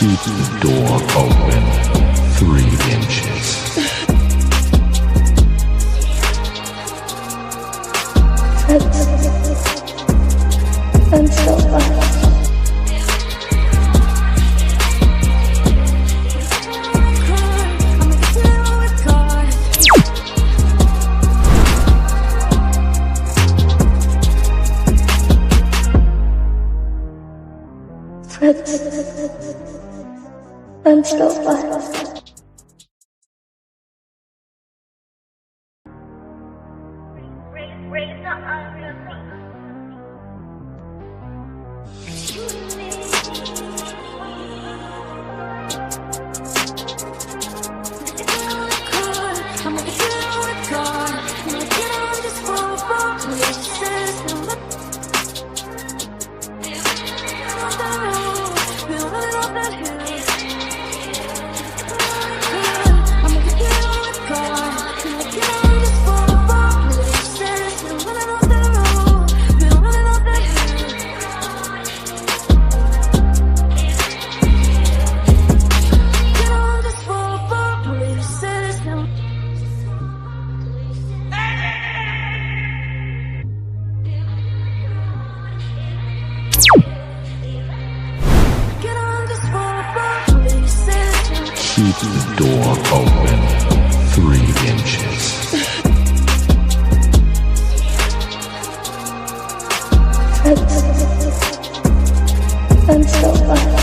Keep the door open 3 inches. I'm so fine. I'm so fine. Keep the door open 3 inches. I'm so fine.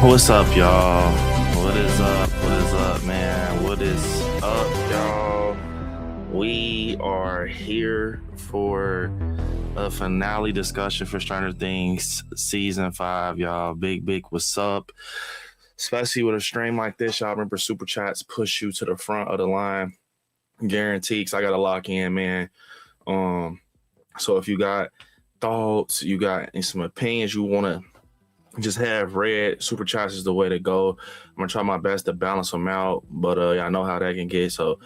What's up, y'all? What is up? What is up, man? What is up, y'all? We are here for a finale discussion for Stranger Things Season 5, y'all. Big, what's up? Especially with a stream like this, y'all remember Super Chats push you to the front of the line. Guaranteed, because I got to lock in, man. So if you got thoughts, you got some opinions you want to just have read, Super Chats is the way to go. I'm gonna try my best to balance them out, but I know how that can get. So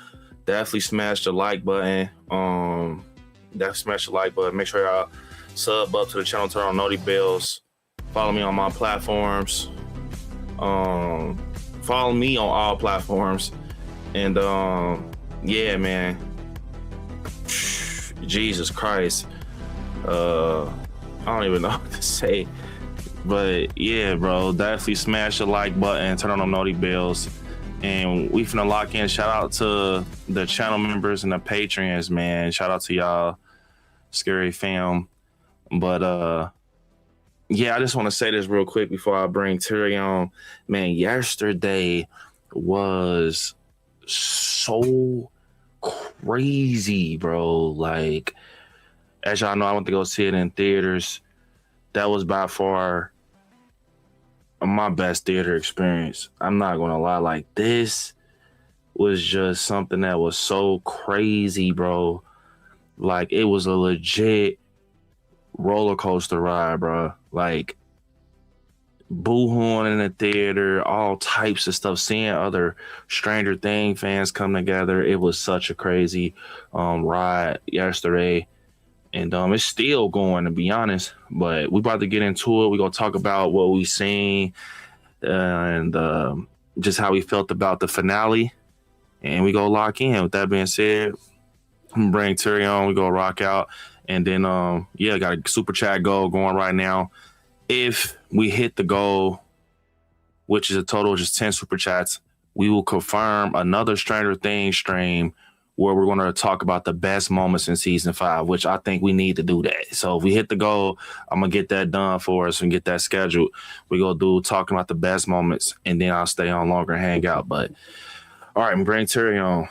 definitely smash the like button. Definitely smash the like button. Make sure y'all sub up to the channel, turn on noti bells. Follow me on my platforms. Follow me on all platforms. And yeah, man. Jesus Christ. I don't even know what to say. But yeah, bro, definitely smash the like button, turn on them noti bells, and we finna lock in. Shout out to the channel members and the Patreons, man. Shout out to y'all, Scary fam. But yeah, I just want to say this real quick before I bring Terry on. Man, yesterday was so crazy, bro. Like, as y'all know, I went to go see it in theaters. That was by far my best theater experience. I'm not gonna lie, like, this was just something that was so crazy, bro. Like, it was a legit roller coaster ride, bro. Like, boo-hooing in the theater, all types of stuff, seeing other Stranger Things fans come together. It was such a crazy ride yesterday. And it's still going, to be honest. But we about to get into it. We're going to talk about what we seen and just how we felt about the finale. And we go lock in. With that being said, I'm going to bring Terry on. We go rock out. And then, yeah, got a super chat goal going right now. If we hit the goal, which is a total of just 10 super chats, we will confirm another Stranger Things stream where we're going to talk about the best moments in season 5, which I think we need to do that. So if we hit the goal, I'm going to get that done for us and get that scheduled. We're going to do talking about the best moments, and then I'll stay on longer and hang out. But all right, I'm bring Terry on.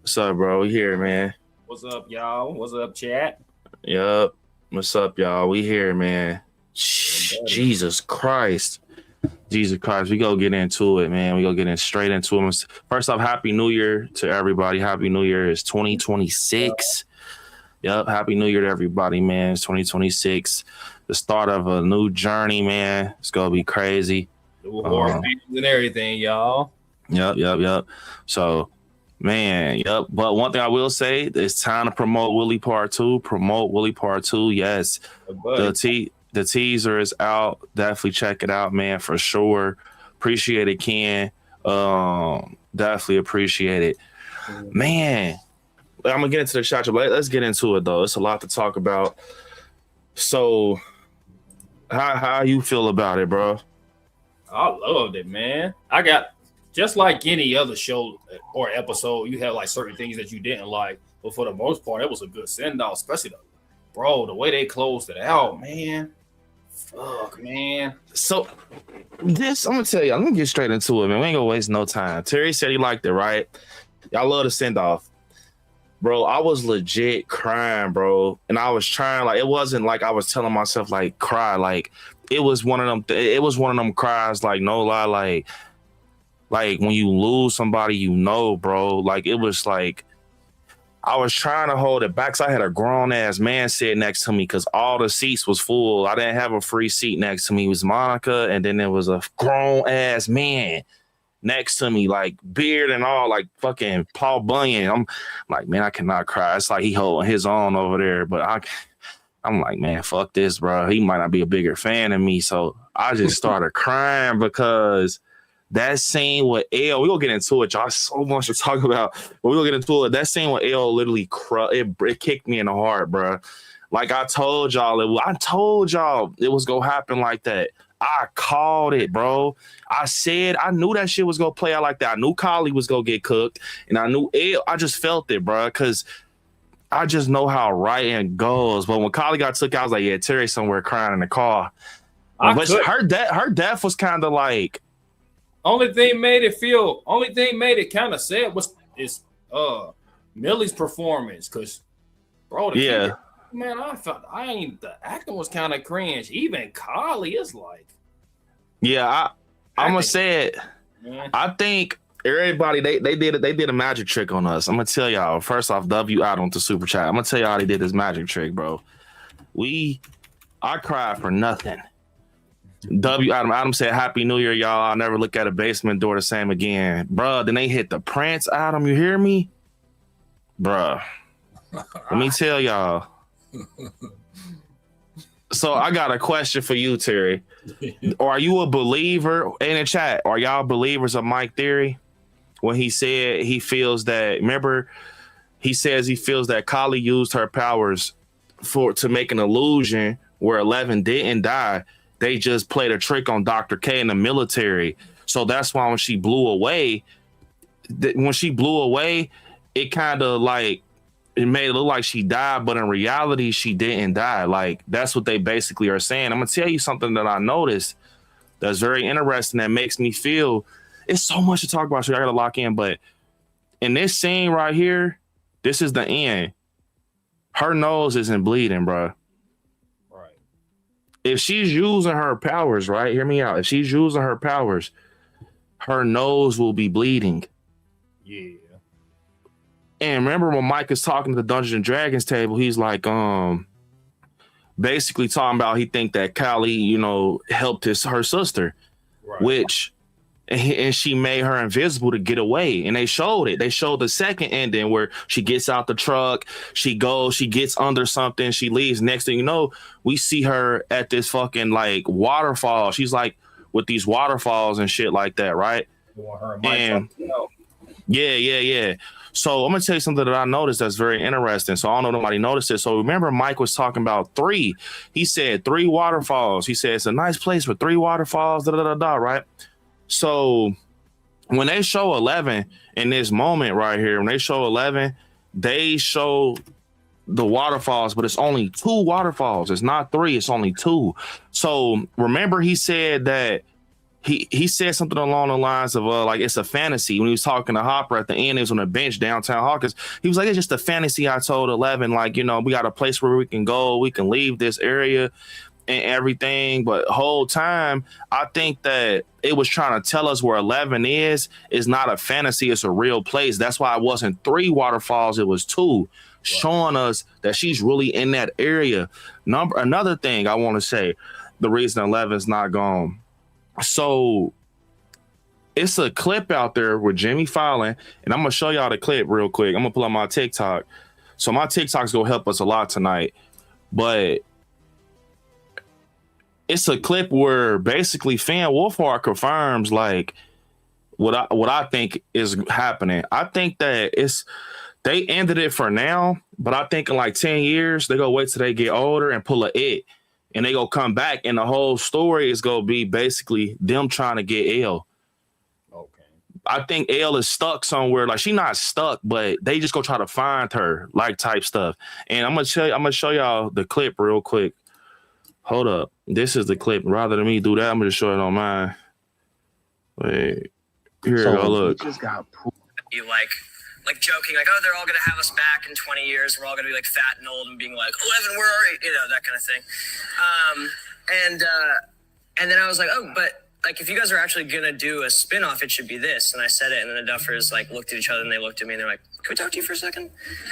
What's up, bro? We here, man. What's up, y'all? What's up, chat? Yup. What's up, y'all? We here, man. Jesus Christ. Jesus Christ, we go get into it, man. We go get in straight into it. First off, Happy New Year to everybody. Happy New Year. It's 2026. Yep, Happy New Year to everybody, man. It's 2026. The start of a new journey, man. It's going to be crazy. And everything, y'all. Yep. So, man, yep. But one thing I will say, it's time to promote Willie Part 2. Promote Willie Part 2, yes. The teaser is out. Definitely check it out, man, for sure. Appreciate it, Ken. Definitely appreciate it. Man, I'm going to get into the shot. Let's get into it, though. It's a lot to talk about. So, how you feel about it, bro? I loved it, man. I got, just like any other show or episode, you have, like, certain things that you didn't like. But for the most part, it was a good send-off, especially, the way they closed it out, man. Fuck, man. So this, I'm gonna tell you, I'm gonna get straight into it, man. We ain't gonna waste no time. Terry said he liked it, right? Y'all love the send off, bro. I was legit crying, bro, and I was trying, like, it wasn't like I was telling myself like cry, like it was one of them. It was one of them cries, like, no lie, like when you lose somebody, you know, bro. Like, it was like I was trying to hold it back because I had a grown-ass man sitting next to me because all the seats was full. I didn't have a free seat next to me. It was Monica, and then there was a grown-ass man next to me, like beard and all, like fucking Paul Bunyan. I'm like, man, I cannot cry. It's like he holding his own over there, but I'm like, man, fuck this, bro. He might not be a bigger fan than me, so I just started crying because that scene with L, we're gonna get into it, y'all. So much to talk about, but we're gonna get into it. That scene with L literally it kicked me in the heart, bro. Like I told y'all it was gonna happen like that. I called it, bro. I said I knew that shit was gonna play out like that. I knew Kylie was gonna get cooked, and I knew L. I just felt it, bro, because I just know how writing goes. But when Kylie got took out, I was like, yeah, Terry's somewhere crying in the car. But her death was kind of like. Only thing made it kind of sad is Millie's performance, because bro, the man, the acting was kind of cringe. Even Carly is like, I'm gonna say it. Man. I think everybody they did a magic trick on us. I'm gonna tell y'all. First off, W out on the super chat. I'm gonna tell y'all how they did this magic trick, bro. I cried for nothing. W Adam said, "Happy New Year, y'all. I'll never look at a basement door the same again." Bruh, then they hit the Prince, Adam. You hear me? Bruh. Let me tell y'all. So I got a question for you, Terry. Are you a believer in the chat? Are y'all believers of Mike Theory? When he said he feels that, remember, he says he feels that Kali used her powers to make an illusion where 11 didn't die. They just played a trick on Dr. K in the military. So that's why when she blew away, it kind of like, it made it look like she died, but in reality, she didn't die. Like, that's what they basically are saying. I'm going to tell you something that I noticed that's very interesting that makes me feel, it's so much to talk about, so I got to lock in. But in this scene right here, this is the end. Her nose isn't bleeding, bro. If she's using her powers, right? Hear me out. If she's using her powers, her nose will be bleeding. Yeah. And remember when Mike is talking to the Dungeons and Dragons table, he's like, basically talking about he think that Kali, helped her sister, right. Which, and she made her invisible to get away. And they showed it. They showed the second ending where she gets out the truck, she gets under something, she leaves. Next thing you know, we see her at this fucking like waterfall. She's like with these waterfalls and shit like that, right? And yeah. So I'm gonna tell you something that I noticed that's very interesting. So I don't know if nobody noticed it. So remember, Mike was talking about 3. He said 3 waterfalls. He said it's a nice place with 3 waterfalls. Right? So when they show 11 in this moment right here, when they show 11, they show the waterfalls, but it's only 2 waterfalls. It's not 3. It's only 2. So remember, he said that. He said something along the lines of like it's a fantasy when he was talking to Hopper at the end. He was on a bench downtown Hawkins. He was like, it's just a fantasy I told 11. Like, we got a place where we can go. We can leave this area and everything. But the whole time, I think that it was trying to tell us where 11 is not a fantasy. It's a real place. That's why it wasn't 3 waterfalls. It was 2, showing us that she's really in that area. Another thing I want to say, the reason 11's not gone. So it's a clip out there with Jimmy Fallon, and I'm gonna show y'all the clip real quick. I'm gonna pull up my TikTok. So my TikTok's gonna help us a lot tonight. But it's a clip where basically Fan Wolfhard confirms like what I think is happening. I think that they ended it for now, but I think in like 10 years, they gonna wait till they get older and pull a It. And they gonna come back, and the whole story is gonna be basically them trying to get Elle. Okay. I think Elle is stuck somewhere. Like, she not stuck, but they just gonna try to find her, like type stuff. And I'm gonna show y'all the clip real quick. Hold up. This is the clip. Rather than me do that, I'm gonna just show it on mine. Wait. Here So we go. Look. just got You like joking, like, oh, they're all gonna have us back in 20 years. We're all gonna be like fat and old and being like, 11, where are you? That kind of thing. And then I was like, oh, but like, if you guys are actually gonna do a spinoff, it should be this. And I said it, and then the Duffers like looked at each other and they looked at me and they're like, can we talk to you for a second?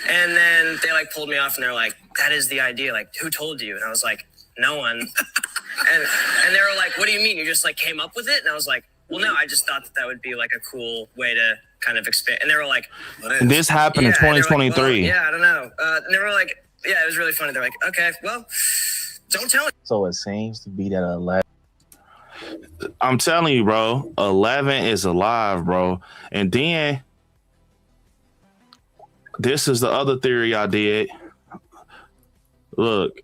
And then they like pulled me off and they're like, that is the idea. Like, who told you? And I was like, no one. and they were like, what do you mean? You just like came up with it? And I was like, well, no, I just thought that would be like a cool way to kind of expand. And they were like, this happened in 2023. Like, well, yeah, I don't know. And they were like, yeah, it was really funny. They're like, okay, well, don't tell me. So it seems to be that 11. I'm telling you, bro, 11 is alive, bro. And then this is the other theory I did. Look.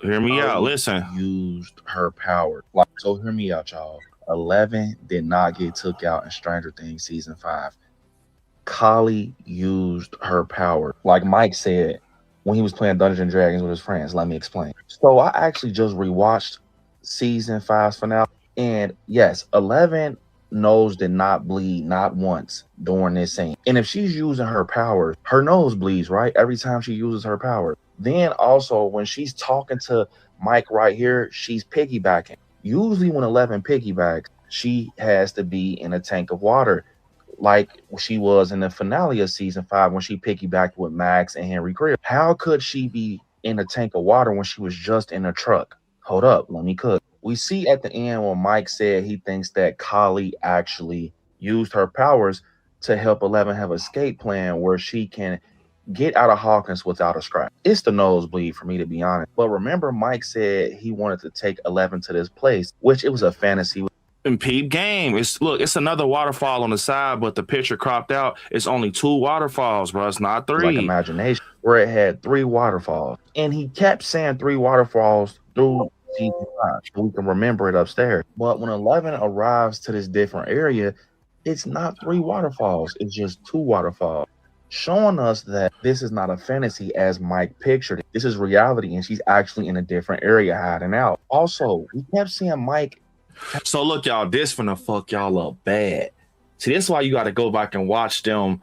Hear me out. Listen. Used her power. Like, so hear me out, y'all. 11 did not get took out in Stranger Things season 5. Kali used her power. Like Mike said, when he was playing Dungeons and Dragons with his friends. Let me explain. So I actually just rewatched season 5's finale, and yes, 11 nose did not bleed not once during this scene. And if she's using her powers, her nose bleeds, right? Every time she uses her power. Then also when she's talking to Mike right here, she's piggybacking. Usually when 11 piggybacks, she has to be in a tank of water, like she was in the finale of season 5 when she piggybacked with Max and Henry Creel. How could she be in a tank of water when she was just in a truck? Hold up, let me cook. We see at the end when Mike said he thinks that Kali actually used her powers to help 11 have an escape plan where she can get out of Hawkins without a scratch. It's the nosebleed for me, to be honest. But remember, Mike said he wanted to take 11 to this place, which it was a fantasy. And peep game. It's another waterfall on the side, but the picture cropped out. It's only 2 waterfalls, bro. It's not 3. Like imagination, where it had 3 waterfalls. And he kept saying 3 waterfalls through season 5, so we can remember it upstairs. But when 11 arrives to this different area, it's not 3 waterfalls. It's just 2 waterfalls, showing us that this is not a fantasy as Mike pictured it. This is reality, and she's actually in a different area hiding out. Also, we kept seeing Mike. So look, y'all, this finna fuck y'all up bad. See, this is why you got to go back and watch them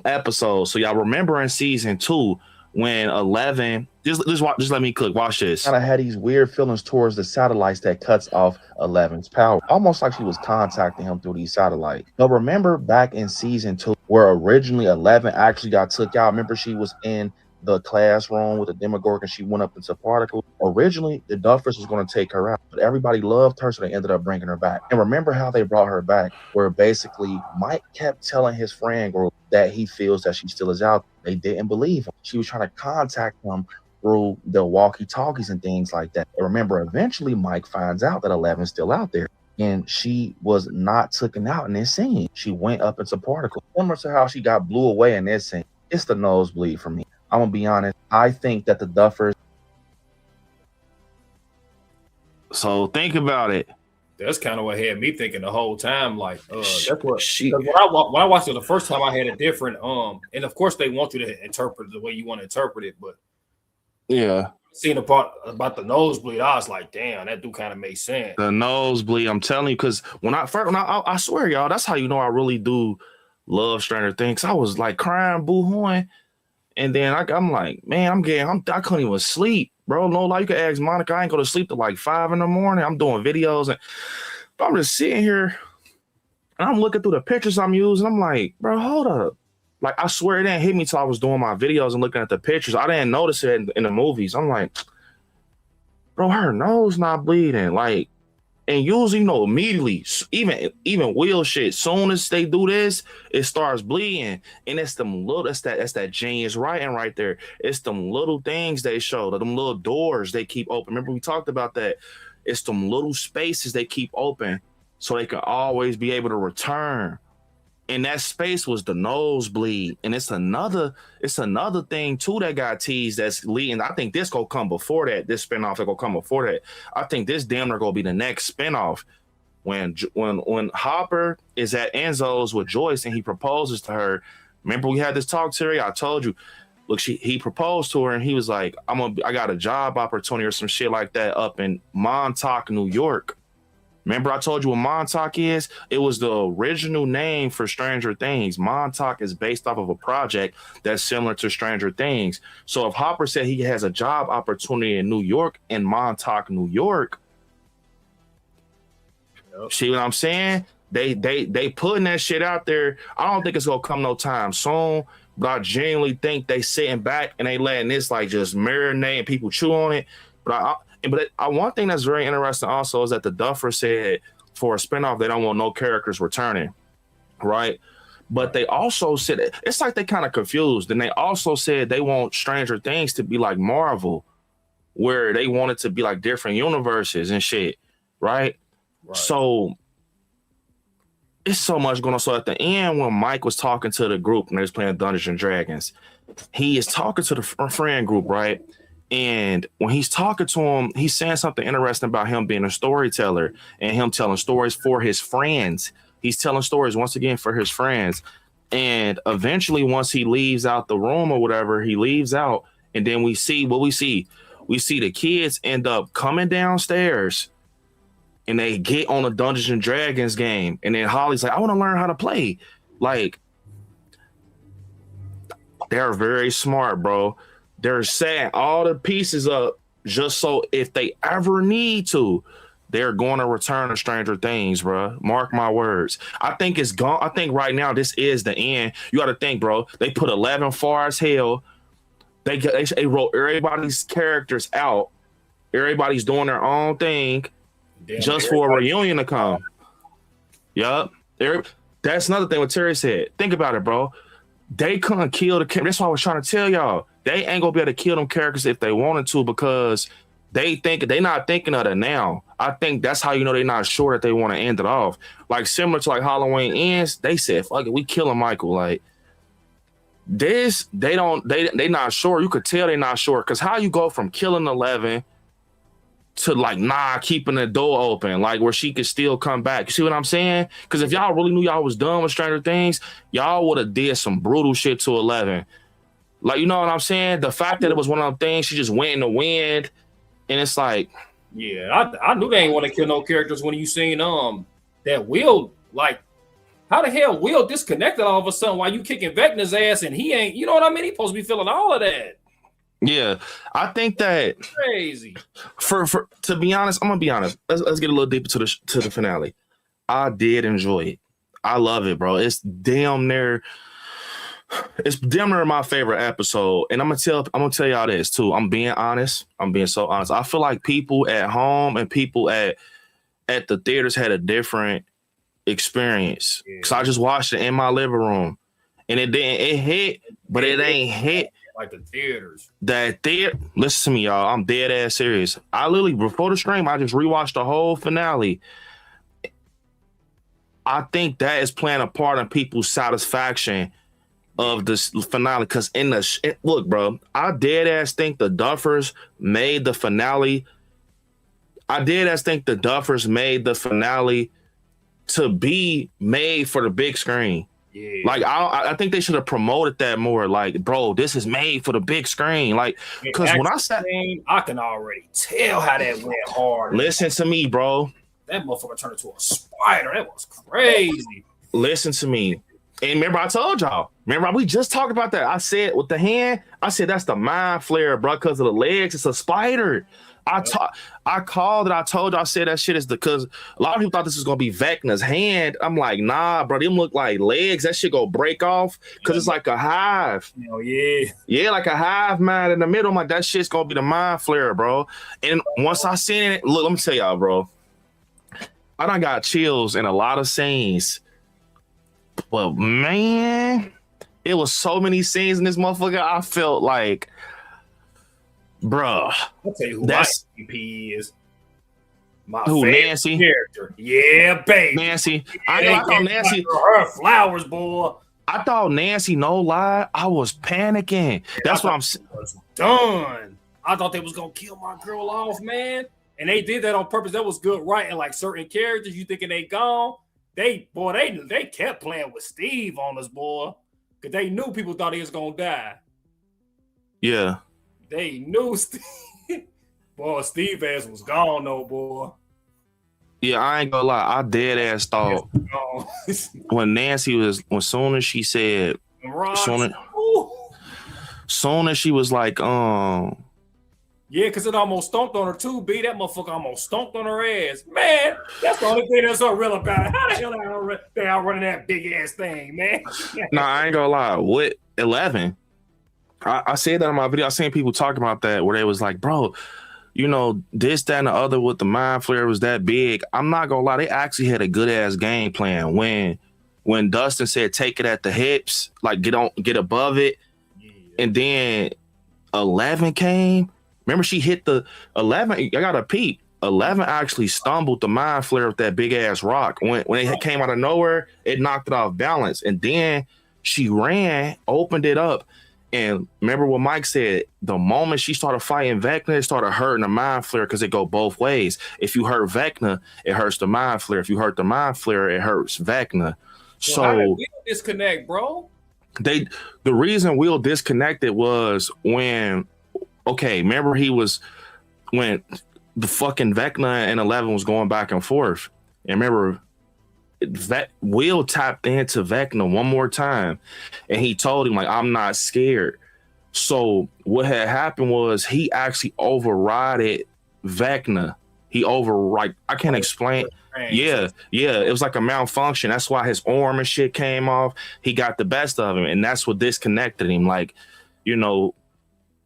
episodes. So y'all remember in season 2 when 11, just let me cook. Watch this. Kind of had these weird feelings towards the satellites that cuts off 11's power, almost like she was contacting him through these satellites. But remember back in season 2 where originally 11 actually got took out. Remember she was in the classroom with the Demogorgon. She went up into particles. Originally, the Duffers was going to take her out, but everybody loved her, so they ended up bringing her back. And remember how they brought her back, where basically Mike kept telling his friend group that he feels that she still is out. They didn't believe him. She was trying to contact him through the walkie-talkies and things like that. And remember, eventually Mike finds out that 11's still out there, and she was not taken out in this scene. She went up into particles. Similar to how she got blew away in this scene. It's the nosebleed for me. I'm gonna be honest. I think that the Duffers. So think about it. That's kind of what had me thinking the whole time. Like, that's what when I watched it the first time, I had a different and of course they want you to interpret it the way you want to interpret it. But yeah, seeing the part about the nosebleed, I was like, damn, that do kind of make sense. The nosebleed. I'm telling you, because I swear, y'all, that's how you know I really do love Stranger Things. I was like crying, boo-hooing. And then I'm like, man, I couldn't even sleep, bro. No, like you can ask Monica, I ain't go to sleep till like 5 in the morning. I'm doing videos, and I'm just sitting here and I'm looking through the pictures I'm using. I'm like, bro, hold up. Like, I swear it didn't hit me till I was doing my videos and looking at the pictures. I didn't notice it in the movies. I'm like, bro, her nose not bleeding. Like, and usually, immediately, even Will shit, soon as they do this, it starts bleeding. And it's them little, that's that genius writing right there. It's them little things they show, them little doors they keep open. Remember we talked about that? It's them little spaces they keep open so they can always be able to return. And that space was the nosebleed. And it's another thing too that got teased that's leading. I think this gonna come before that. This spinoff that gonna come before that. I think this damn near gonna be the next spinoff. When Hopper is at Enzo's with Joyce and he proposes to her. Remember we had this talk, Terry? I told you, look, he proposed to her and he was like, I got a job opportunity or some shit like that up in Montauk, New York. Remember I told you what Montauk is? It was the original name for Stranger Things. Montauk is based off of a project that's similar to Stranger Things. So if Hopper said he has a job opportunity in New York, in Montauk, New York, see what I'm saying? They putting that shit out there. I don't think it's gonna come no time soon, but I genuinely think they sitting back and they letting this like just marinate and people chew on it. But one thing that's very interesting also is that the Duffer said for a spinoff, they don't want no characters returning, right? But they also said, it's like they kind of confused. And they also said they want Stranger Things to be like Marvel, where they want it to be like different universes and shit, right? So it's so much going on. So at the end, when Mike was talking to the group and they was playing Dungeons and Dragons, he is talking to the friend group, right? And when he's talking to him, he's saying something interesting about him being a storyteller and him telling stories for his friends. He's telling stories once again for his friends. And eventually, once he leaves out the room or whatever, he leaves out And then we see what we see. We see the kids end up coming downstairs and they get on a Dungeons and Dragons game. And then Holly's like, I want to learn how to play. Like, they're very smart, bro. They're setting all the pieces up just so if they ever need to, they're going to return to Stranger Things, bro. Mark my words. I think it's gone. I think right now this is the end. You got to think, bro. They put 11 far as hell. They wrote everybody's characters out. Everybody's doing their own thing just for a reunion to come. Yup. That's another thing what Terry said. Think about it, bro. They couldn't kill the characters. That's what I was trying to tell y'all. They ain't gonna be able to kill them characters if they wanted to because they not thinking of it now. I think that's how you know they're not sure that they want to end it off. Like similar to like Halloween Ends, they said, fuck it, we killing Michael. Like this, they not sure. You could tell they're not sure. Cause how you go from killing 11 to like keeping the door open, like where she could still come back. You see what I'm saying? Because if y'all really knew y'all was done with Stranger Things, y'all would have did some brutal shit to 11. Like, you know what I'm saying? The fact that it was one of them things, she just went in the wind, and it's like, yeah, I knew they ain't want to kill no characters when you seen that Will, like, how the hell Will disconnected all of a sudden while you kicking Vecna's ass and he ain't, you know what I mean? He supposed to be feeling all of that. Yeah, I think that crazy. For to be honest, I'm gonna be honest. Let's get a little deeper to the finale. I did enjoy it. I love it, bro. It's damn near my favorite episode. And I'm gonna tell y'all this too. I'm being honest. I'm being so honest. I feel like people at home and people at the theaters had a different experience. Cause I just watched it in my living room, and it hit, but it ain't hit. Like the theaters. Listen to me, y'all. I'm dead ass serious. I literally, before the stream, I just rewatched the whole finale. I think that is playing a part in people's satisfaction of this finale. Because look, bro, I dead ass think the Duffers made the finale. I dead ass think the Duffers made the finale to be made for the big screen. Yeah. Like I think they should have promoted that more. Like, bro, this is made for the big screen. Like, because when I said, I can already tell how that went hard. Listen to me, bro. That motherfucker turned into a spider. That was crazy. Listen to me. And remember, I told y'all. Remember, we just talked about that. I said with the hand, I said that's the mind flare, bro, because of the legs. It's a spider. I called it. I told you. I said that shit is because a lot of people thought this was gonna be Vecna's hand. I'm like, nah, bro. Them look like legs. That shit go break off because it's like a hive. Oh yeah, yeah, like a hive mind in the middle. I'm like, that shit's gonna be the mind flare, bro. And once I seen it, look, let me tell y'all, bro. I done got chills in a lot of scenes, but man, it was so many scenes in this motherfucker. I felt like. Bruh, I'll tell you who my MVP is. My Nancy character. Yeah, baby. Nancy. I thought Nancy. Her flowers, boy. I thought Nancy, no lie, I was panicking. That's what I'm saying. Done. I thought they was gonna kill my girl off, man. And they did that on purpose. That was good writing. Like certain characters, you thinking they gone. They kept playing with Steve on us, boy. Cause they knew people thought he was gonna die. Yeah. They knew Steve. Boy, Steve ass was gone though, boy. Yeah, I ain't gonna lie. I dead ass thought when Nancy was, soon as she said, soon as she was like, yeah, because it almost stomped on her too, B. That motherfucker almost stomped on her ass. Man, that's the only thing that's so real about it. How the hell they outrunning that big ass thing, man? Nah, I ain't gonna lie. With 11, I said that in my video. I seen people talking about that where they was like, bro, you know, this, that, and the other with the mind flare was that big. I'm not gonna lie, they actually had a good ass game plan. When Dustin said take it at the hips, like get above it, and then 11 came. Remember, she hit the 11. I got a peep. 11 actually stumbled the mind flare with that big ass rock. When it came out of nowhere, it knocked it off balance, and then she ran, opened it up. And remember what Mike said, the moment she started fighting Vecna, it started hurting the mind flare because it go both ways. If you hurt Vecna, it hurts the mind flare. If you hurt the mind flare, it hurts Vecna. So how did we disconnect, bro? The reason Will disconnected was when okay, remember he was when the fucking Vecna and 11 was going back and forth. And remember, Will tapped into Vecna one more time and he told him, like, I'm not scared. So what had happened was he actually overrided Vecna. I can't explain. Yeah. It was like a malfunction. That's why his arm and shit came off. He got the best of him. And that's what disconnected him. Like, you know,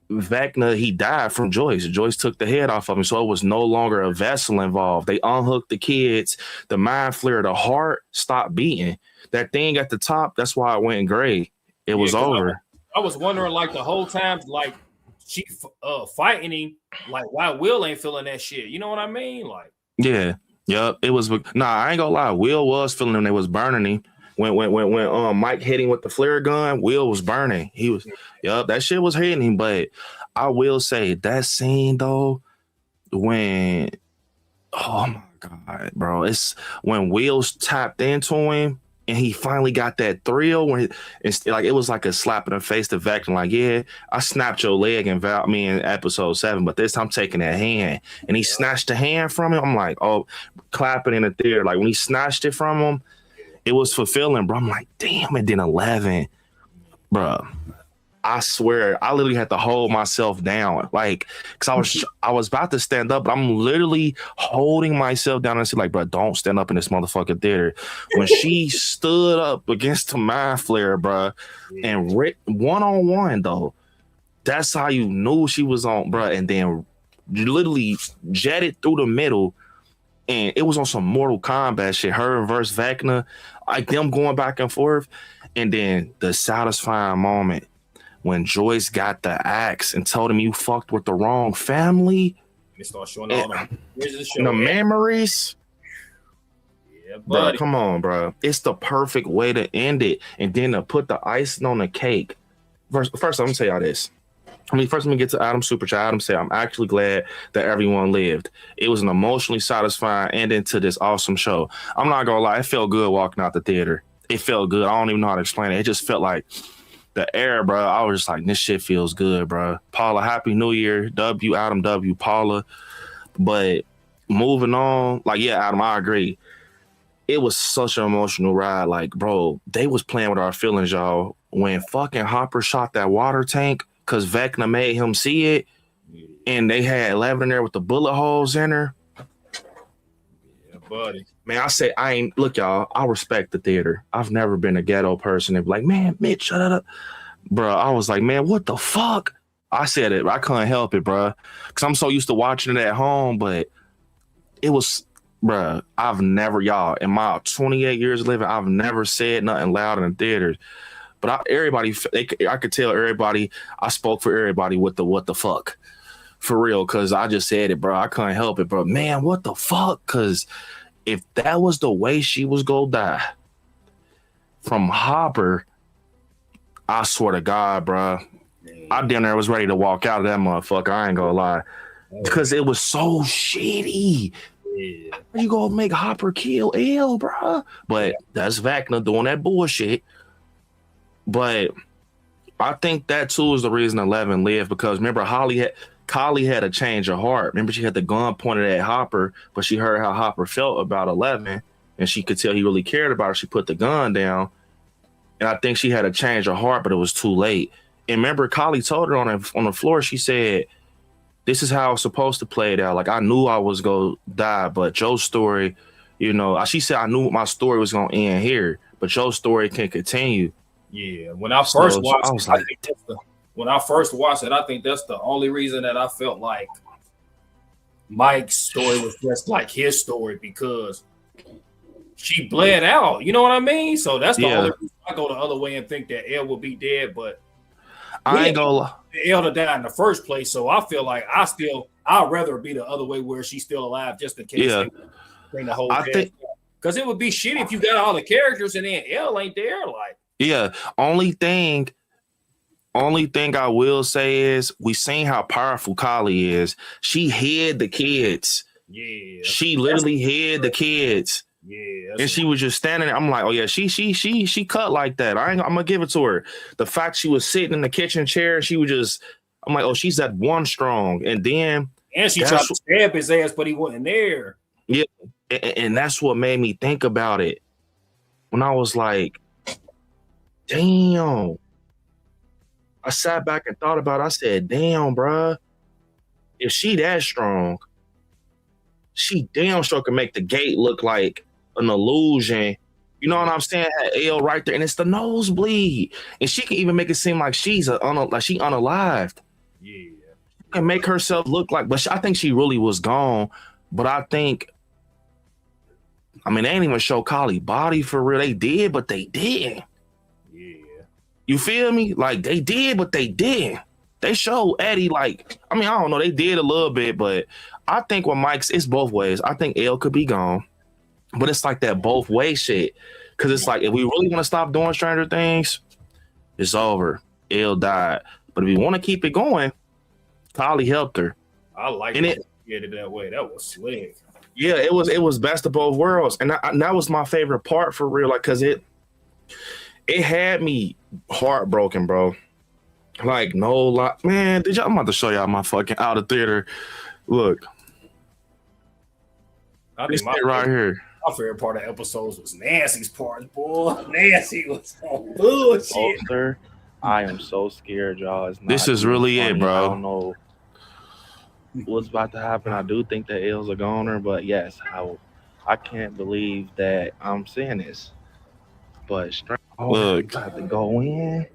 Vecna, he died from Joyce. Joyce took the head off of him, so it was no longer a vessel involved. They unhooked the kids, the mind flare, the heart stopped beating. That thing at the top, that's why it went gray. It was over. I was wondering, like, the whole time, like, she fighting him, like, why Will ain't feeling that shit? You know what I mean? Like, yeah, yep. It was. Nah, I ain't gonna lie. Will was feeling him. They was burning him. When Mike hit him with the flare gun, Will was burning. He was, yup, that shit was hitting him. But I will say that scene though, when, oh my God, bro, it's when Will's tapped into him and he finally got that thrill when it's like it was like a slap in the face to Vecna, like, yeah, I snapped your leg in episode 7, but this time I'm taking that hand, and he snatched the hand from him. I'm like, oh, clapping in the theater, like when he snatched it from him. It was fulfilling, bro. I'm like, damn, and then 11, bro. I swear, I literally had to hold myself down, like, because I was about to stand up, but I'm literally holding myself down and say, like, bro, don't stand up in this motherfucking theater. When she stood up against the mind flare, bro, and one-on-one though, that's how you knew she was on, bro. And then literally jetted through the middle. And it was on some Mortal Kombat shit, her versus Vecna, like them going back and forth. And then the satisfying moment when Joyce got the axe and told him, you fucked with the wrong family. They start showing all the memories. Yeah, buddy. Bro, come on, bro. It's the perfect way to end it. And then to put the icing on the cake. First, I'm going to tell y'all this. First, let me get to Adam's super chat. Adam said, I'm actually glad that everyone lived. It was an emotionally satisfying ending to this awesome show. I'm not going to lie. It felt good walking out the theater. It felt good. I don't even know how to explain it. It just felt like the air, bro. I was just like, this shit feels good, bro. Paula, Happy New Year. W, Adam, W, Paula. But moving on, like, yeah, Adam, I agree. It was such an emotional ride. Like, bro, they was playing with our feelings, y'all. When fucking Hopper shot that water tank, because Vecna made him see it, and they had 11 in there with the bullet holes in her. Yeah, buddy. Man, I say, look, y'all, I respect the theater. I've never been a ghetto person and be like, man, Mitch, shut up. Bro, I was like, man, what the fuck? I said it. I couldn't help it, bro. Because I'm so used to watching it at home, but it was, bro, I've never, y'all, in my 28 years of living, I've never said nothing loud in the theaters. But I could tell everybody, I spoke for everybody with the what the fuck. For real, because I just said it, bro. I couldn't help it, bro. Man, what the fuck? Because if that was the way she was going to die from Hopper, I swear to God, bro, I damn near was ready to walk out of that motherfucker. I ain't going to lie. Because it was so shitty. Yeah. You going to make Hopper kill L, bro? But that's Vecna doing that bullshit. But I think that too is the reason 11 lived, because remember Kali had a change of heart. Remember, she had the gun pointed at Hopper, but she heard how Hopper felt about 11, and she could tell he really cared about her. She put the gun down, and I think she had a change of heart, but it was too late. And remember, Kali told her on the floor, she said, "This is how I was supposed to play it out. Like, I knew I was gonna die, but Joe's story, you know," she said, "I knew my story was gonna end here, but your story can continue." Yeah, when I first watched it, I think I think that's the only reason that I felt like Mike's story was just like his story, because she bled out. You know what I mean? So that's the only reason I go the other way and think that Elle will be dead. But I ain't gonna lie, Elle to die in the first place. So I feel like I'd rather be the other way where she's still alive, just in case. Yeah, bring the whole thing. Because it would be shitty if you got all the characters and then Elle ain't there. Like, yeah, only thing I will say is we seen how powerful Kali is. She hid the kids. Yeah, she literally hid the kids. Yeah, and she was just standing there. I'm like, oh yeah, she cut like that. I'm gonna give it to her. The fact she was sitting in the kitchen chair, she was just I'm like, oh, she's at one strong. And then And she tried to stab his ass, but he wasn't there. Yeah, and that's what made me think about it. When I was like, damn. I sat back and thought about it. I said, damn, bruh. If she that strong, she damn sure can make the gate look like an illusion. You know what I'm saying? Had L right there, and it's the nosebleed. And she can even make it seem like she's like she unalived. Yeah. She can make herself look like, but I think she really was gone. But I think, I mean, they ain't even show Kali body for real. They did, but they didn't. Yeah. You feel me? Like they did, but they didn't. They showed Eddie like, I mean, I don't know, they did a little bit, but I think with Mike's, it's both ways. I think L could be gone, but it's like that both way shit. Cause it's like, if we really want to stop doing Stranger Things, it's over. L died. But if we want to keep it going, Kali helped her. I like it. Get it that way. That was slick. Yeah, it was best of both worlds. And that was my favorite part for real. Like, cause it had me heartbroken, bro. Like, no lie. Man, I'm about to show y'all my fucking out of theater. Look. I think right here. My favorite part of episodes was Nancy's part, boy. Nancy was on bullshit. Oh, sir, I am so scared, y'all. This is really funny. it, bro. I don't know what's about to happen. I do think that L's a goner, but yes, I can't believe that I'm saying this. But look, I have to go in.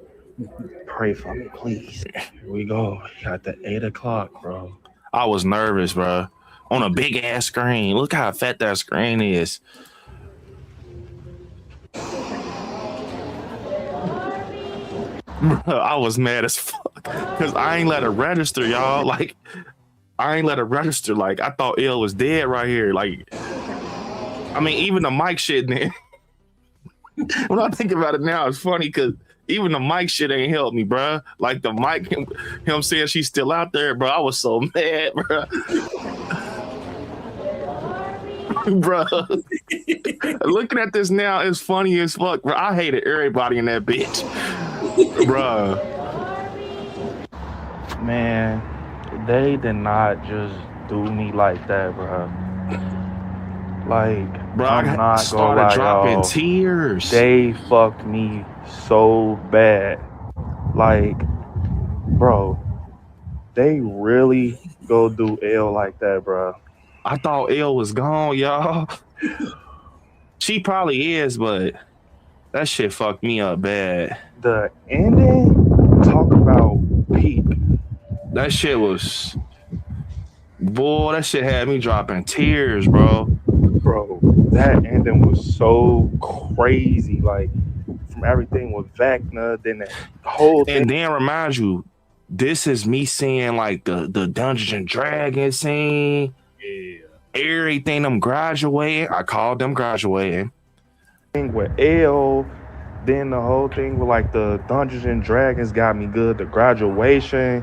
Pray for me, please. Here we go. We got the 8 o'clock, bro. I was nervous, bro. On a big ass screen. Look how fat that screen is. I was mad as fuck because I ain't let it register, y'all. Like, I ain't let it register. Like, I thought L was dead right here. Like, I mean, even the mic shit, man. When I think about it now, it's funny because even the mic shit ain't helped me, bro. Like the mic, him saying she's still out there, bro. I was so mad, bro. Bro, looking at this now is funny as fuck, bro. I hated everybody in that bitch, bro. Man, they did not just do me like that, bro. Like, bro, I'm not started gonna lie, dropping y'all. tears. They fucked me so bad. Like, bro, they really go do L like that, bro. I thought L was gone, y'all. She probably is, but that shit fucked me up bad. The ending, talk about peak. That shit was, boy, that shit had me dropping tears, bro. Bro, that ending was so crazy. Like, from everything with Vecna, then the whole thing. And then remind you, this is me seeing like the Dungeons and Dragons scene. Yeah. Everything them graduating. I called them graduating. With L, then the whole thing with like the Dungeons and Dragons got me good. The graduation.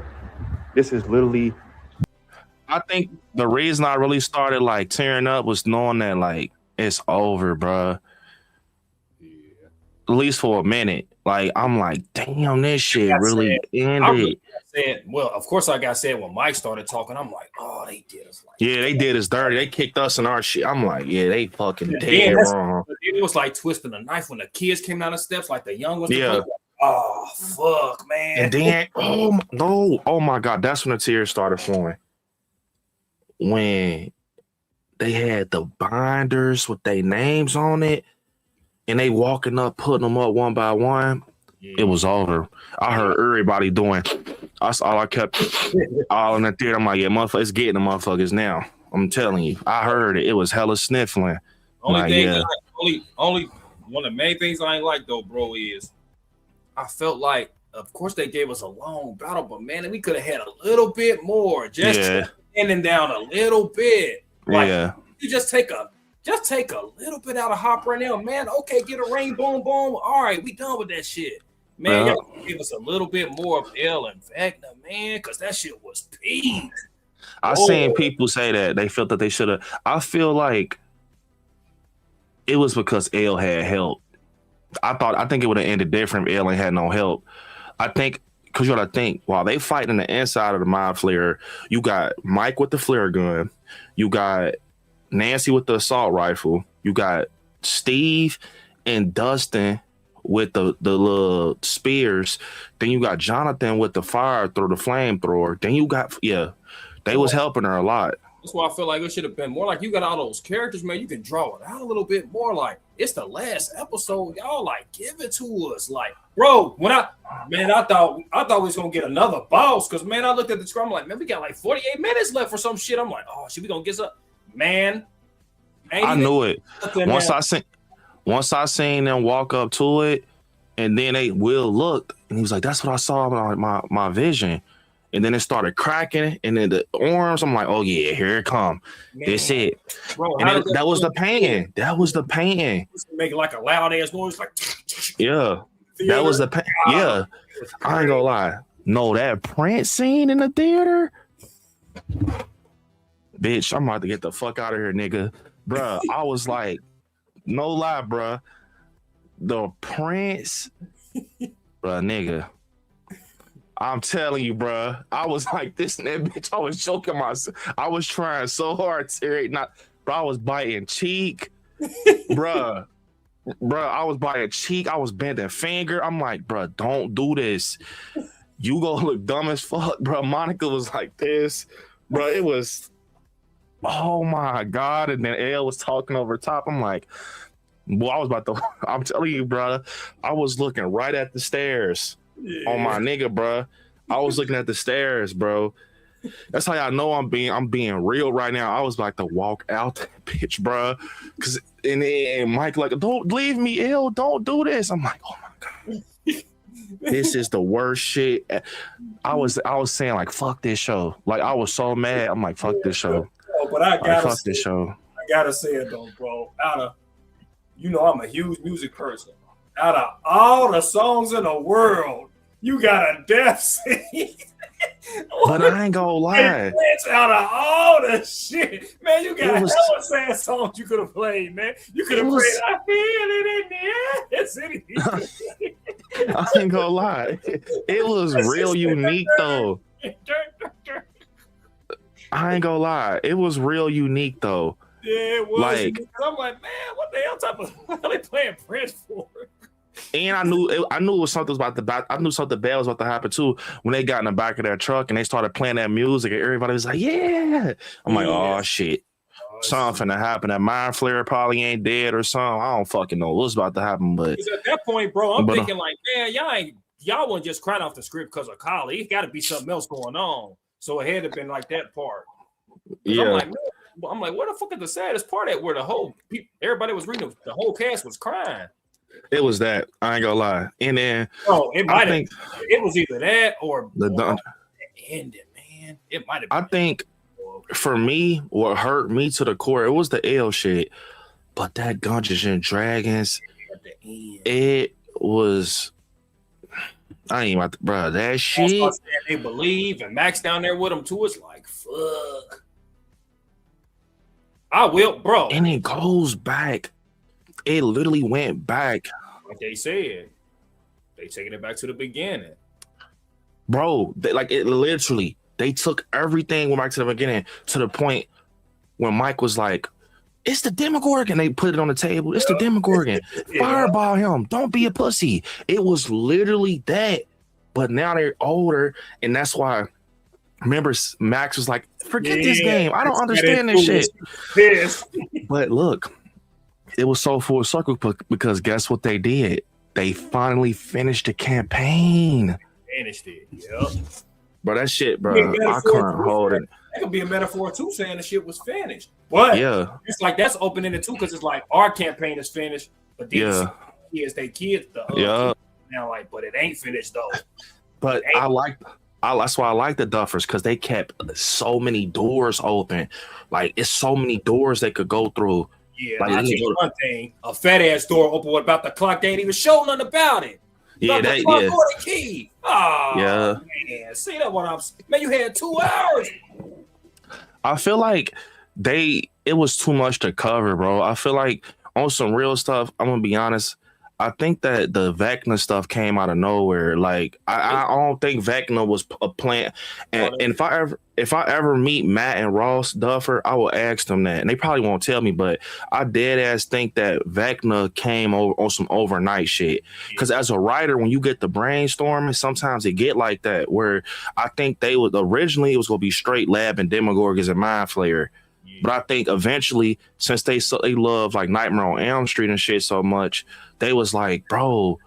This is literally, I think the reason I really started like tearing up was knowing that like it's over, bro. Yeah. At least for a minute. Like, I'm like, damn, this shit really ended. Well, of course I got sad when Mike started talking. I'm like, oh, they did us like Yeah, they did us dirty. They kicked us in our shit. I'm like, yeah, they fucking that. dead wrong. It was like twisting a knife when the kids came down the steps, like the young ones. Yeah. Oh, fuck, man. And then, oh my God, that's when the tears started flowing. When they had the binders with their names on it, and they walking up, putting them up one by one. It was over. I heard everybody doing. That's all I kept. All in the theater. I'm like, yeah, motherfucker, it's getting the motherfuckers now. I'm telling you. I heard it. It was hella sniffling. Only one of the main things I ain't like though, bro, is I felt like, of course, they gave us a long battle, but man, we could have had a little bit more. Just ending down a little bit. Like, you just take a little bit out of Hop right now, man. Okay, get a ring, boom, boom. All right, we done with that shit. Man, y'all give us a little bit more of L and Vecna, man, because that shit was peak. I seen people say that they felt that they should have. I feel like it was because L had help. I think it would have ended different if L ain't had no help. I think because you gotta think while they fighting the inside of the mind flare, you got Mike with the flare gun, you got Nancy with the assault rifle, you got Steve and Dustin with the little spears, then you got Jonathan with the fire through the flamethrower, then you got they was helping her a lot. That's why I feel like it should have been more like you got all those characters, man. You can draw it out a little bit more. Like it's the last episode, y'all. Like give it to us, like bro. When I thought we was gonna get another boss because man, I looked at the scrum like man, we got like 48 minutes left for some shit. I'm like, oh, shit, we gonna get some man. I knew it once I seen them walk up to it, and then Will looked and he was like, that's what I saw my vision. And then it started cracking, and then the arms. I'm like, "Oh yeah, here it come. That's it." Bro, and that was the painting. That was the painting. Making like a loud ass noise, like yeah. That was the pain. Yeah, I ain't gonna lie. No, that Prince scene in the theater, bitch. I'm about to get the fuck out of here, nigga, bruh. I was like, no lie, bruh. The Prince, bruh, nigga. I'm telling you, bro. I was like this and that bitch. I was choking myself. I was trying so hard to bro. I was biting cheek, bro. I was biting cheek. I was bending finger. I'm like, bro, don't do this. You gonna look dumb as fuck, bro. Monica was like this, bro. It was, oh my god. And then Elle was talking over top. I'm like, boy, I was about to. I'm telling you, bro. I was looking right at the stairs. Yeah. On my nigga, bro. I was looking at the stairs, bro. That's how y'all know I'm being real right now. I was like to walk out that bitch, bro. Cause and Mike like, don't leave me ill, don't do this. I'm like, oh my god. This is the worst shit. I was saying like fuck this show. Like I was so mad. I'm like, fuck this show. But I gotta fuck this show. I gotta say it though, bro. I'm a huge music person. Out of all the songs in the world, you got a death scene. But I ain't gonna lie. Out of all the shit, man, you got hella sad songs you could have played, man. You could have played I Feel It in the Air. I ain't gonna lie. It was real unique though. I ain't gonna lie. It was real unique though. Yeah, it was. Like, I'm like, man, what the hell type of what are they playing Prince for? And I knew it was something I knew something bad was about to happen too when they got in the back of their truck and they started playing that music and everybody was like, yeah. I'm like, oh shit. Something finna happen. That mind flare probably ain't dead or something. I don't fucking know what's about to happen. But at that point, bro, I'm thinking like, man, y'all weren't just crying off the script because of Kali. It gotta be something else going on. So it had to been like that part. Yeah. I'm like, where the fuck is the saddest part at where everybody was reading, the whole cast was crying. It was that. I ain't gonna lie. And then it was either that or the ending, man. It might have been. I think for me, what hurt me to the core, it was the L shit. But that Dungeons and Dragons, it was I ain't about to, bro. That shit. They believe, and Max down there with them too. It's like, fuck. I will, bro. And it goes back. It literally went back. Like they said, they taking it back to the beginning, bro. They took everything, went back to the beginning to the point when Mike was like, "It's the Demogorgon." They put it on the table. It's the Demogorgon. Fireball him. Don't be a pussy. It was literally that. But now they're older, and that's why. Remember, Max was like, "Forget this game. I don't understand this shit." But look, it was so full circle because guess what they did? They finally finished the campaign. Finished it, yeah. Bro, that shit, bro, I couldn't hold it. That could be a metaphor too, saying the shit was finished. But yeah, it's like that's open-ended too, because it's like our campaign is finished, but these kids, they kids, now like, but it ain't finished though. But that's why I like the Duffers, because they kept so many doors open. Like it's so many doors they could go through. Yeah, like, I tell you one thing: a fat ass door open. What about the clock? They ain't even show nothing about it. Yeah, the key. Oh, yeah, man. See that? What I'm man? You had 2 hours. I feel like it was too much to cover, bro. I feel like on some real stuff, I'm gonna be honest. I think that the Vecna stuff came out of nowhere. Like I don't think Vecna was a plant. And if I ever meet Matt and Ross Duffer, I will ask them that, and they probably won't tell me. But I dead ass think that Vecna came over on some overnight shit. Because as a writer, when you get the brainstorming, sometimes it get like that. Where I think they was originally it was gonna be straight Lab and Demogorgons and Mind Flayer. But I think eventually, since they love like Nightmare on Elm Street and shit so much, they was like, bro,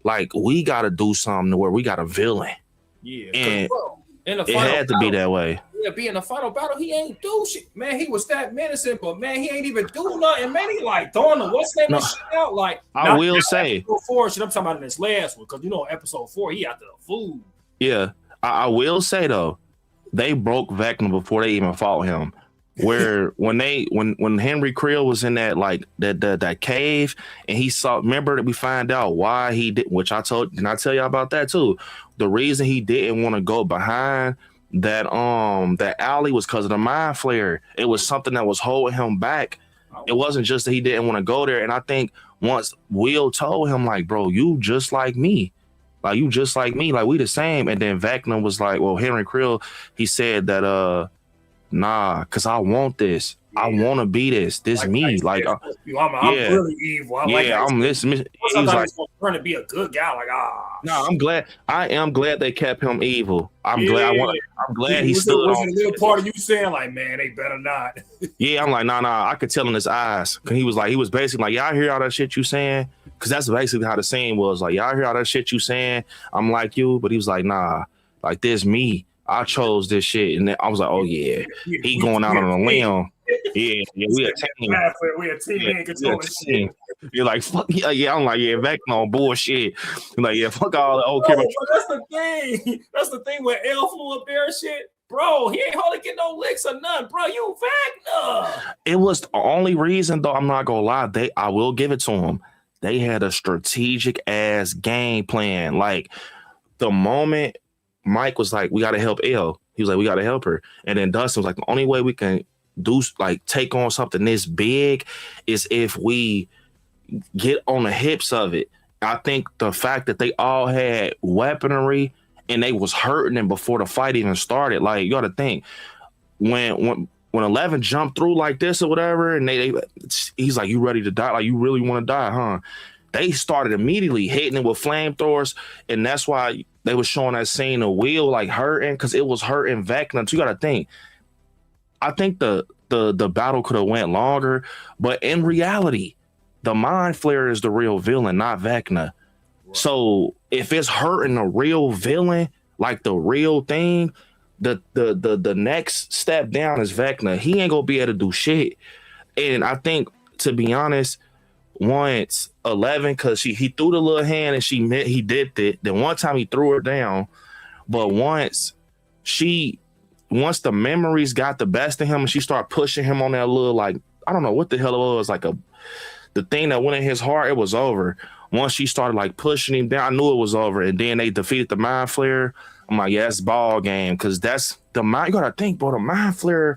like we got to do something to where we got a villain. Yeah, and bro, in the it had to be that way. Yeah, be in the final battle, he ain't do shit, man. He was that menacing, but man, he ain't even do nothing. Man, he like throwing the what's name shit out. Like I will say, I'm talking about in this last one because episode 4, he after the food. Yeah, I will say though, they broke Vecna before they even fought him. Where when Henry Creel was in that like that cave and he saw, remember that we find out why he did, which I tell you about that too. The reason he didn't want to go behind that alley was because of the Mind Flayer. It was something that was holding him back. It wasn't just that he didn't want to go there. And I think once Will told him like, bro, you just like me. Like you just like me, like we the same. And then Vecna was like, well, Henry Creel, he said that nah, cause I want this. Yeah. I want to be this. This me. Like, I'm really evil. I'm this. He was like, trying to be a good guy. Like, no, I'm glad. I am glad they kept him evil. I'm glad he stood on. Was a little part of you saying like, man, they better not. Yeah, I'm like, nah. I could tell in his eyes. Cause he was basically like, y'all hear all that shit you saying? Cause that's basically how the scene was. Like, y'all hear all that shit you saying? I'm like you, but he was like, nah, like this me. I chose this shit, and then I was like, "Oh yeah, he going out on a limb." Yeah, we a team. We a team. You're like, "Fuck yeah." I'm like, "Yeah, back on bullshit." I'm like, "Yeah, fuck all the old." That's the thing. That's the thing when L flew up there and shit, bro. He ain't hardly get no licks or nothing, bro. You Vecna. It was the only reason, though. I'm not gonna lie. I will give it to him. They had a strategic ass game plan. Like the moment Mike was like, we got to help Elle. He was like, we got to help her. And then Dustin was like, the only way we can take on something this big is if we get on the hips of it. I think the fact that they all had weaponry and they was hurting them before the fight even started. Like, you got to think when 11 jumped through like this or whatever, and he's like, you ready to die? Like, you really want to die, huh? They started immediately hitting it with flamethrowers, and that's why they was showing that scene of Will like hurting, because it was hurting Vecna. So you got to think. I think the battle could have went longer, but in reality, the Mind Flayer is the real villain, not Vecna. Right. So if it's hurting a real villain, like the real thing, the next step down is Vecna. He ain't gonna be able to do shit. And I think, to be honest, once 11, because he threw the little hand and he did it. Then one time he threw her down, but once the memories got the best of him and she started pushing him on that little, like, I don't know what the hell it was, like the thing that went in his heart, it was over. Once she started like pushing him down, I knew it was over. And then they defeated the Mind Flayer. I'm like, yeah, it's ball game, because that's the mind. You gotta think, bro. The Mind Flayer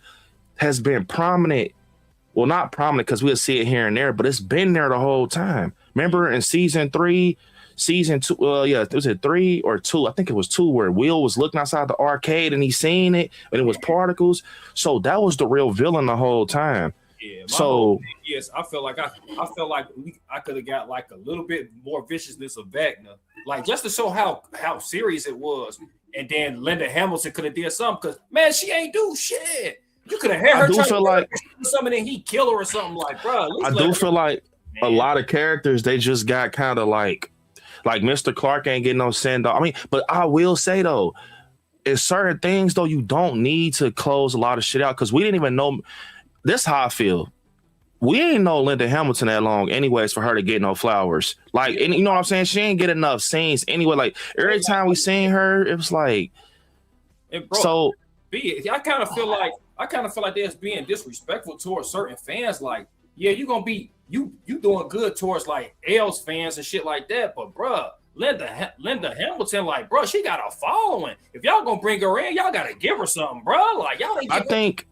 has been prominent. Well, not prominent because we'll see it here and there, but it's been there the whole time. Remember in season 2, was it 3 or 2? I think it was 2, where Will was looking outside the arcade and he seen it, and it was particles. So that was the real villain the whole time. Yeah. So yes, I felt like I could have got like a little bit more viciousness of Vecna, like just to show how serious it was. And then Linda Hamilton could have did something, because man, she ain't do shit. You could have had her. I do feel like something, and he kill her or something, like, bro. I do feel like a lot of characters, they just got kind of like Mr. Clark ain't getting no send off. I mean, but I will say though, in certain things though, you don't need to close a lot of shit out, because we didn't even know. This is how I feel. We ain't know Linda Hamilton that long, anyways, for her to get no flowers. Like, and you know what I'm saying? She ain't get enough scenes anyway. Like every time we seen her, it was like, so. I kind of feel like they're being disrespectful towards certain fans. Like, yeah, you gonna be you doing good towards like L's fans and shit like that, but bruh, Linda Hamilton, like, bruh, she got a following. If y'all gonna bring her in, y'all gotta give her something, bruh. Like, y'all ain't.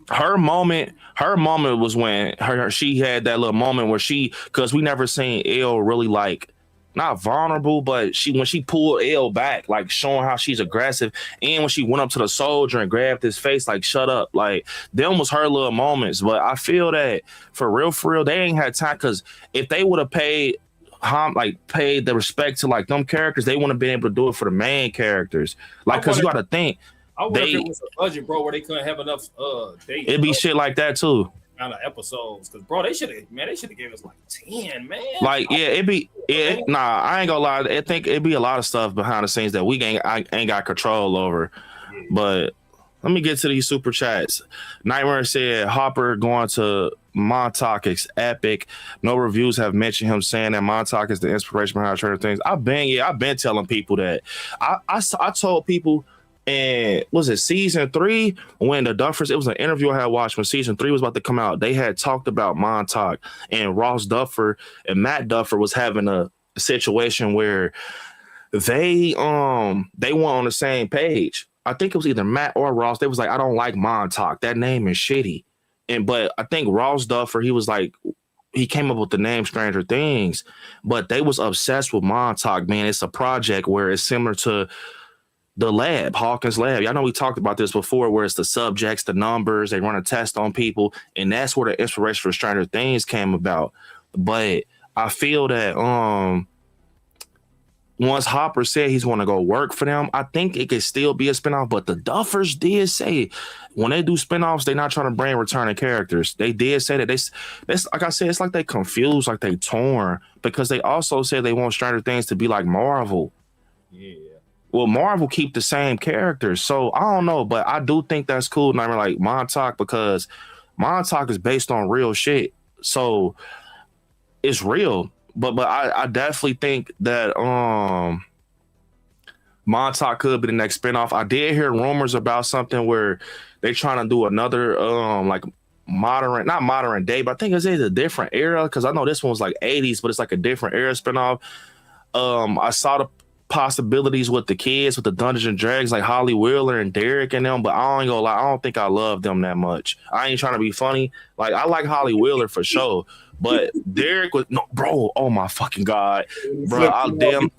Her moment was when she had that little moment where because we never seen Elle really like not vulnerable, but when she pulled Elle back, like showing how she's aggressive, and when she went up to the soldier and grabbed his face, like shut up, like them was her little moments. But I feel that for real, they ain't had time, because if they would have paid the respect to like them characters, they wouldn't have been able to do it for the main characters. Like, because you got to think. I wonder if it was a budget, bro, where they couldn't have enough dates. It'd be shit like that too. Kind of episodes, because bro, they should have gave us like 10, man. Like, yeah, nah, I ain't gonna lie. I think it'd be a lot of stuff behind the scenes that we ain't got control over. Yeah. But let me get to these super chats. Nightmare said Hopper going to Montauk is epic. No reviews have mentioned him saying that Montauk is the inspiration behind Stranger Things. I've been telling people that. I told people. And was it season 3 when the Duffers? It was an interview I had watched when season 3 was about to come out. They had talked about Montauk, and Ross Duffer and Matt Duffer was having a situation where they weren't on the same page. I think it was either Matt or Ross. They was like, I don't like Montauk. That name is shitty. But I think Ross Duffer, he was like, he came up with the name Stranger Things, but they was obsessed with Montauk, man. It's a project where it's similar to the lab, Hawkins lab. Y'all know we talked about this before, where it's the subjects, the numbers, they run a test on people, and that's where the inspiration for Stranger Things came about. But I feel that once Hopper said he's going to go work for them, I think it could still be a spinoff. But the Duffers did say when they do spinoffs, they're not trying to bring returning characters. They did say that that's like I said, it's like they confused, like they torn, because they also said they want Stranger Things to be like Marvel. Yeah. Well, Marvel keep the same characters, so I don't know, but I do think that's cool. And I mean, like Montauk, because Montauk is based on real shit, so it's real. But I definitely think that Montauk could be the next spinoff. I did hear rumors about something where they're trying to do another like not modern day, but I think it's a different era, because I know this one was like 80s, but it's like a different era spinoff. I saw the possibilities with the kids, with the Dungeons and Dragons, like Holly Wheeler and Derek and them, but I ain't gonna lie, I don't think I love them that much. I ain't trying to be funny. Like, I like Holly Wheeler for sure, but Derek was no, bro. Oh my fucking god, bro! I'll damn.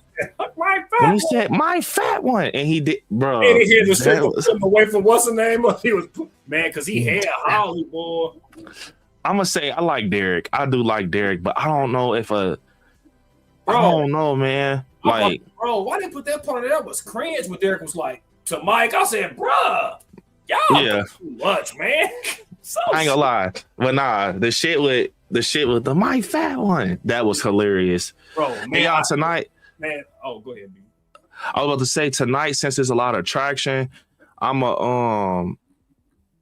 When he said my fat one, and he did, bro. And he had to strip away from what's the name? He was man, because he had Holly, boy. I'm gonna say I like Derek. I do like Derek, but I don't know if I don't know, man. Like, bro, why they put that part of that was cringe when Derek was like to Mike? I said, bruh, y'all too much, man. I ain't gonna lie, but nah, the shit with the my fat one, that was hilarious, bro. Man, hey, y'all, tonight, man. Oh, go ahead, B. I was about to say tonight, since there's a lot of traction,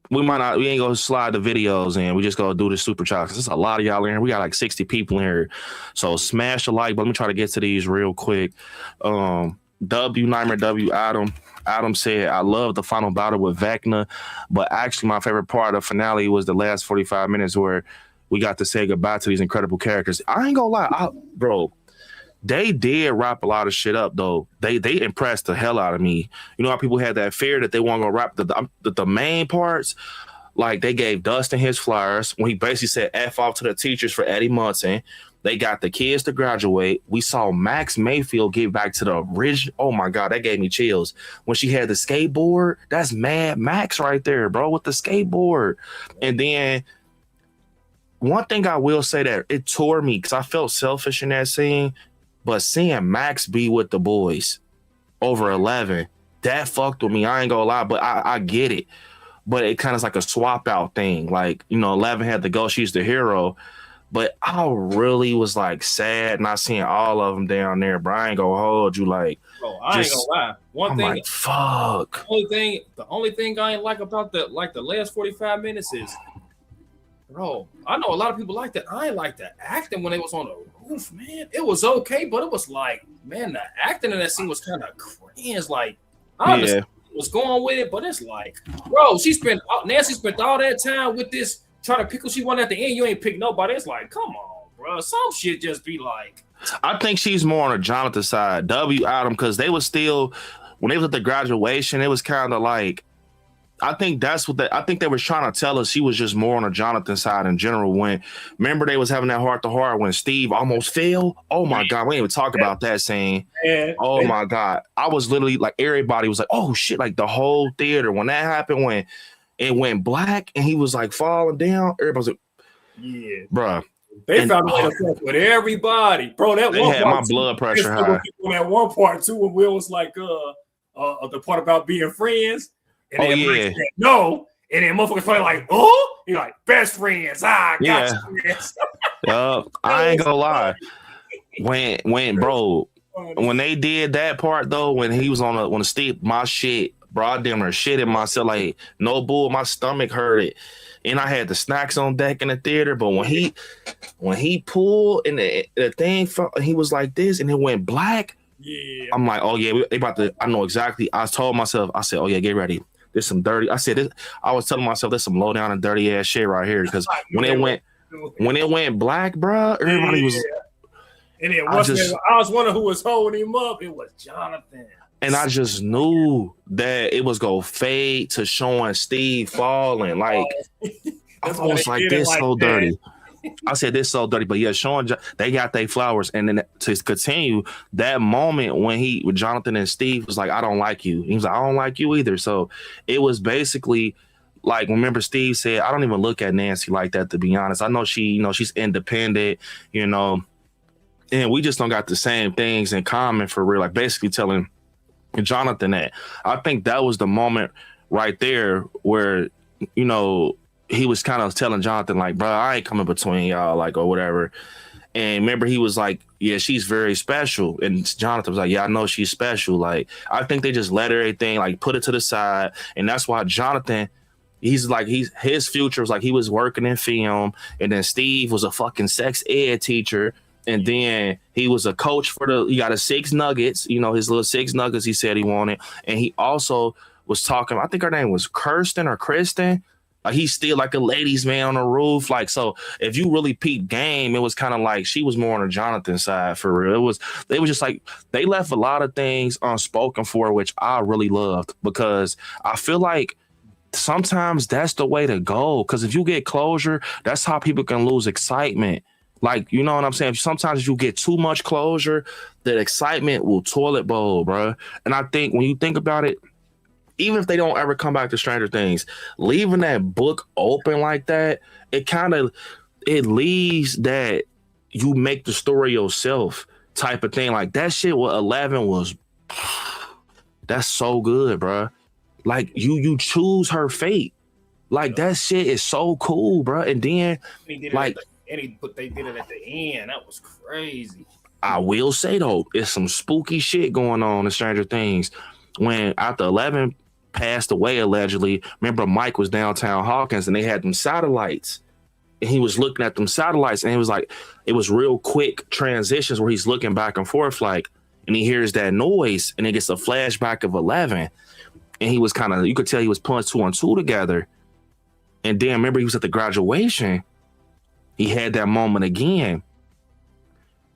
we ain't gonna slide the videos in. We just gonna do the super chat, because there's a lot of y'all in here. We got like 60 people in here. So smash the like, but let me try to get to these real quick. Nightmare W Adam. Adam said, I love the final battle with Vecna, but actually my favorite part of the finale was the last 45 minutes where we got to say goodbye to these incredible characters. I ain't gonna lie, bro. They did wrap a lot of shit up, though. They impressed the hell out of me. You know how people had that fear that they weren't gonna wrap the main parts? Like, they gave Dustin his flyers when he basically said F off to the teachers for Eddie Munson. They got the kids to graduate. We saw Max Mayfield get back to the original. Oh my God, that gave me chills. When she had the skateboard, that's Mad Max right there, bro, with the skateboard. And then one thing I will say that it tore me, because I felt selfish in that scene. But seeing Max be with the boys over 11, that fucked with me. I ain't gonna lie, but I get it. But it kind of is like a swap out thing. Like, 11 had to go, she's the hero. But I really was like sad not seeing all of them down there, bro. I ain't gonna hold you, like. Bro, I ain't gonna lie. I'm like, fuck. The only thing I ain't like about the last 45 minutes is, bro, I know a lot of people like that. I ain't like the acting when they was on the roof, man. It was okay, but it was like, man, the acting in that scene was kind of cringe. Like, I understand what's going with it, but it's like, bro, Nancy spent all that time with this trying to pick who she wanted at the end. You ain't pick nobody. It's like, come on, bro. Some shit just be like. I think she's more on the Jonathan side. W Adam, because they was still, when they was at the graduation, it was kind of like, I think that's what I think they was trying to tell us. She was just more on the Jonathan side in general. When remember they was having that heart to heart when Steve almost fell. Oh my God, we didn't even talk about that scene. Oh my God, I was literally like everybody was like, oh shit, like the whole theater when that happened when it went black and he was like falling down. Everybody was like, yeah, bruh. They found a way to fuck with everybody, bro. That they one had part my blood pressure high. That one part too, when Will was like, the part about being friends, and then Mike said no, and then motherfuckers probably like, oh, he like best friends. I got you, friends. I ain't gonna lie. When bro, when they did that part though, when he was on the Steve, my shit, bro, I damn near shit in myself. Like no bull, my stomach hurt it. And I had the snacks on deck in the theater, but when he pulled and the thing, he was like this, and it went black. Yeah, I'm like, oh yeah, they about to. I know exactly. I told myself, I said, oh yeah, get ready. There's some dirty. I said, I was telling myself, there's some low down and dirty ass shit right here because when it went black, bro, everybody was. And then I was wondering who was holding him up. It was Jonathan. And I just knew that it was gonna fade to showing Steve falling. Like I was like, this like so that. Dirty. I said this so dirty, but yeah, showing they got their flowers, and then to continue that moment when with Jonathan and Steve was like, I don't like you. He was like, I don't like you either. So it was basically like, remember Steve said, I don't even look at Nancy like that, to be honest. I know she's independent, and we just don't got the same things in common for real. Like basically telling Jonathan that. I think that was the moment right there where he was kind of telling Jonathan like, bro, I ain't coming between y'all, like, or whatever. And remember he was like, yeah, she's very special, and Jonathan was like, yeah, I know she's special. Like I think they just let everything like put it to the side, and that's why Jonathan, his future was like he was working in film, and then Steve was a fucking sex ed teacher. And then he was a coach he got a 6 Nuggets, his little 6 Nuggets he said he wanted. And he also was talking, I think her name was Kirsten or Kristen. He's still like a ladies' man on the roof. Like, so if you really peep game, it was kind of like she was more on the Jonathan side for real. They was just like, they left a lot of things unspoken for, which I really loved, because I feel like sometimes that's the way to go. Because if you get closure, that's how people can lose excitement. Like, you know what I'm saying? Sometimes if you get too much closure, that excitement will toilet bowl, bro. And I think when you think about it, even if they don't ever come back to Stranger Things, leaving that book open like that, it leaves that you make the story yourself type of thing. Like that shit with 11 was, that's so good, bro. Like you choose her fate. Like that shit is so cool, bro. And then like, they did it at the end. That was crazy. I will say though, it's some spooky shit going on in Stranger Things. When after 11 passed away allegedly, remember Mike was downtown Hawkins and they had them satellites, and he was looking at them satellites, and it was like it was real quick transitions where he's looking back and forth, like, and he hears that noise, and it gets a flashback of 11, and he was kind of, you could tell he was putting 2 and 2 together. And then remember he was at the graduation. He had that moment again.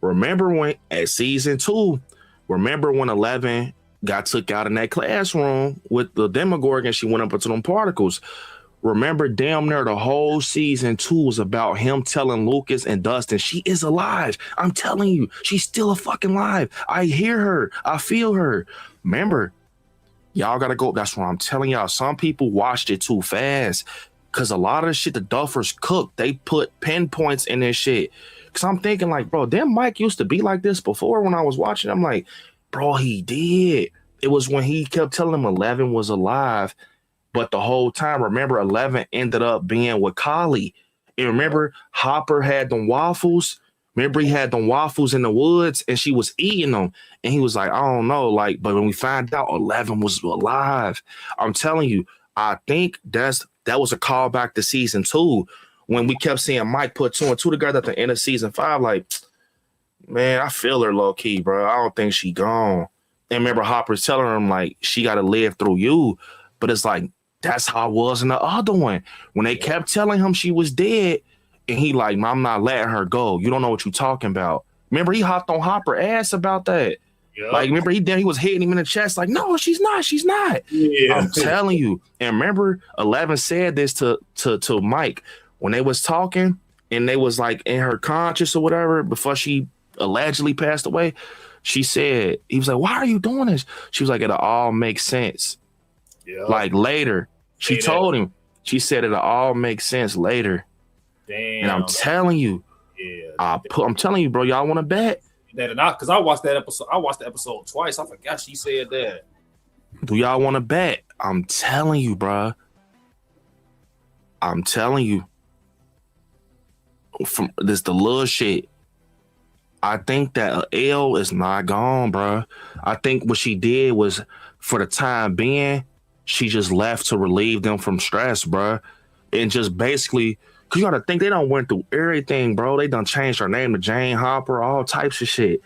Remember when at season 2, remember when 11 got took out in that classroom with the Demogorgon, she went up into them particles. Remember damn near the whole season 2 was about him telling Lucas and Dustin, she is alive. I'm telling you, she's still a fucking alive. I hear her. I feel her. Remember, y'all gotta go. That's what I'm telling y'all. Some people watched it too fast. Because a lot of the shit the Duffers cooked, they put pinpoints in this shit. Because I'm thinking like, bro, damn, Mike used to be like this before when I was watching. I'm like, bro, he did. It was when he kept telling him 11 was alive. But the whole time, remember, 11 ended up being with Collie. And remember, Hopper had them waffles. Remember, he had them waffles in the woods and she was eating them. And he was like, I don't know. Like, but when we find out 11 was alive, I'm telling you, I think that was a callback to season 2 when we kept seeing Mike put 2 and 2 together at the end of season 5. Like, man, I feel her low key, bro. I don't think she gone. And remember, Hopper's telling him like she got to live through you, but it's like that's how it was in the other one when they kept telling him she was dead, and he like, I'm not letting her go. You don't know what you're talking about. Remember, he hopped on Hopper ass about that. Yep. Like, remember, he was hitting him in the chest, like, no, she's not. Yeah. I'm telling you. And remember, 11 said this to Mike when they was talking and they was like in her conscious or whatever before she allegedly passed away. She said, he was like, why are you doing this? She was like, it'll all make sense. Yep. Like later, she told him, she said it'll all make sense later. Damn. And I'm telling you, I'm telling you, bro, y'all want to bet? That and because I watched that episode. I watched the episode twice. I forgot she said that. Do y'all want to bet? I'm telling you, bro. I'm telling you. From this, the little shit. I think that L is not gone, bro. I think what she did was, for the time being, she just left to relieve them from stress, bro. And just basically, because you got to think, they done went through everything, bro. They done changed her name to Jane Hopper, all types of shit.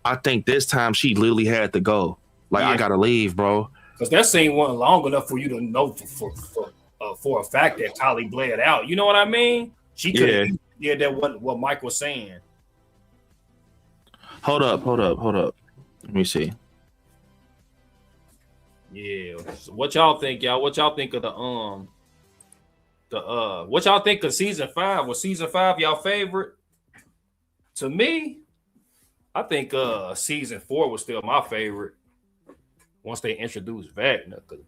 I think this time she literally had to go. Like, I got to leave, bro. Because that scene wasn't long enough for you to know for a fact that Kylie bled out. You know what I mean? She could have that what Mike was saying. Hold up. Let me see. Yeah. So what y'all think, y'all? What y'all think of what y'all think of season 5? Was season 5 y'all favorite? To me, I think season 4 was still my favorite. Once they introduced Vecna, because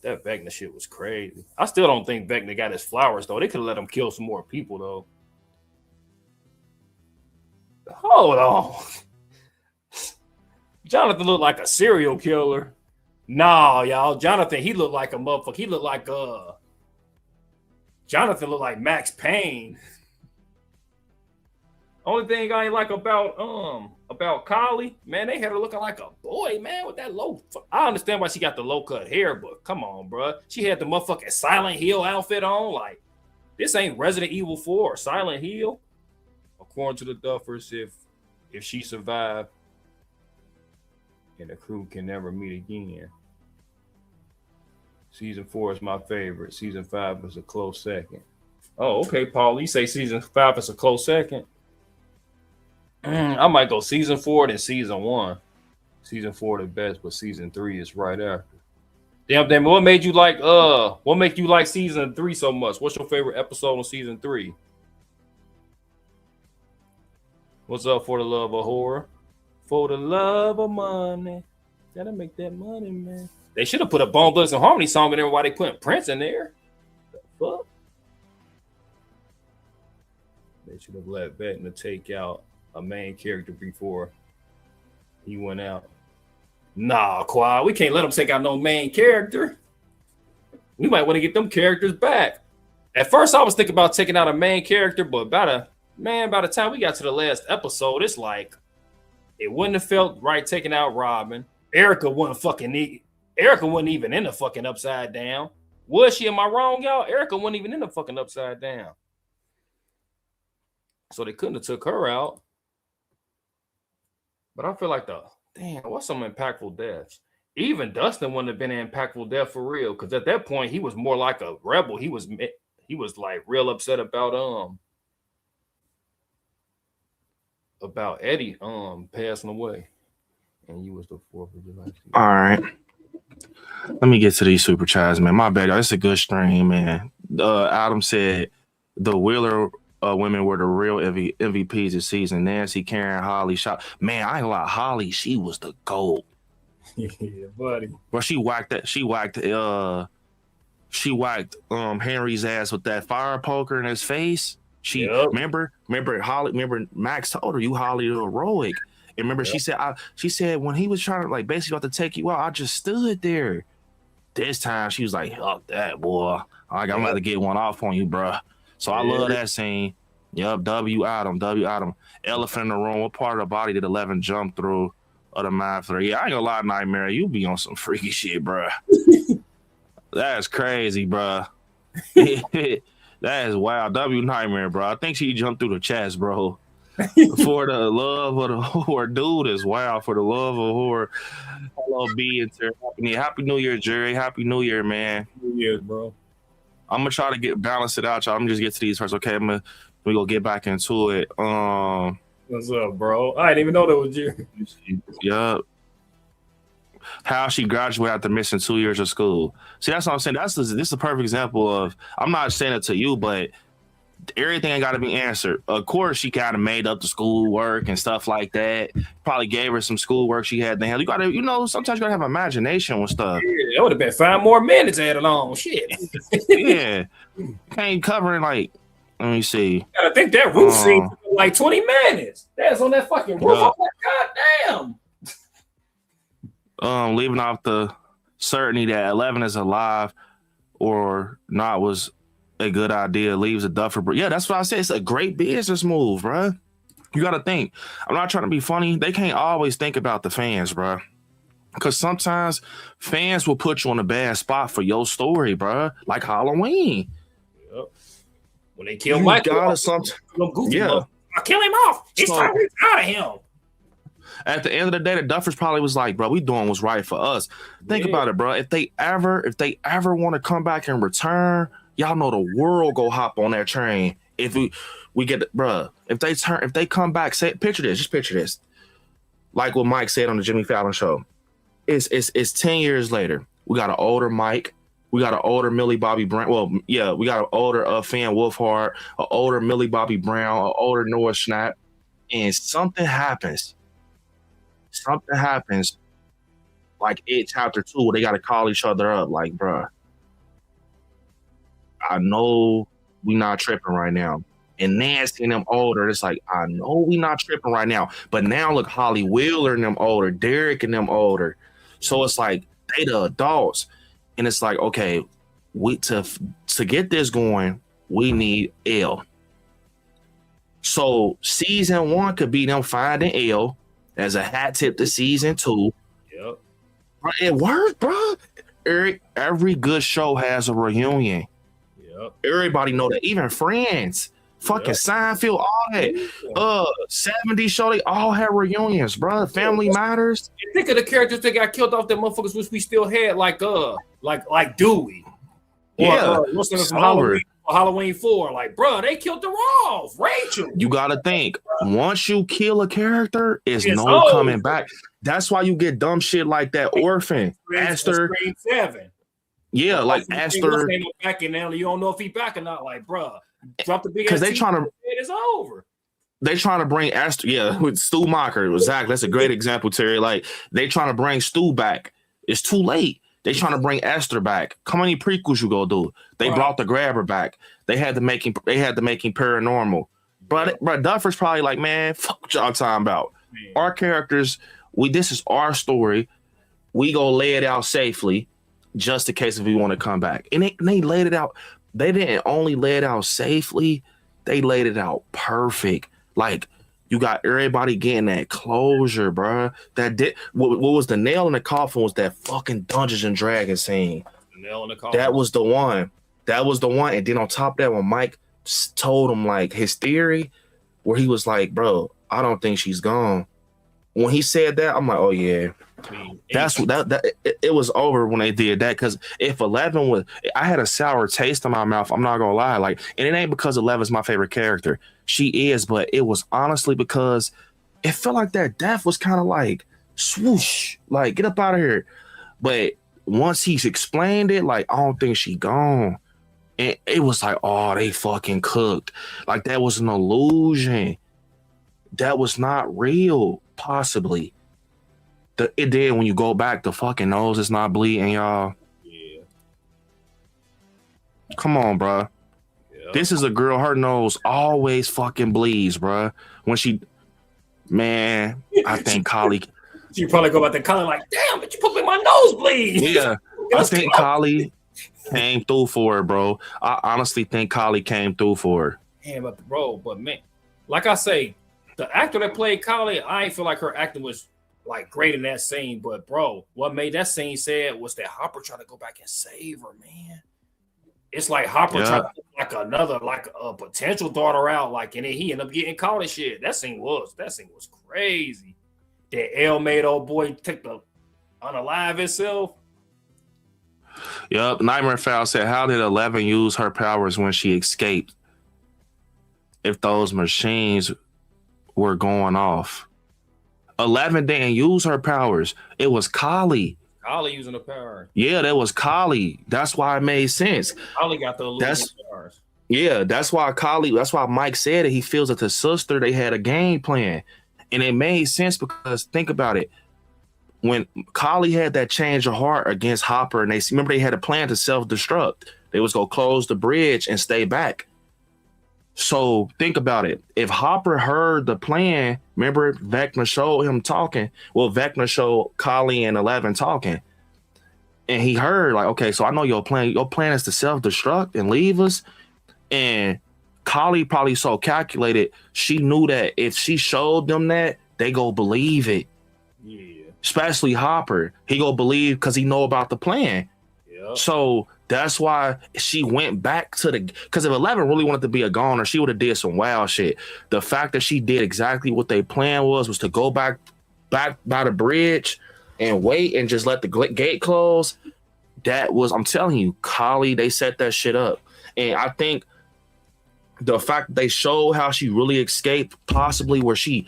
Vecna shit was crazy. I still don't think Vecna got his flowers though. They could have let him kill some more people though. Hold on. Jonathan looked like a serial killer. Nah, y'all. Jonathan, he looked like a motherfucker. He looked like Jonathan looked like Max Payne. Only thing I ain't like about Kylie, man, they had her looking like a boy, man, with that low. I understand why she got the low cut hair, but come on, bro. She had the motherfucking Silent Hill outfit on. Like, this ain't Resident Evil 4 or Silent Hill. According to the Duffers, if she survived, and the crew can never meet again. Season 4 is my favorite. Season 5 is a close second. Oh, okay, Paul. You say season 5 is a close second. I might go season 4 then season 1. Season 4 the best, but season 3 is right after. Damn, what made you like season 3 so much? What's your favorite episode on season 3? What's up for the love of horror? For the love of money. Gotta make that money, man. They should have put a Bone Thugs and Harmony song in there while they put Prince in there. The fuck? They should have let Vecna take out a main character before he went out. Nah, Quad, we can't let him take out no main character. We might want to get them characters back. At first, I was thinking about taking out a main character, but by the time we got to the last episode, it's like it wouldn't have felt right taking out Robin. Erica wasn't even in the fucking Upside Down. Was she? Am I wrong, y'all? Erica wasn't even in the fucking Upside Down. So they couldn't have took her out. But I feel like what's some impactful deaths? Even Dustin wouldn't have been an impactful death for real, because at that point he was more like a rebel. He was like real upset about Eddie passing away. And you was the 4th of July. All right. Let me get to these super chats, man. My bad, y'all. It's a good stream, man. Adam said the Wheeler women were the real MVPs this season. Nancy, Karen, Holly, shot. Man, I ain't gonna lie. Holly, she was the GOAT. Yeah, buddy. Well, she whacked Henry's ass with that fire poker in his face. Remember Max told her, you Holly the heroic. And remember, she said when he was trying to like basically about to take you out, I just stood there. This time she was like, fuck that, boy. I'm about to get one off on you, bro. So I love that scene. Yup, W Adam. Elephant in the room. What part of the body did 11 jump through of the mind for? Yeah, I ain't gonna lie, Nightmare. You be on some freaky shit, bro. That's crazy, bro. That is wild. W Nightmare, bro. I think she jumped through the chest, bro. For the love of the whore, dude is wild. For the love of horror. Hello, B and Terry. Happy New Year, Jerry. Happy New Year, man. New Year, bro. I'm gonna try to balance it out, y'all. I'm gonna just get to these first, okay? We gonna get back into it. What What's up, bro? I didn't even know that was you. Yup. How she graduated after missing 2 years of school. See, that's what I'm saying. This is a perfect example of. I'm not saying it to you, but everything ain't got to be answered. Of course, she kind of made up the schoolwork and stuff like that. Probably gave her some schoolwork she had to handle. You got to, sometimes you got to have imagination with stuff. Yeah, it would have been 5 more minutes added on. Shit. Yeah. Can't cover it like, let me see. I think that roof scene took like 20 minutes. That's on that fucking roof. I'm like, God damn. Leaving off the certainty that 11 is alive or not was a good idea. Leaves a Duffer. Yeah, that's what I said. It's a great business move, bro. You got to think. I'm not trying to be funny. They can't always think about the fans, bro. Because sometimes fans will put you on a bad spot for your story, bro. Like Halloween. Yep. When they kill Michael, I kill him off. It's time to get out of him. At the end of the day, the Duffers probably was like, bro, we doing what's right for us. Think about it, bro. If they ever want to come back and return, y'all know the world go hop on that train. If we get, bro, if they come back, just picture this. Like what Mike said on the Jimmy Fallon show. It's 10 years later. We got an older Mike. We got an older Millie Bobby Brown. Well, yeah, we got an older Fan Wolfhard, an older Millie Bobby Brown, an older Noah Schnapp, and something happens. Like It Chapter 2, where they got to call each other up. Like, bruh, I know we not tripping right now. And Nancy and them older, it's like, I know we not tripping right now. But now look, Holly Wheeler and them older, Derek and them older. So it's like, they the adults. And it's like, okay, we to get this going, we need L. So season 1 could be them finding L as a hat tip to season 2. Yep. It worked, bro. Every good show has a reunion. Yep. Everybody know that. Even Friends, fucking Seinfeld, all that. 70s show, they all have reunions, bro. Family Matters. Think of the characters that got killed off, the motherfuckers which we still had, like Dewey. Yeah. What's the name? Halloween 4, like, bro, they killed the off. Rachel. You gotta think, once you kill a character, it's no coming back. That's why you get dumb shit like that. Orphan, Esther, 7. Yeah, like Esther. Back in there, you don't know if he back or not. Like, bro, drop the big. Because they trying to. It's over. They trying to bring Esther. Yeah, with Stu Macher. Exactly. That's a great example, Terry. Like they trying to bring Stu back. It's too late. They trying to bring Esther back. How many prequels you gonna do? They brought the Grabber back. They had to make him paranormal. But Duffer's probably like, man, fuck what y'all talking about. Man. Our characters, this is our story. We go lay it out safely, just in case if we want to come back. And they laid it out. They didn't only lay it out safely, they laid it out perfect. Like you got everybody getting that closure, bro. What was the nail in the coffin was that fucking Dungeons and Dragons scene. The nail in the coffin. That was the one. And then on top of that, when Mike told him like his theory, where he was like, bro, I don't think she's gone. When he said that, I'm like, oh yeah. It was over when they did that. Because if 11 was, I had a sour taste in my mouth. I'm not gonna lie. Like, and it ain't because 11's my favorite character. She is, but it was honestly because it felt like that death was kind of like swoosh, like get up out of here. But once he's explained it, like I don't think she gone. And it was like, oh, they fucking cooked. Like that was an illusion. That was not real, possibly. It did when you go back, the fucking nose is not bleeding, y'all. Yeah. Come on, bro. Yeah. This is a girl, her nose always fucking bleeds, bro. When man, I think Kali. She probably go back to Kali like, damn, but you put me in my nosebleed. Yeah. I think Kali came through for her, bro. I honestly think Kali came through for her. Yeah, but man, like I say, the actor that played Kali, I ain't feel like her acting was like great in that scene, but bro, what made that scene sad was that Hopper trying to go back and save her, man. It's like Hopper trying to like a potential daughter out, like, and then he ended up getting caught and shit. That scene was crazy. That L made old boy take the unalive himself. Yep. Nightmare Fowl said, how did 11 use her powers when she escaped? If those machines were going off. 11 didn't use her powers. It was Kali. Kali using the power. Yeah, that was Kali. That's why it made sense. Kali got the illusion powers. Yeah, that's why Mike said it. He feels that the sister, they had a game plan. And it made sense because think about it. When Kali had that change of heart against Hopper, and they had a plan to self-destruct. They was gonna close the bridge and stay back. So think about it. If Hopper heard the plan, remember Vecna showed him talking. Well, Vecna showed Kali and 11 talking. And he heard, like, okay, so I know your plan. Your plan is to self-destruct and leave us. And Kali probably so calculated. She knew that if she showed them that, they go believe it. Yeah. Especially Hopper. He go believe because he know about the plan. Yep. So that's why she went back to because if 11 really wanted to be a goner, she would have did some wild shit. The fact that she did exactly what their plan was to go back by the bridge and wait and just let the gate close. That was, I'm telling you, Kali, they set that shit up. And I think the fact that they showed how she really escaped, possibly where she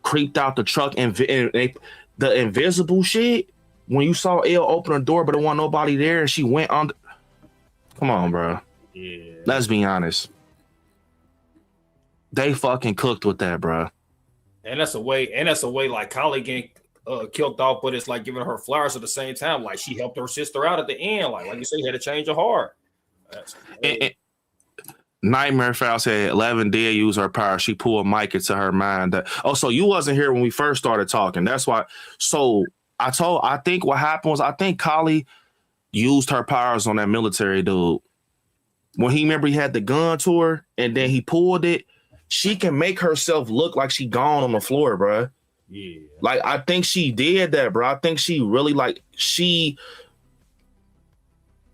creeped out the truck and the invisible shit, when you saw Elle open the door but there wasn't nobody there and she went on. Come on, bro. Yeah. Let's be honest. They fucking cooked with that, bro. And that's a way like Kali getting killed off, but it's like giving her flowers at the same time. Like she helped her sister out at the end. Like you said, he had to change her heart. And Nightmare Fowl said 11 did use her power. She pulled Mike into her mind. So you wasn't here when we first started talking. That's why. So I think what happened was I think Kali used her powers on that military dude. When he had the gun to her and then he pulled it, she can make herself look like she gone on the floor, bro. Yeah. Like, I think she did that, bro. I think she really, she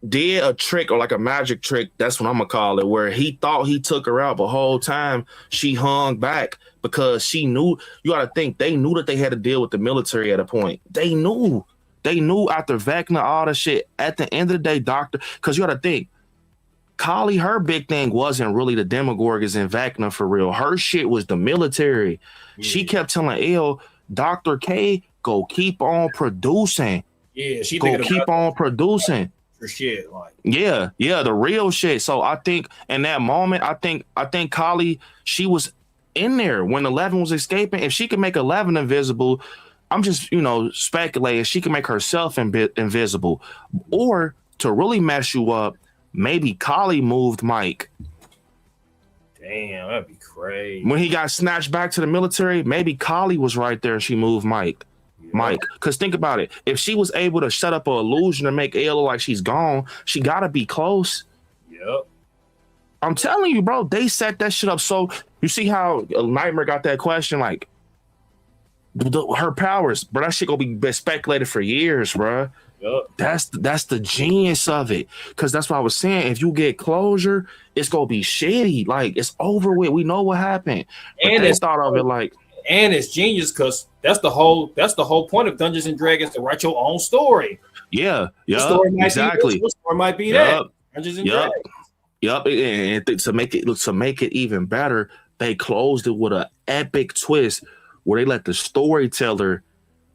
did a trick or like a magic trick. That's what I'm going to call it, where he thought he took her out, but the whole time she hung back because she knew, you got to think, they knew that they had to deal with the military at a point. They knew after Vecna, all the shit. At the end of the day, Doctor, because you got to think, Kali, her big thing wasn't really the Demogorgons and Vecna for real. Her shit was the military. Yeah. She kept telling Elle, Dr. K, go keep on producing. Yeah, she go keep on producing. For shit, like yeah, the real shit. So I think in that moment, I think Kali, she was in there when 11 was escaping. If she could make 11 invisible, I'm just speculating. She can make herself invisible, or to really mess you up, maybe Kali moved Mike. Damn, that'd be crazy. When he got snatched back to the military, maybe Kali was right there and she moved Mike. Mike, because think about it. If she was able to set up an illusion to make Elle look like she's gone, she got to be close. Yep. I'm telling you, bro, they set that shit up. So you see how Nightmare got that question, like, her powers, bro, that shit gonna be speculated for years, bro. Yep. That's the genius of it, because that's what I was saying. If you get closure, it's gonna be shitty. Like, it's over with. We know what happened. But and they thought of it like, and it's genius because that's the whole point of Dungeons and Dragons, to write your own story. Yeah, exactly. The story might be that Dungeons and Dragons. Yep, and to make it even better, they closed it with an epic twist where they let the storyteller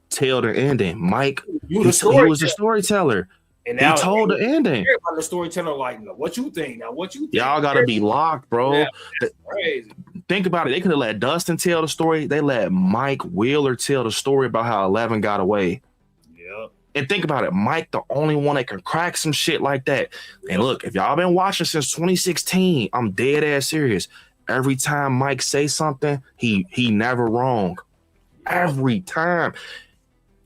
tell the ending. Mike, he was the storyteller. And now he told the ending. The storyteller, like, what you think? Now, what you think? Y'all gotta be locked, bro. Yeah, that's crazy. Think about it. They could have let Dustin tell the story. They let Mike Wheeler tell the story about how 11 got away. Yep. And think about it. Mike, the only one that can crack some shit like that. Yep. And look, if y'all been watching since 2016, I'm dead ass serious. Every time Mike say something, he never wrong. Every time.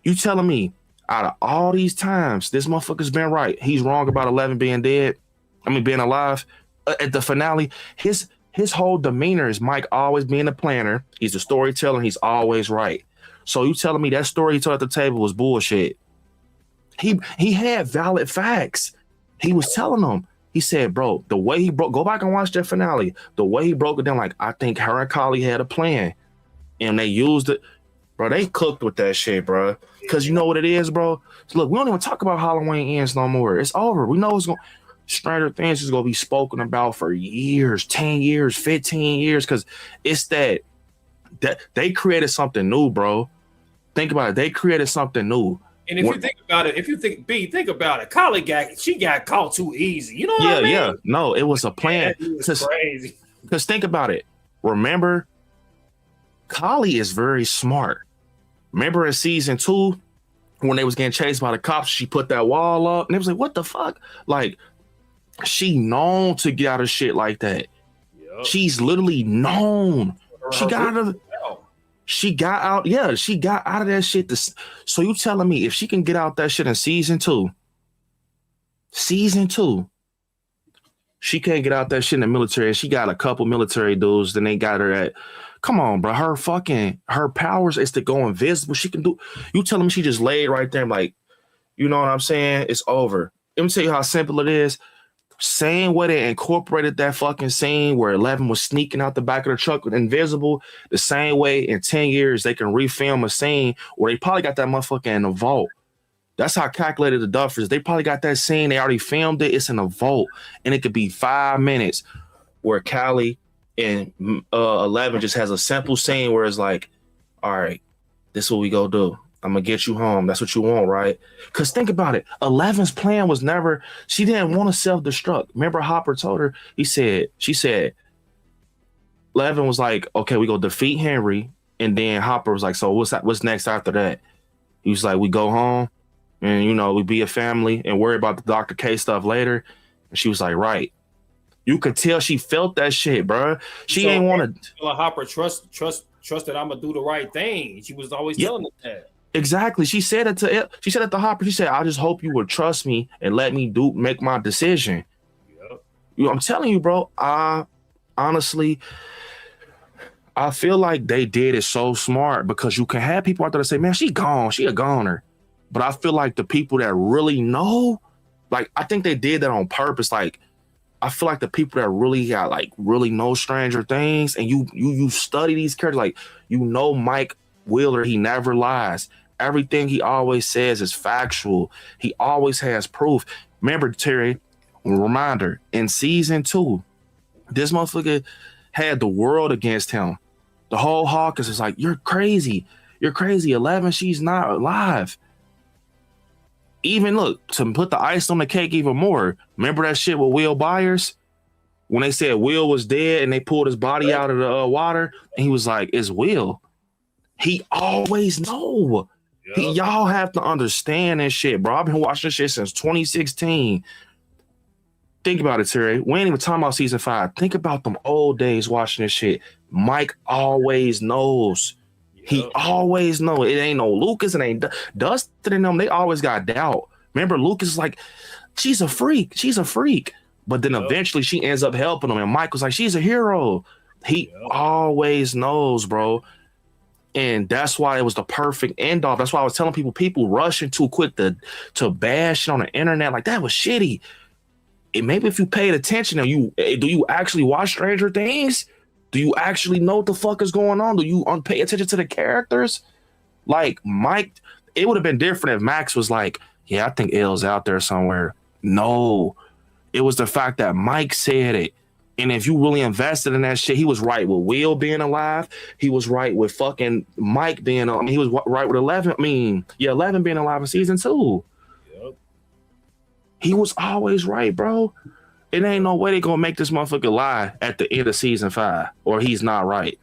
You telling me out of all these times this motherfucker's been right, he's wrong about 11 being dead? I mean, being alive. At the finale, his whole demeanor is Mike always being a planner. He's a storyteller. He's always right. So you telling me that story he told at the table was bullshit? He had valid facts. He was telling them. He said, bro, the way he broke, go back and watch that finale. The way he broke it down, like, I think her and Kali had a plan. And they used it. Bro, they cooked with that shit, bro. Because you know what it is, bro? So look, we don't even talk about Halloween Ends no more. It's over. We know it's going to... Stranger Things is going to be spoken about for years, 10 years, 15 years, because it's that that they created something new, bro. Think about it. They created something new. And if you think about it, think about it. Kylie she got caught too easy. You know what I mean? Yeah. No, it was a plan. Yeah, it was crazy. Because think about it. Remember, Kylie is very smart. Remember in season 2, when they was getting chased by the cops, she put that wall up, and it was like, what the fuck? Like, she known to get out of shit like that. Yep. She's literally known. She got out of that shit. So you telling me if she can get out that shit in season 2, she can't get out that shit in the military. She got a couple military dudes, then they got her at. Come on, bro. Her powers is to go invisible. She can do. You telling me she just laid right there, like, you know what I'm saying? It's over. Let me tell you how simple it is. Same way they incorporated that fucking scene where 11 was sneaking out the back of the truck with invisible, the same way in 10 years they can refilm a scene where they probably got that motherfucker in the vault. That's how calculated the Duffers. They probably got that scene. They already filmed it. It's in a vault. And it could be 5 minutes where Callie and 11 just has a simple scene where it's like, all right, this is what we go do. I'm going to get you home. That's what you want, right? Because think about it. 11's plan was never, she didn't want to self-destruct. Remember Hopper told her, she said, 11 was like, okay, we go defeat Henry. And then Hopper was like, so what's next after that? He was like, we go home and, you know, we be a family and worry about the Dr. K stuff later. And she was like, right. You could tell she felt that shit, bro. She ain't want to. Hopper trust that I'm gonna do the right thing. She was always telling us that. Exactly. She said it to Hopper. She said, I just hope you would trust me and let me make my decision. Yep. I'm telling you, bro, I honestly, I feel like they did it so smart because you can have people out there that say, man, she gone. She a goner. But I feel like the people that really know, like, I think they did that on purpose. Like, I feel like the people that really got, like, really know Stranger Things and you study these characters, like, you know Mike Wheeler, he never lies. Everything he always says is factual. He always has proof. Remember, Terry, reminder, in season 2, this motherfucker had the world against him. The whole Hawkins is like, you're crazy. You're crazy. 11, she's not alive. Even look, to put the ice on the cake even more, remember that shit with Will Byers? When they said Will was dead and they pulled his body out of the water, and he was like, it's Will. He always know. Yep. Y'all have to understand this shit, bro. I've been watching this shit since 2016. Think about it, Terry. We ain't even talking about season 5. Think about them old days watching this shit. Mike always knows. Yep. He always know. It ain't no Lucas. It ain't Dustin and them. They always got doubt. Remember, Lucas is like, she's a freak. She's a freak. But then eventually she ends up helping him. And Mike was like, she's a hero. He always knows, bro. And that's why it was the perfect end off. That's why I was telling people rushing too quick to bash it on the internet. Like, that was shitty. And maybe if you paid attention, do you actually watch Stranger Things? Do you actually know what the fuck is going on? Do you pay attention to the characters? Like, Mike, it would have been different if Max was like, yeah, I think L's out there somewhere. No, it was the fact that Mike said it. And if you really invested in that shit, he was right with Will being alive. He was right with fucking Mike being, he was right with 11. 11 being alive in season 2. Yep. He was always right, bro. It ain't no way they gonna make this motherfucker lie at the end of season 5, or he's not right.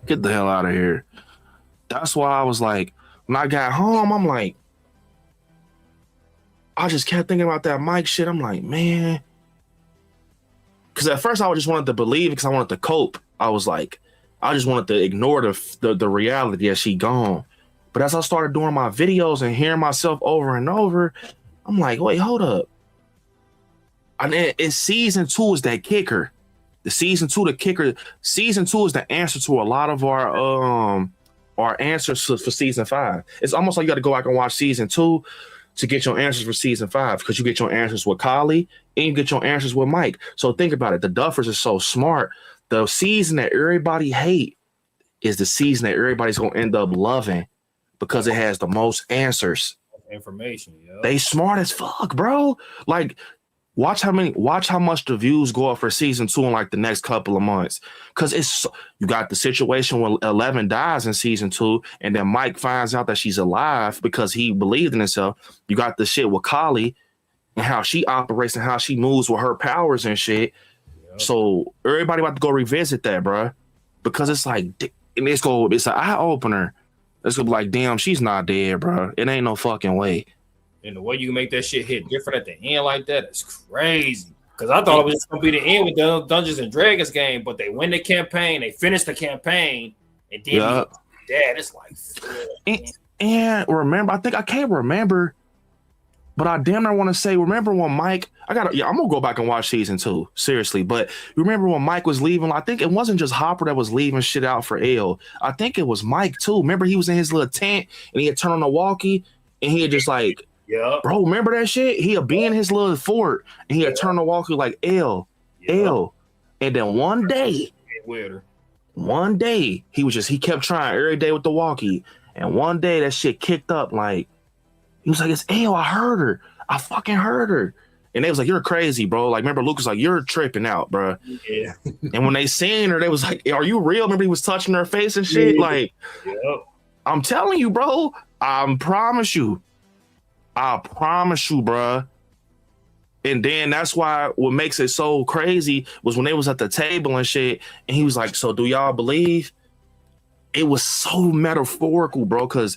Get the hell out of here. That's why I was like, when I got home, I'm like, I just kept thinking about that Mike shit. I'm like, man. Because at first I just wanted to believe because I wanted to cope. I was like, I just wanted to ignore the reality that she gone. But as I started doing my videos and hearing myself over and over, I'm like, wait, hold up. And then in season 2 is that kicker. Season 2 is the answer to a lot of our answers for season 5. It's almost like you got to go back and watch season 2 to get your answers for season 5, because you get your answers with Kylie and you get your answers with Mike. So think about it. The Duffers are so smart. The season that everybody hate is the season that everybody's going to end up loving because it has the most answers. Information, yeah. They smart as fuck, bro. Like, Watch how much the views go up for season 2 in like the next couple of months. Cause you got the situation when 11 dies in season 2, and then Mike finds out that she's alive because he believed in himself. You got the shit with Kali and how she operates and how she moves with her powers and shit. Yep. So everybody about to go revisit that, bro, because it's like, and it's an eye opener. It's gonna be like, damn, she's not dead, bro. It ain't no fucking way. And the way you make that shit hit different at the end like that is crazy. Because I thought it was just going to be the end with the Dungeons and Dragons game, but they win the campaign, they finish the campaign, and then dad, it's like, and remember, I can't remember, but I damn near want to say, remember when Mike, I'm gonna go back and watch season 2, seriously. But remember when Mike was leaving? I think it wasn't just Hopper that was leaving shit out for Elle. I think it was Mike too. Remember he was in his little tent and he had turned on the walkie and he had just like. Yeah, bro, remember that shit? He'd be in his little fort and he'd turn the walkie like Elle. And then one day he kept trying every day with the walkie. And one day that shit kicked up like, he was like, it's Elle, I heard her. I fucking heard her. And they was like, you're crazy, bro. Like, remember Luke was like, you're tripping out, bro. Yeah. And when they seen her, they was like, are you real? Remember he was touching her face and shit? Yeah. Like, I'm telling you, bro. I promise you, bruh. And then that's why what makes it so crazy was when they was at the table and shit, and he was like, so do y'all believe? It was so metaphorical, bro, because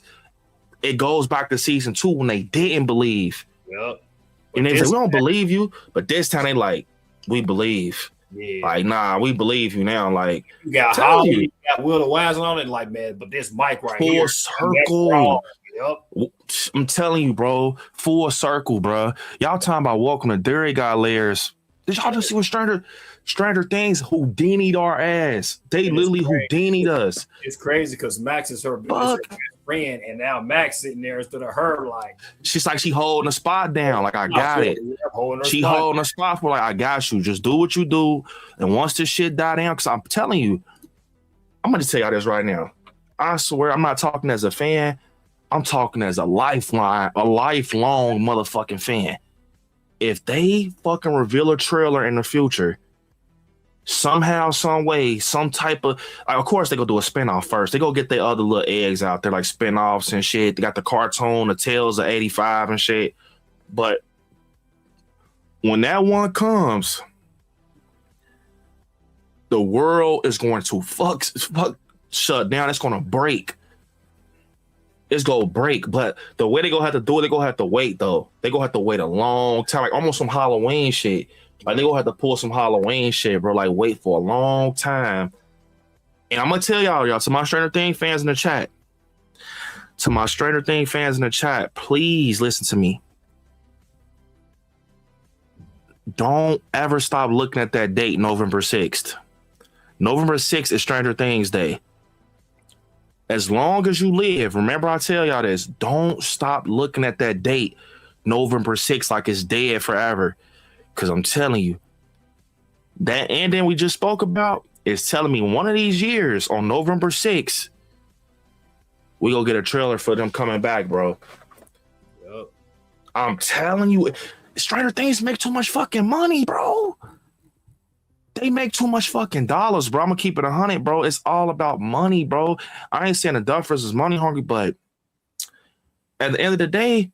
it goes back to season 2 when they didn't believe. Yep. And they was like, we don't believe you. But this time they like, we believe. Yeah. Like, nah, we believe you now. Like, you got Holly, you got Will the Wise on it, like, man, but this Mike right here. Full circle. Yep. I'm telling you, bro. Full circle, bro. Y'all talking about Welcome to Derry got layers. Did y'all just see what Stranger Things Houdini'd our ass? They literally Houdini'd us. It's crazy because Max is her best friend, and now Max sitting there instead of her, like she's like she holding the spot down, like I got it. She holding the spot for like I got you. Just do what you do, and once this shit die down, because I'm telling you, I'm gonna tell y'all this right now. I swear, I'm not talking as a fan. I'm talking as a lifelong motherfucking fan. If they fucking reveal a trailer in the future, somehow, some way, some type of, of course they go do a spinoff first. They go get their other little eggs out there, like spinoffs and shit. They got the cartoon, the Tales of 85 and shit. But when that one comes, the world is going to fuck shut down. It's going to break. It's gonna break, but the way they gonna have to do it, they gonna have to wait though. They gonna have to wait a long time, like almost some Halloween shit. Like they gonna have to pull some Halloween shit, bro. Like wait for a long time. And I'm gonna tell y'all, to my Stranger Things fans in the chat, please listen to me. Don't ever stop looking at that date, November 6th. November 6th is Stranger Things Day. As long as you live, remember I tell y'all this, don't stop looking at that date, November 6th, like it's dead forever. Because I'm telling you, that ending we just spoke about is telling me one of these years on November 6th, we gonna get a trailer for them coming back, bro. Yep. I'm telling you, Stranger Things make too much fucking money, bro. They make too much fucking dollars, bro. I'm gonna keep it 100, bro. It's all about money, bro. I ain't saying the Duffers is money hungry, but at the end of the day,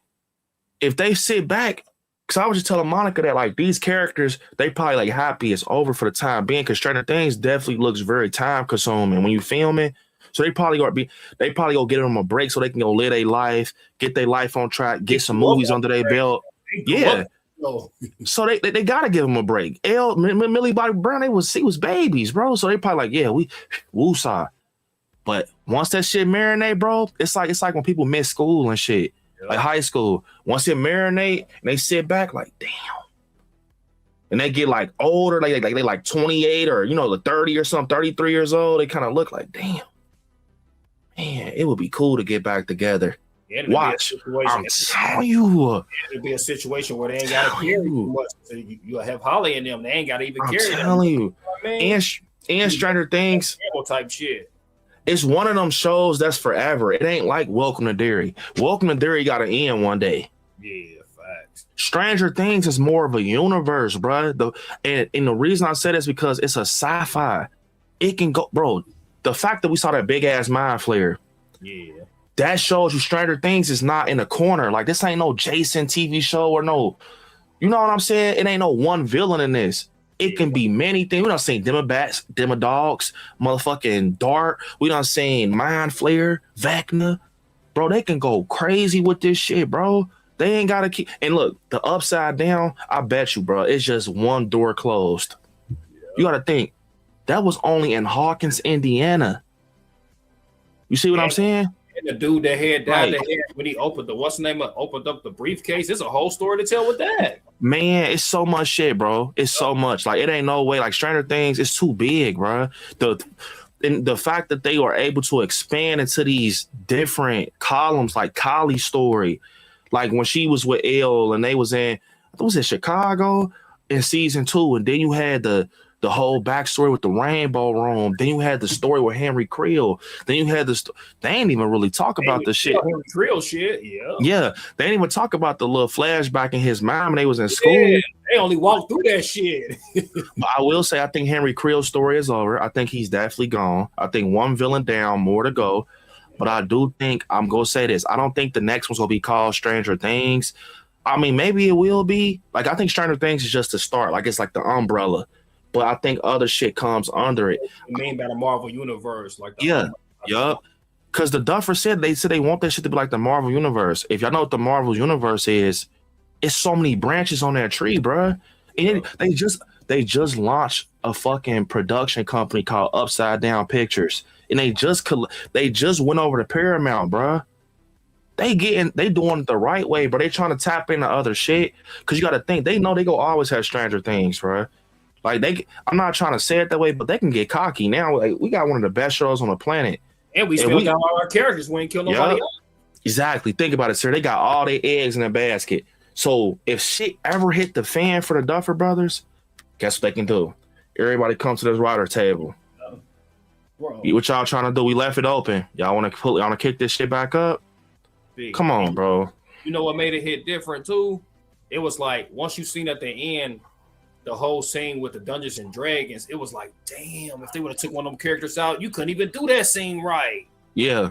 if they sit back, because I was just telling Monica that like these characters, they probably like happy it's over for the time being, because Stranger Things definitely looks very time consuming when you film it. So they probably gonna give them a break so they can go live their life, get their life on track, get some movies under their belt. Yeah. So they gotta give him a break. Millie Bobby Brown, he was babies, bro. So they probably like, yeah, we woosah. But once that shit marinate, bro, it's like when people miss school and shit, like high school. Once it marinate and they sit back, like damn, and they get like older, like they like 28 or the 30 or something, 33 years old. They kind of look like damn, man, it would be cool to get back together. Watch, I'm telling you, it'll be a situation where they ain't got to carry too much. So you have Holly in them; they ain't got to even carry. I'm telling you, and Stranger Things type shit. It's one of them shows that's forever. It ain't like Welcome to Derry. Welcome to Derry got to end one day. Yeah, facts. Stranger Things is more of a universe, bro. And the reason I said is because it's a sci-fi. It can go, bro. The fact that we saw that big ass mind flare, Yeah. that shows you Stranger Things is not in a corner. Like this ain't no Jason TV show or no, you know what I'm saying? It ain't no one villain in this. It can be many things. We done seen Demodogs, motherfucking Dart. We done seen Mind Flare, Vecna. Bro, they can go crazy with this shit, bro. They ain't gotta keep. And look, the Upside Down, I bet you, bro, it's just one door closed. You gotta think, that was only in Hawkins, Indiana. You see what I'm saying? And the dude that had died Right. when he opened opened up the briefcase. There's a whole story to tell with that. Man, it's so much shit, bro. It's so much. Like, it ain't no way. Like, Stranger Things, it's too big, bro. The fact that they were able to expand into these different columns, like Kylie's story, like when she was with Elle and they was in, I think it was in Chicago in season 2, and then you had the whole backstory with the Rainbow Room. Then you had the story with Henry Creel. Then you had they ain't even really talk about the shit. Henry Creel shit, yeah. Yeah, they didn't even talk about the little flashback in his mind when they was in school. Yeah, they only walked through that shit. But I will say, I think Henry Creel's story is over. I think he's definitely gone. I think one villain down, more to go. But I do think, I'm going to say this, I don't think the next one's going to be called Stranger Things. I mean, maybe it will be. Like, I think Stranger Things is just the start. Like, it's like the umbrella. But I think other shit comes under it. You mean by the Marvel Universe? Like Yup. Because the Duffer said they want that shit to be like the Marvel Universe. If y'all know what the Marvel Universe is, it's so many branches on that tree, bruh. And they just launched a fucking production company called Upside Down Pictures, and they just went over to Paramount, bruh. They doing it the right way, but they trying to tap into other shit. Because you got to think, they know they go always have Stranger Things, bruh. Like I'm not trying to say it that way, but they can get cocky now. Like, we got one of the best shows on the planet, and we still got all our characters. We ain't kill nobody else. Exactly. Think about it, sir. They got all their eggs in a basket. So if shit ever hit the fan for the Duffer Brothers, guess what they can do? Everybody come to this writer table. Bro. What y'all trying to do? We left it open. Y'all want to kick this shit back up? Big. Come on, bro. You know what made it hit different too? It was like once you seen at the end the whole scene with the Dungeons and Dragons, it was like, damn, if they would have took one of them characters out, you couldn't even do that scene right. Yeah.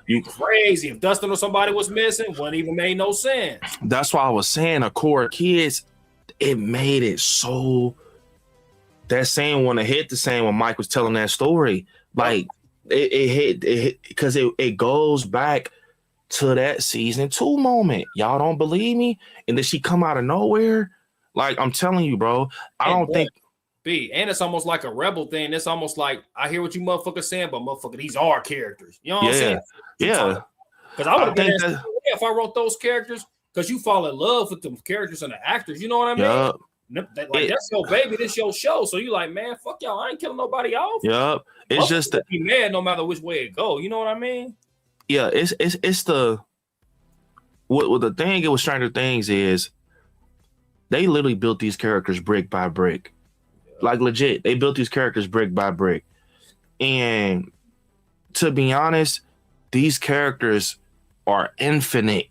You crazy. If Dustin or somebody was missing, wouldn't even made no sense. That's why I was saying, the core kids, it made it so. That same one, it hit the same when Mike was telling that story. Like it hit because it goes back to that season 2 moment. Y'all don't believe me? And then she come out of nowhere. Like, I'm telling you, bro. I don't think. And it's almost like a rebel thing. It's almost like, I hear what you motherfuckers saying, but motherfucker, these are characters. You know what I'm saying? Yeah. Because I would have been if I wrote those characters, because you fall in love with them characters and the actors. You know what I mean? That's your baby. This your show. So you like, man, fuck y'all. I ain't killing nobody off. Yup. It's just that be mad no matter which way it go. You know what I mean? Yeah. It's the what the thing with Stranger Things is they literally built these characters brick by brick. Like, legit, they built these characters brick by brick. And to be honest, these characters are infinite.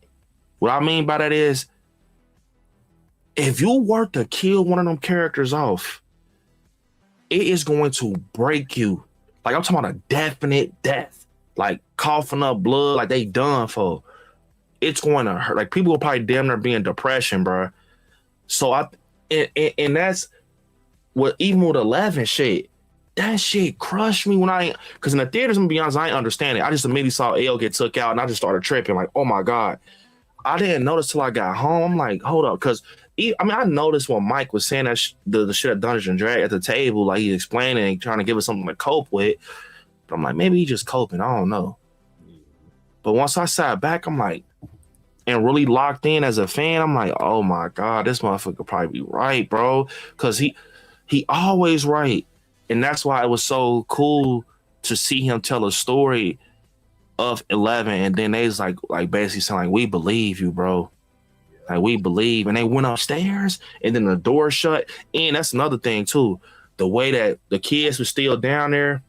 What I mean by that is, if you were to kill one of them characters off, it is going to break you. Like, I'm talking about a definite death. Like, coughing up blood, like they done for. It's going to hurt. Like, people will probably damn near be in depression, bro. So and that's what, even with 11 shit, that shit crushed me because in the theaters, I'm gonna be honest, I ain't understand it. I just immediately saw Ale get took out and I just started tripping, like, oh my God. I didn't notice till I got home. I'm like, hold up, because I noticed when Mike was saying that the shit at Dungeons and Dragons at the table, like he's explaining and trying to give us something to cope with. But I'm like, maybe he's just coping. I don't know. But once I sat back, I'm like, and really locked in as a fan, I'm like, oh my God, this motherfucker could probably be right, bro. Because he always right. And that's why it was so cool to see him tell a story of 11. And then they was like basically saying, like, we believe you, bro. Like, we believe. And they went upstairs and then the door shut. And that's another thing too. The way that the kids were still down there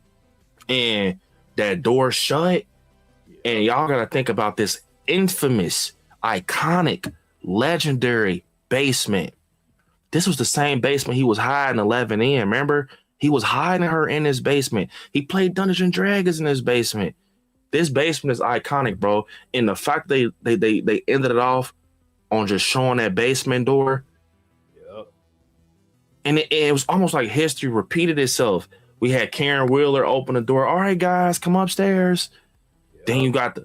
and that door shut. And y'all got to think about this infamous, iconic legendary basement. This was the same basement he was hiding 11 in. Remember? He was hiding her in his basement. He played Dungeons and Dragons in his basement. This basement is iconic, bro. And the fact they ended it off on just showing that basement door. Yep. And it was almost like history repeated itself. We had Karen Wheeler open the door. All right, guys, come upstairs. Yep. Then you got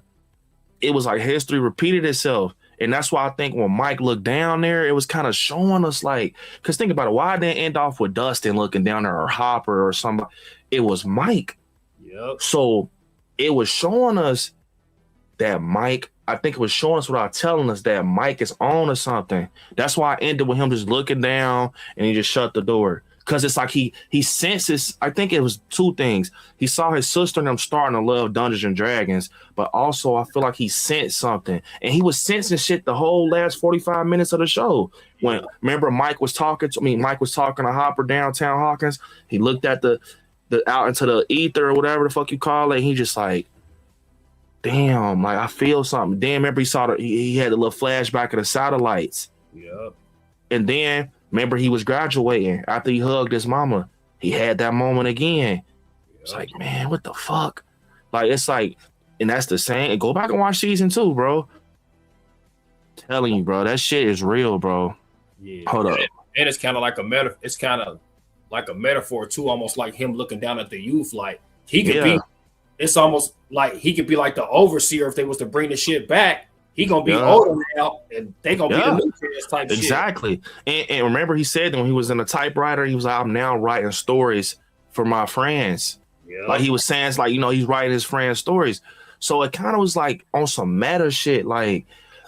it was like history repeated itself. And that's why I think when Mike looked down there, it was kind of showing us like, because think about it, why didn't it end off with Dustin looking down there or Hopper or somebody? It was Mike. Yep. So it was showing us that Mike, I think it was showing us without telling us that Mike is on to something. That's why I ended with him just looking down and he just shut the door. Because it's like he senses, I think it was two things. He saw his sister and them starting to love Dungeons and Dragons, but also I feel like he sensed something. And he was sensing shit the whole last 45 minutes of the show. When remember Mike was talking to Hopper downtown Hawkins. He looked at the out into the ether or whatever the fuck you call it. And he just like, damn, like I feel something. Then remember he had a little flashback of the satellites. Yep. And then remember he was graduating after he hugged his mama. He had that moment again. Yep. It's like, man, what the fuck? Like, it's like, and that's the same. Go back and watch season 2, bro. Telling you, bro, that shit is real, bro. Yeah. Hold up. And it's kind of like a metaphor too, almost like him looking down at the youth. Like he could be, it's almost like he could be like the overseer if they was to bring the shit back. He gonna be older now, and they gonna be the new kids type exactly. Shit. And remember, he said that when he was in the typewriter, he was like, "I'm now writing stories for my friends." Yeah. Like he was saying, it's like, you know, he's writing his friends' stories. So it kind of was like on some meta shit. Like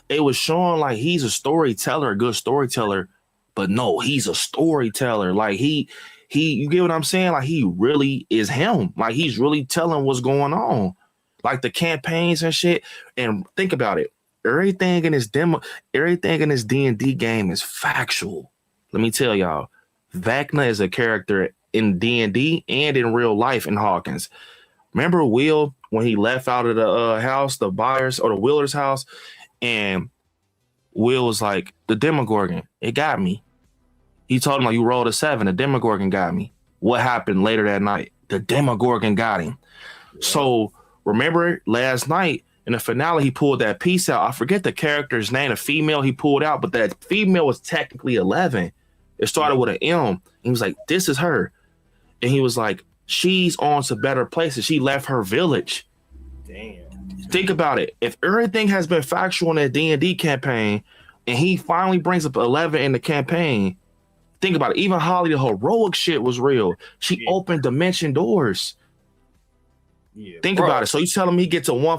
it was showing like he's a storyteller, a good storyteller, but no, he's a storyteller. Like he, you get what I'm saying? Like he really is him. Like he's really telling what's going on, like the campaigns and shit. And think about it. Everything in this D&D game is factual. Let me tell y'all, Vecna is a character in D&D and in real life in Hawkins. Remember Will when he left out of the house, the Byers or the Wheeler's house, and Will was like, the Demogorgon, it got me. He told him, like, you rolled a 7, the Demogorgon got me. What happened later that night? The Demogorgon got him. Yeah. So remember last night, in the finale, he pulled that piece out. I forget the character's name, a female he pulled out, but that female was technically 11. It started with an M. He was like, this is her. And he was like, she's on to better places. She left her village. Damn. Think about it. If everything has been factual in that D&D campaign, and he finally brings up 11 in the campaign, think about it. Even Holly, the heroic shit was real. She opened dimension doors. Yeah, think about it. So you tell him he gets a one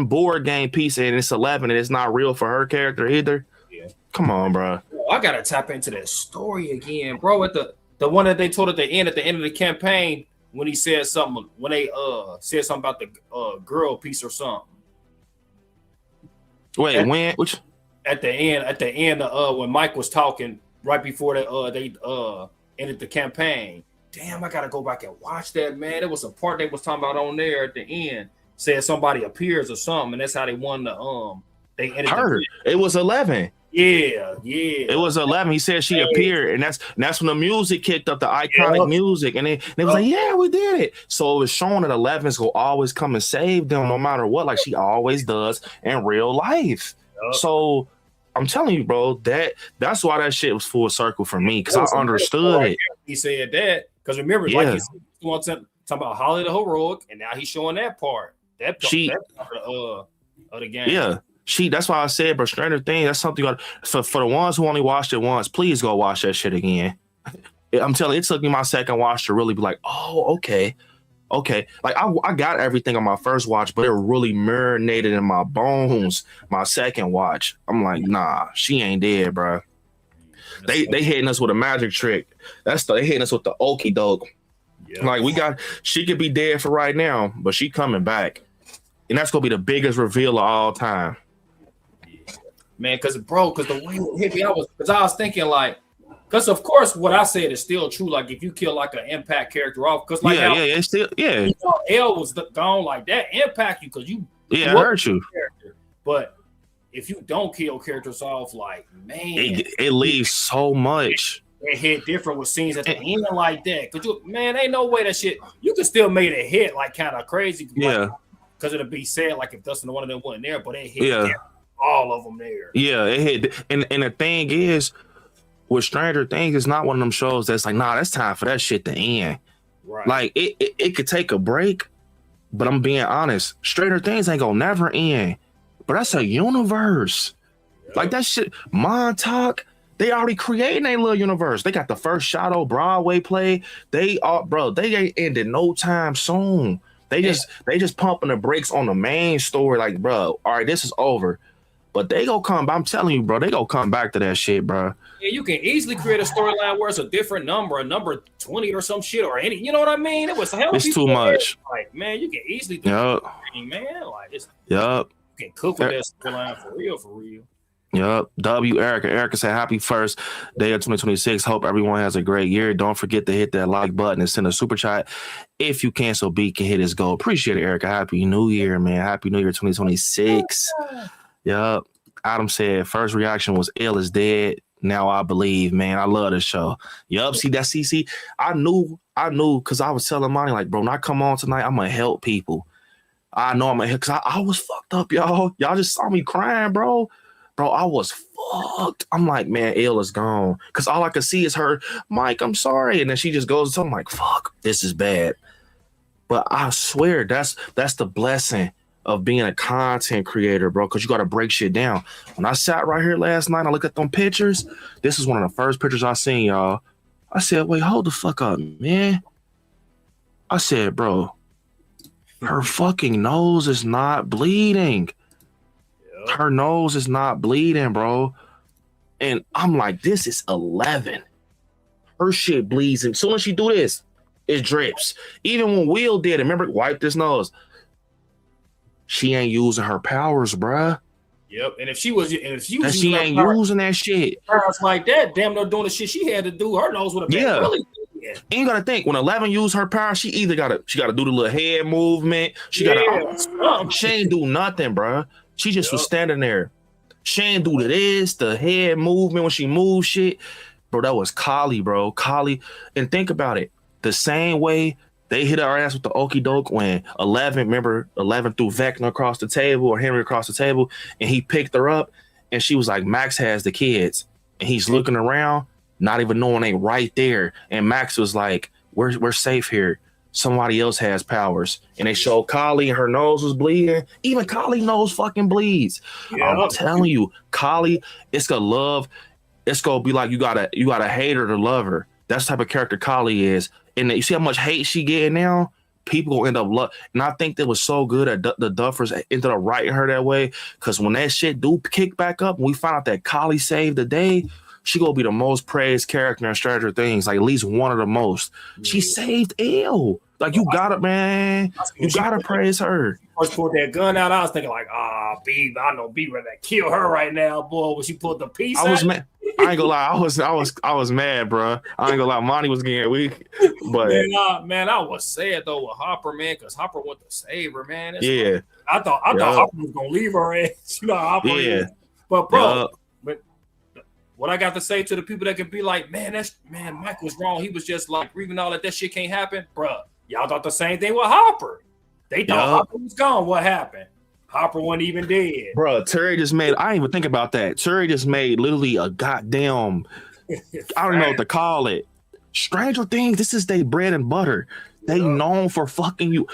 board game piece and it's 11 and it's not real for her character either. Yeah. Come on, bro. I gotta tap into that story again, bro. At the one that they told at the end of the campaign when he said something, when they said something about the girl piece or something. Wait, at the end when Mike was talking right before they ended the campaign. Damn, I gotta go back and watch that, man. It was a part they was talking about on there at the end. Said somebody appears or something, and that's how they won the they ended her. It was 11. Yeah. It was 11. He said she appeared, and that's when the music kicked up, the iconic music, and they was like, yeah, we did it. So it was showing that 11's will always come and save them no matter what, like she always does in real life. So I'm telling you, bro, that's why that shit was full circle for me, because I understood it. He said that. Because remember, like he said, he wants to talk about Holly the heroic, and now he's showing that part. That part of the game. Yeah, that's why I said, bro, Stranger Things, that's something you got for the ones who only watched it once, please go watch that shit again. I'm telling you, it took me my second watch to really be like, oh, okay. Like I got everything on my first watch, but it really marinated in my bones. My second watch, I'm like, nah, she ain't dead, bro. They hitting us with a magic trick. They hitting us with the okie doke. Yep. Like she could be dead for right now, but she coming back, and that's gonna be the biggest reveal of all time. Yeah. Man, because the way it hit me, I was thinking like, because of course what I said is still true. Like if you kill like an Impact character off, because like it's still You know, L was gone, like that impact you because you it hurt you. But if you don't kill characters off, like, man, it leaves so much. It hit different with scenes at the end like that. Cause ain't no way that shit. You could still make it hit like kind of crazy. Yeah. Because it'll be sad like if Dustin one of them wasn't there, but it hit all of them there. Yeah, it hit. And the thing is, with Stranger Things, it's not one of them shows that's like, nah, it's time for that shit to end. Right. Like it could take a break, but I'm being honest, Stranger Things ain't gonna never end. But that's a universe. Yep. Like that shit, Montauk, they already creating a little universe. They got the first Shadow Broadway play. They ain't ended no time soon. They just pumping the brakes on the main story. Like, bro, all right, this is over. But they go come. I'm telling you, bro, they go come back to that shit, bro. Yeah, you can easily create a storyline where it's a different number, a number 20 or some shit, or any. You know what I mean? It was hell. It's too much. Like, man, you can easily do anything, man. Like, it's you can cook with that storyline for real. Yep. Erica said, happy first day of 2026. Hope everyone has a great year. Don't forget to hit that like button and send a super chat if you can, so B can hit his goal. Appreciate it, Erica. Happy New Year, man. Happy New Year 2026. Yep. Adam said, first reaction was ill is dead. Now I believe, man. I love this show. Yup. See that CC? I knew because I was telling Monty, like, bro, when I come on tonight, I'm gonna help people. I know I'm gonna help because I was fucked up, y'all. Y'all just saw me crying, bro. Bro, I was fucked. I'm like, man, ill is gone. Because all I could see is her, Mike, I'm sorry. And then she just goes, I'm like, fuck, this is bad. But I swear, that's the blessing of being a content creator, bro, because you got to break shit down. When I sat right here last night, I looked at them pictures. This is one of the first pictures I seen, y'all. I said, wait, hold the fuck up, man. I said, bro, her fucking nose is not bleeding. Her nose is not bleeding, bro. And I'm like, this is 11. Her shit bleeds. And as soon as she do this, it drips. Even when Will did it, remember, wipe this nose. She ain't using her powers, bruh. Yep. And if she ain't using that shit. Powers like that, damn near doing the shit she had to do, her nose would have been really. Yeah. And you gotta think, when 11 used her power, she either gotta do the little head movement. She ain't do nothing, bruh. She just was standing there. She ain't do the head movement when she moved shit. Bro, that was Kali, bro. Kali. And think about it. The same way they hit her ass with the okie doke when 11 threw Vecna across the table or Henry across the table, and he picked her up, and she was like, Max has the kids. And he's looking around, not even knowing they right there. And Max was like, we're safe here. Somebody else has powers. And they showed Kali and her nose was bleeding. Even Kali nose fucking bleeds. Yeah. I'm telling you, Kali, it's gonna be like you gotta hate her to love her. That's the type of character Kali is. And you see how much hate she getting now? People gonna end up and I think that was so good that the Duffers ended up writing her that way. Cause when that shit do kick back up, when we find out that Kali saved the day, she gonna be the most praised character in Stranger Things, like at least one of the most. Yeah. She saved Elle. Like, you got it, man. You gotta praise her. First pulled that gun out, I was thinking like, B, I know B ready to kill her right now, boy. When she pulled the piece out. I was mad. I ain't gonna lie. I was mad, bro. I ain't gonna lie. Monty was getting weak, but man, I was sad though with Hopper, man, because Hopper went to save her, man. Yeah, I thought Hopper was gonna leave her ass. You know, Hopper. Yeah, but bro. What I got to say to the people that can be like, man, Mike was wrong. He was just like reading all that shit can't happen, bruh. Y'all thought the same thing with Hopper. They thought Hopper was gone. What happened? Hopper wasn't even dead. Bro, Terry just made, I didn't even think about that. Terry just made literally a goddamn, I don't know what to call it. Stranger Things, this is their bread and butter. They known for fucking you.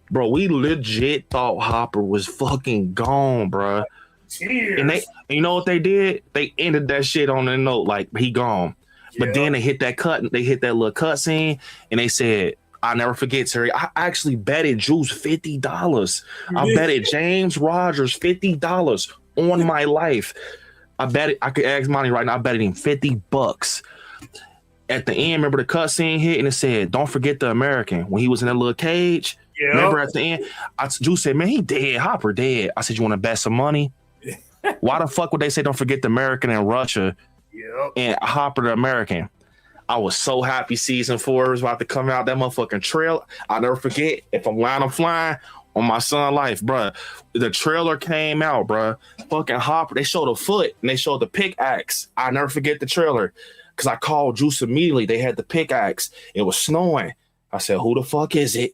Bro, we legit thought Hopper was fucking gone, bro. Cheers. And you know what they did? They ended that shit on a note like he gone. But then they hit that little cut scene, and they said, I'll never forget, Terry. I actually betted Juice $50. I betted James Rogers $50 on my life. I bet it. I could ask Monty right now. I betted him $50. At the end, remember the cut scene hit, and it said, "Don't forget the American." When he was in that little cage, remember at the end, Juice said, "Man, he dead. Hopper dead." I said, "You want to bet some money?" Why the fuck would they say don't forget the American in Russia and Hopper the American? I was so happy season 4 was about to come out. That motherfucking trail. I'll never forget. If I'm lying, I'm flying. On my son life, bruh. The trailer came out, bruh. Fucking Hopper. They showed a foot and they showed the pickaxe. I never forget the trailer because I called Juice immediately. They had the pickaxe. It was snowing. I said, "Who the fuck is it?"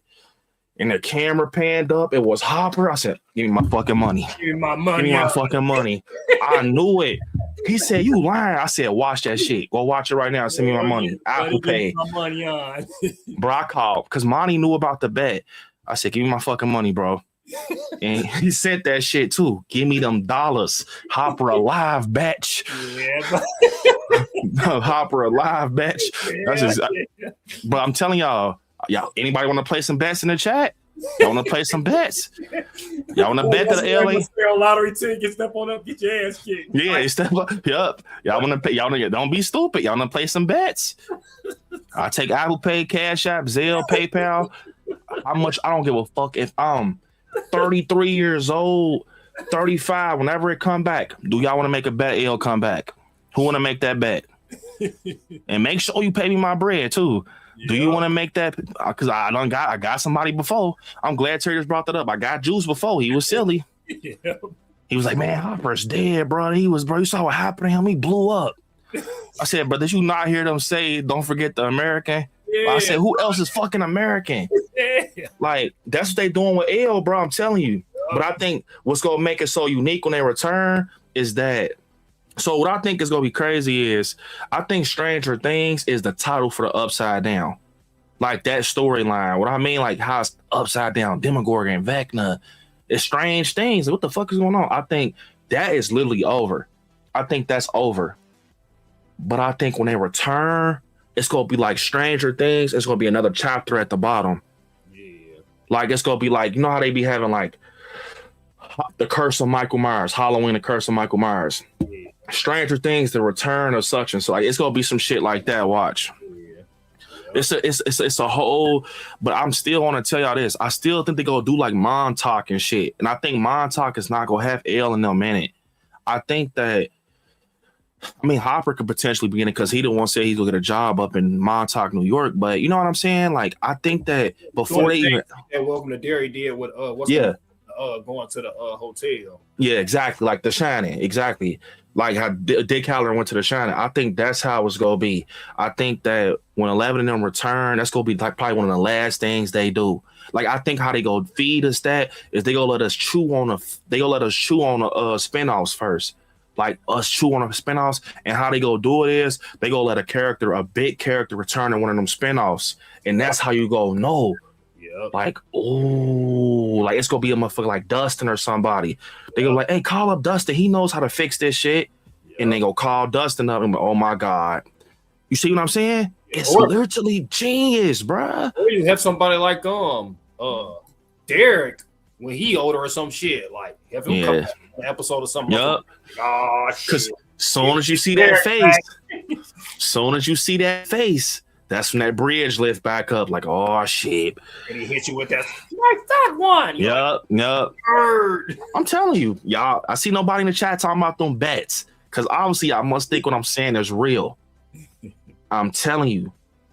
And the camera panned up. It was Hopper. I said, "Give me my fucking money. Give me my money. Give me my fucking money." I knew it. He said, "You lying." I said, "Watch that shit. Go watch it right now. Send me my money. Apple Pay." My money on. Bro, I called because Monty knew about the bet. I said, "Give me my fucking money, bro." And he sent that shit too. "Give me them dollars. Hopper a live batch." Yeah, Hopper a live batch. That's just, but I'm telling y'all, anybody want to play some bets in the chat? Y'all want to play some bets? Y'all want to bet the LA lottery ticket? Step on up, get your ass kicked. Yeah, step up. Yup. Y'all want to pay? Y'all don't be stupid. Y'all want to play some bets? I take Apple Pay, Cash App, Zelle, PayPal. How much? I don't give a fuck if I'm 33 years old, 35. Whenever it come back, do y'all want to make a bet? It'll come back. Who want to make that bet? And make sure you pay me my bread too. Do you want to make that? Because I got somebody before. I'm glad Terry just brought that up. I got Juice before. He was silly. He was like, "Man, Hopper's dead, bro. You saw what happened to him. He blew up." I said, "But did you not hear them say, don't forget the American?" I said, "Who else is fucking American?" Like, that's what they doing with L, bro. I'm telling you. But I think what's going to make it so unique when they return is that. So what I think is going to be crazy is I think Stranger Things is the title for the Upside Down. Like that storyline. What I mean, like how it's upside down, Demogorgon, Vecna. It's Strange Things. What the fuck is going on? I think that is literally over. I think that's over. But I think when they return, it's going to be like Stranger Things. It's going to be another chapter at the bottom. Yeah. Like it's going to be like, you know how they be having like The Curse of Michael Myers, Halloween, The Curse of Michael Myers. Yeah. Stranger Things, The Return of such and so. Like, it's going to be some shit like that. Watch. Yeah. It's a whole, but I'm still want to tell y'all this. I still think they gonna do like Montauk and shit. And I think Montauk is not going to have L in them in it. I think that, I mean, Hopper could potentially be in it because he didn't want to say he's gonna get a job up in Montauk, New York. But you know what I'm saying? Like, I think that before they even that Welcome to Derry did with going to the hotel. Yeah, exactly. Like The Shining, exactly. Like how Dick Halloran went to The Shining. I think that's how it's gonna be. I think that when 11 of them return, that's gonna be like probably one of the last things they do. Like I think how they go feed us that is they gonna let us chew on the spinoffs first. Like us chew on the spinoffs, and how they go do it is they go let a big character return in one of them spinoffs, and that's how you go no. Yep. Like, oh, like it's gonna be a motherfucker like Dustin or somebody. They go like, "Hey, call up Dustin. He knows how to fix this shit." Yep. And they go call Dustin up and go, "Oh my god." You see what I'm saying? It's literally genius, bruh. Or you have somebody like Derek when he older or some shit. Like have him come back in an episode or something. Yep. Like, oh shit. Because soon as you see that face, that's when that bridge lift back up. Like, oh shit. And he hit you with that one. Yep. Bird. I'm telling you, y'all. I see nobody in the chat talking about them bets. Because obviously I must think what I'm saying is real. I'm telling you.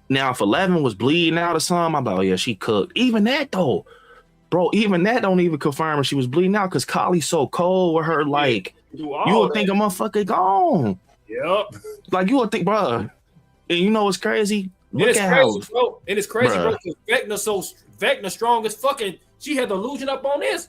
Now, if 11 was bleeding out or something, I'm like, oh yeah, she cooked. Even that though, bro, even that don't even confirm if she was bleeding out because Kylie's so cold with her, like, you would think a motherfucker gone. Yep. Like, you would think, bro. And you know what's crazy? Look at how, bro. And it's crazy, bro, because Vecna strong as fucking, she had the illusion up on this.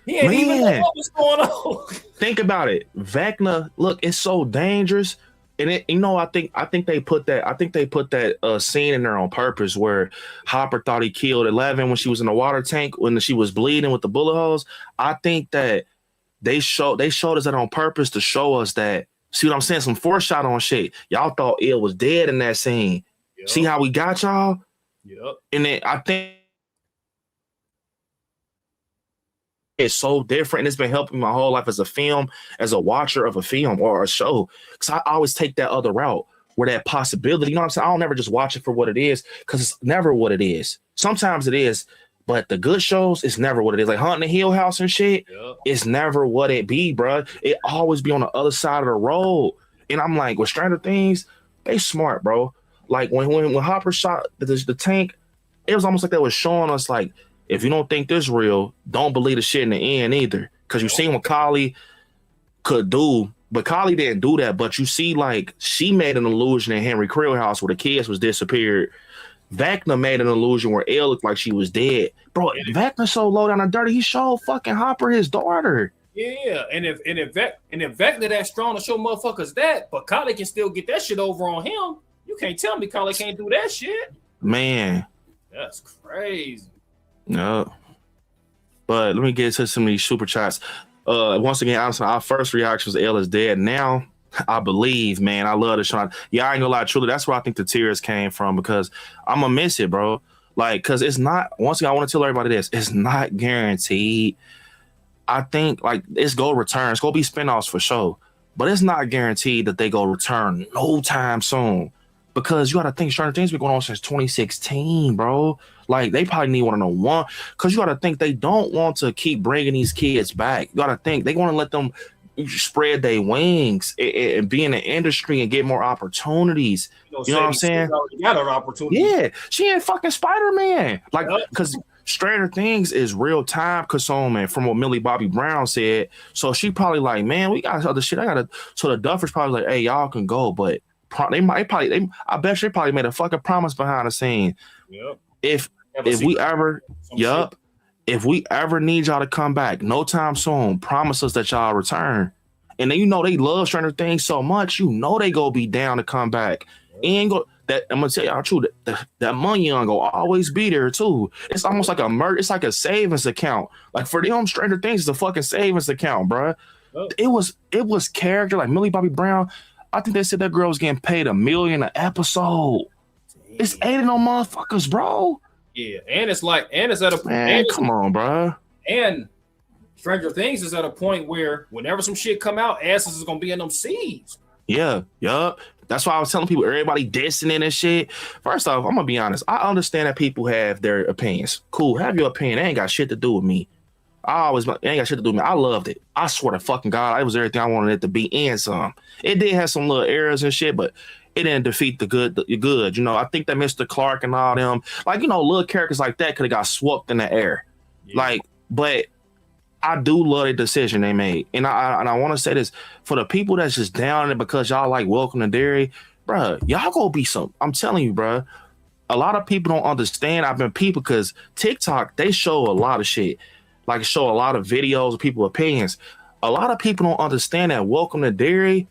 He ain't even know what was going on. Think about it. Vecna, look, it's so dangerous. And it, you know, I think they put that scene in there on purpose where Hopper thought he killed 11 when she was in the water tank when she was bleeding with the bullet holes. I think that they showed us that on purpose to show us that. See what I'm saying? Some foreshadow on shit. Y'all thought Il was dead in that scene. Yep. See how we got y'all? Yep. And then I think it's so different, and it's been helping my whole life as a watcher of a film or a show. Because I always take that other route where that possibility, you know what I'm saying? I don't never just watch it for what it is, because it's never what it is. Sometimes it is, but the good shows, it's never what it is. Like Haunting the Hill House and shit, it's never what it be, bro. It always be on the other side of the road. And I'm like, with Stranger Things, they smart, bro. Like when Hopper shot the tank, it was almost like they was showing us like if you don't think this real, don't believe the shit in the end either. Because you seen what Kylie could do, but Kylie didn't do that. But you see, like, she made an illusion in Henry Creel house where the kids was disappeared. Vecna made an illusion where Elle looked like she was dead. Bro, Vecna's so low down and dirty, he showed fucking Hopper his daughter. Yeah, and if Vecna that strong to show motherfuckers that, but Kylie can still get that shit over on him. You can't tell me Kylie can't do that shit. Man. That's crazy. No. But let me get to some of these super chats. Once again, honestly, our first reaction was Elle is dead. Now, I believe, man, I love the show. Yeah, I ain't gonna lie, truly, that's where I think the tears came from, because I'm gonna miss it, bro. Like, because it's not, once again, I want to tell everybody this, it's not guaranteed. I think, like, it's go return. It's gonna be spinoffs for sure, but it's not guaranteed that they go return no time soon. Because you got to think, Stranger Things been going on since 2016, bro. Like, they probably need one on one. Because you got to think they don't want to keep bringing these kids back. You got to think they want to let them spread their wings and be in the industry and get more opportunities. You know what I'm saying? Got an opportunity. Yeah, she ain't fucking Spider-Man. Like, because Stranger Things is real time consuming, from what Millie Bobby Brown said. So she probably like, man, we got other shit. So the Duffers probably like, hey, y'all can go, but I bet they probably made a fucking promise behind the scene. Yep. If we ever need y'all to come back, no time soon, promise us that y'all return. And then they love Stranger Things so much, they go be down to come back. And that I'm gonna tell y'all true, that money ain't gonna always be there too. It's almost like it's like a savings account. Like for them, Stranger Things is a fucking savings account, bro. Oh. It was character like Millie Bobby Brown. I think they said that girl was getting paid $1 million an episode. Damn. It's 80 no motherfuckers, bro. Yeah, and it's at a man. Come on, bro. And Stranger Things is at a point where whenever some shit come out, asses is gonna be in them seeds. Yeah, yup. That's why I was telling people, everybody dissing it and shit. First off, I'm gonna be honest. I understand that people have their opinions. Cool, have your opinion. It ain't got shit to do with me. It ain't got shit to do with me. I loved it. I swear to fucking God, it was everything I wanted it to be and some. It did have some little errors and shit, but it didn't defeat the good. You know, I think that Mr. Clark and all them, like, little characters like that could have got swept in the air. Yeah. Like, but I do love the decision they made. And I want to say this, for the people that's just down in it because y'all like Welcome to Derry, bruh, y'all gonna be some, I'm telling you, bruh, a lot of people don't understand. I've been people, because TikTok, they show a lot of shit. Like, show a lot of videos of people's opinions. A lot of people don't understand that Welcome to Derry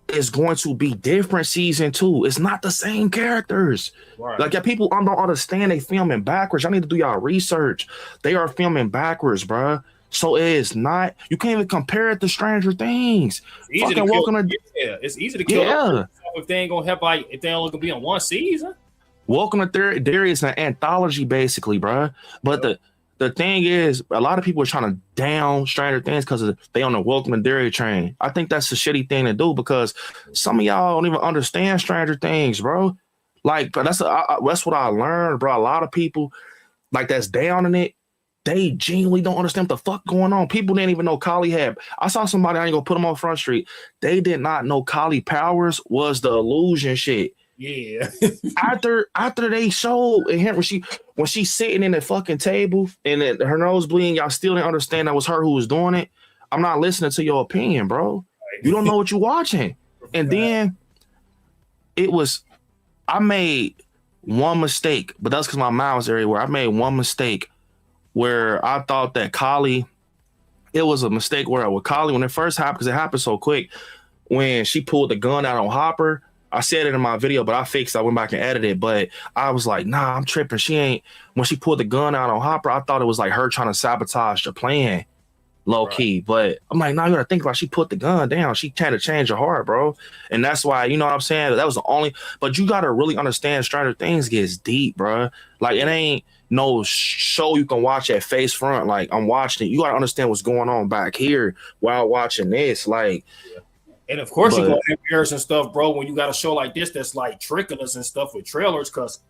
is going to be different season 2. It's not the same characters. Right. Like, people don't understand they filming backwards. Y'all need to do y'all research. They are filming backwards, bro. So it is not, you can't even compare it to Stranger Things. It's easy to kill if they ain't gonna have, like, if they only gonna be on one season. Welcome to Derry is an anthology, basically, bro. But the thing is, a lot of people are trying to down Stranger Things because they on the Welcome to Derry train. I think that's a shitty thing to do, because some of y'all don't even understand Stranger Things, bro. Like, that's what I learned, bro. A lot of people, like, that's down in it, they genuinely don't understand what the fuck going on. People didn't even know Collie had. I saw somebody, I ain't gonna put them on Front Street. They did not know Collie powers was the illusion shit. Yeah. after they showed and when she's sitting in the fucking table and her nose bleeding, y'all still didn't understand that was her who was doing it. I'm not listening to your opinion, bro. You don't know what you're watching. And then I made one mistake, but that's because my mind was everywhere. I made one mistake where I thought that Collie, it was a mistake where with Collie, when it first happened, because it happened so quick, when she pulled the gun out on Hopper, I said it in my video, but I went back and edited it. But I was like, nah, I'm tripping. When she pulled the gun out on Hopper, I thought it was like her trying to sabotage the plan, low key. But I'm like, nah, you gotta think about it. She put the gun down. She had to change her heart, bro. And that's why, you know what I'm saying? That was the only, but you gotta really understand Stranger Things gets deep, bro. Like, it ain't no show you can watch at face front. Like, I'm watching it. You gotta understand what's going on back here while watching this. Like, and of course, you're going to have errors and stuff, bro, when you got a show like this that's like tricking us and stuff with trailers. Because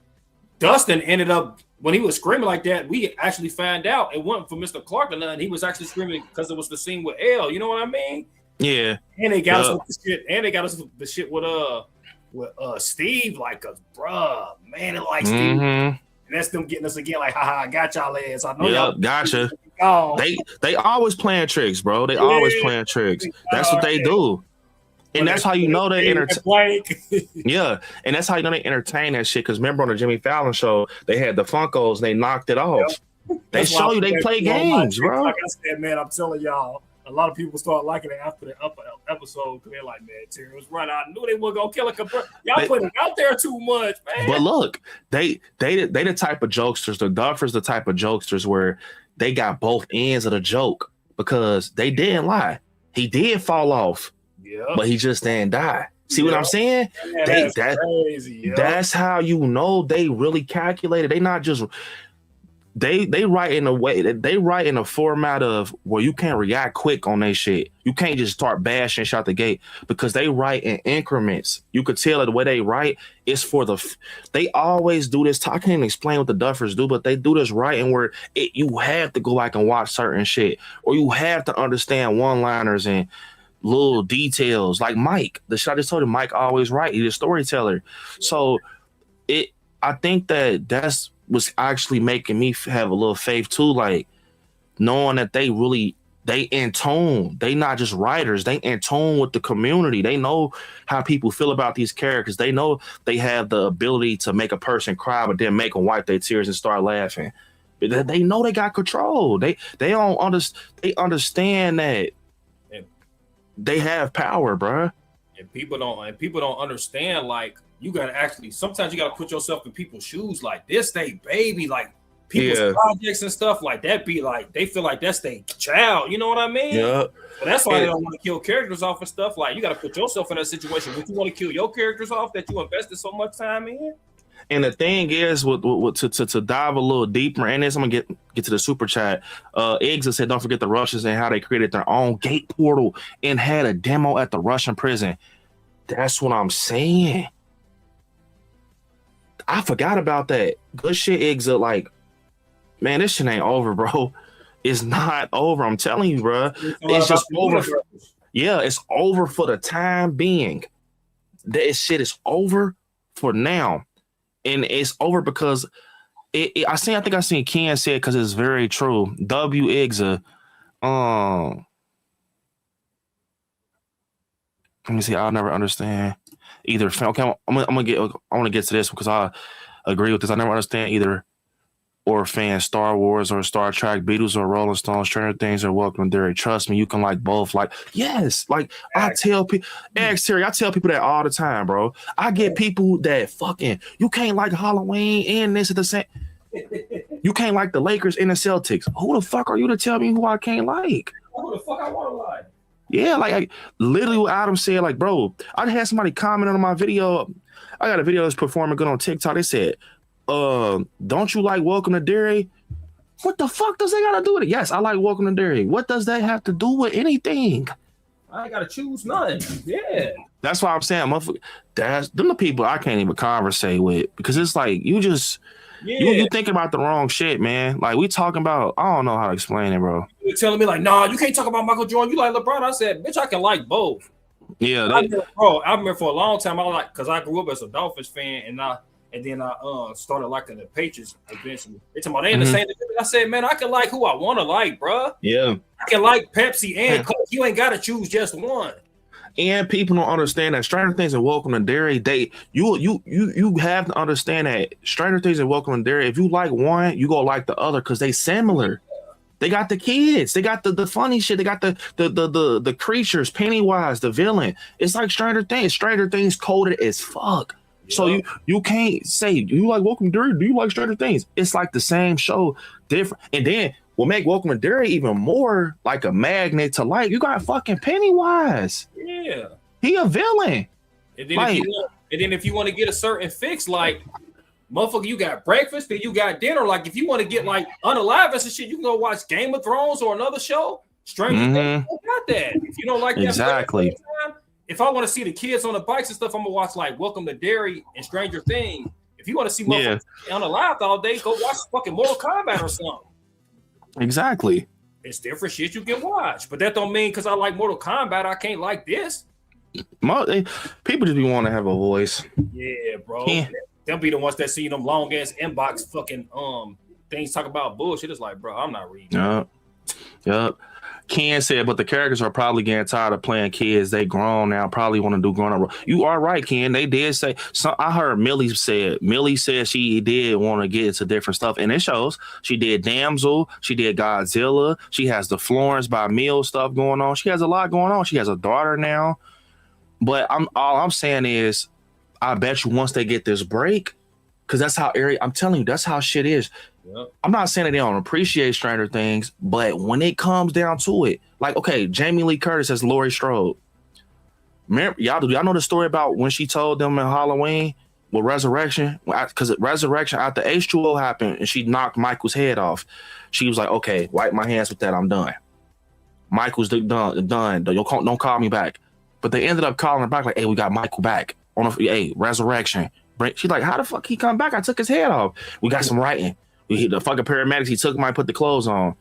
Dustin ended up, when he was screaming like that, we actually found out it wasn't for Mr. Clark or nothing. He was actually screaming because it was the scene with Elle. You know what I mean? Yeah. And they got us with the shit. And they got us with the shit with Steve, like, bruh, man, it like Steve. And that's them getting us again, like, haha, I got y'all ass. I know Yeah, y'all gotcha. gone. They always playing tricks, bro. They always playing tricks. That's what they do. And that's how you know they entertain. Yeah, and that's how you know they entertain that shit. Because remember on the Jimmy Fallon show, they had the Funkos and they knocked it off. They That's show you they play games, bro. Like I said, man, I'm telling y'all, a lot of people start liking it after the episode because they're like, man, Terry was right. I knew they were gonna kill it. Y'all put it out there too much, man. But look, they the type of jokesters. The Duffers the type of jokesters where they got both ends of the joke because they didn't lie. He did fall off, but he just didn't die. See what I'm saying? Man, that's crazy. That's how you know they really calculated. They not just they write in a way that they write in a format of where you can't react quick on their shit. You can't just start bashing shit out the gate because they write in increments. You could tell the way they write is for they always do this. I can't even explain what the Duffers do, but they do this writing where you have to go back and watch certain shit, or you have to understand one-liners and little details. Like Mike, the shot I just told you, Mike always right. He's a storyteller. So I think that's was actually making me have a little faith too, like knowing that they in tune. They not just writers, they in tune with the community. They know how people feel about these characters. They know they have the ability to make a person cry, but then make them wipe their tears and start laughing. They know they got control. They understand that they have power, bruh. And people don't understand, like, you gotta actually sometimes you gotta put yourself in people's shoes. Like, this they baby, like people's projects and stuff like that be like they feel like that's their child, you know what I mean? Yeah. But that's why they don't want to kill characters off and stuff. Like, you gotta put yourself in that situation. Would you want to kill your characters off that you invested so much time in? And the thing is, to dive a little deeper in this, I'm gonna get to the super chat. Eggs said, "Don't forget the Russians and how they created their own gate portal and had a demo at the Russian prison." That's what I'm saying. I forgot about that. Good shit, Eggs. Like, man, this shit ain't over, bro. It's not over. I'm telling you, bro. It's just over. Yeah, it's over for the time being. This shit is over for now. And it's over because I think I seen Ken say it because it's very true. W Igza. Let me see. I'll never understand either. Okay, I want to get to this because I agree with this. I never understand either or fan Star Wars or Star Trek, Beatles or Rolling Stones, Stranger Things or Welcome to Derry. Trust me, you can like both. Like, yes, like I tell people, Terry, I tell people that all the time, bro. I get people that fucking you can't like Halloween and this at the same. You can't like the Lakers and the Celtics. Who the fuck are you to tell me who I can't like? Who the fuck I want to like? Yeah, like literally what Adam said, like, bro, I had somebody comment on my video. I got a video that's performing good on TikTok. They said, don't you like Welcome to Derry? What the fuck does that got to do with it? Yes, I like Welcome to Derry. What does that have to do with anything? I ain't got to choose none. Yeah. That's why I'm saying, motherfucker, them the people I can't even conversate with because it's like you just you thinking about the wrong shit, man. Like we talking about, I don't know how to explain it, bro. You're telling me like, nah, you can't talk about Michael Jordan. You like LeBron. I said, bitch, I can like both. Yeah, I remember for a long time I like because I grew up as a Dolphins fan and then I started liking the Patriots eventually. They talking about they in the same division. I said, man, I can like who I want to like, bro. Yeah, I can like Pepsi and Coke. You ain't got to choose just one. And people don't understand that Stranger Things and Welcome to Derry, you have to understand that Stranger Things and Welcome to Derry, if you like one, you go like the other because they similar. They got the kids, they got the funny shit, they got the creatures, Pennywise, the villain. It's like Stranger Things. Stranger Things coded as fuck. Yeah. So you can't say, do you like Welcome to Derry? Do you like Stranger Things? It's like the same show, different. And then what make Welcome to Derry even more like a magnet to like, you got fucking Pennywise. Yeah. He a villain. And then, if you want to get a certain fix, like, motherfucker, you got breakfast, then you got dinner. Like, if you want to get like Unalive and shit, you can go watch Game of Thrones or another show. Stranger Things got that. If you don't like that, exactly. If I want to see the kids on the bikes and stuff, I'm gonna watch like Welcome to Derry and Stranger Things. If you want to see motherfuckers Unalive all day, go watch fucking Mortal Kombat or something. Exactly. It's different shit you can watch, but that don't mean because I like Mortal Kombat, I can't like this. People just be want to have a voice. Yeah, bro. they'll be the ones that see them long ass inbox fucking things talk about bullshit. It's like, bro, I'm not reading. Yep. Ken said, but the characters are probably getting tired of playing kids. They grown now, probably want to do grown up. You are right, Ken. They did say. I heard Millie said she did want to get into different stuff, and it shows. She did Damsel, she did Godzilla, she has the Florence by Mill stuff going on. She has a lot going on. She has a daughter now. But all I'm saying is, I bet you once they get this break, because that's how I'm telling you, that's how shit is. Yep. I'm not saying that they don't appreciate Stranger Things, but when it comes down to it, like, okay, Jamie Lee Curtis as Laurie Strode. Remember, y'all know the story about when she told them in Halloween with Resurrection? Because Resurrection, after H2O happened and she knocked Michael's head off, she was like, okay, wipe my hands with that, I'm done. Michael's done. Don't call me back. But they ended up calling her back like, hey, we got Michael back. Hey, Resurrection. She's like, how the fuck he come back? I took his head off. We got some writing. The fucking paramedics, he took him, I put the clothes on.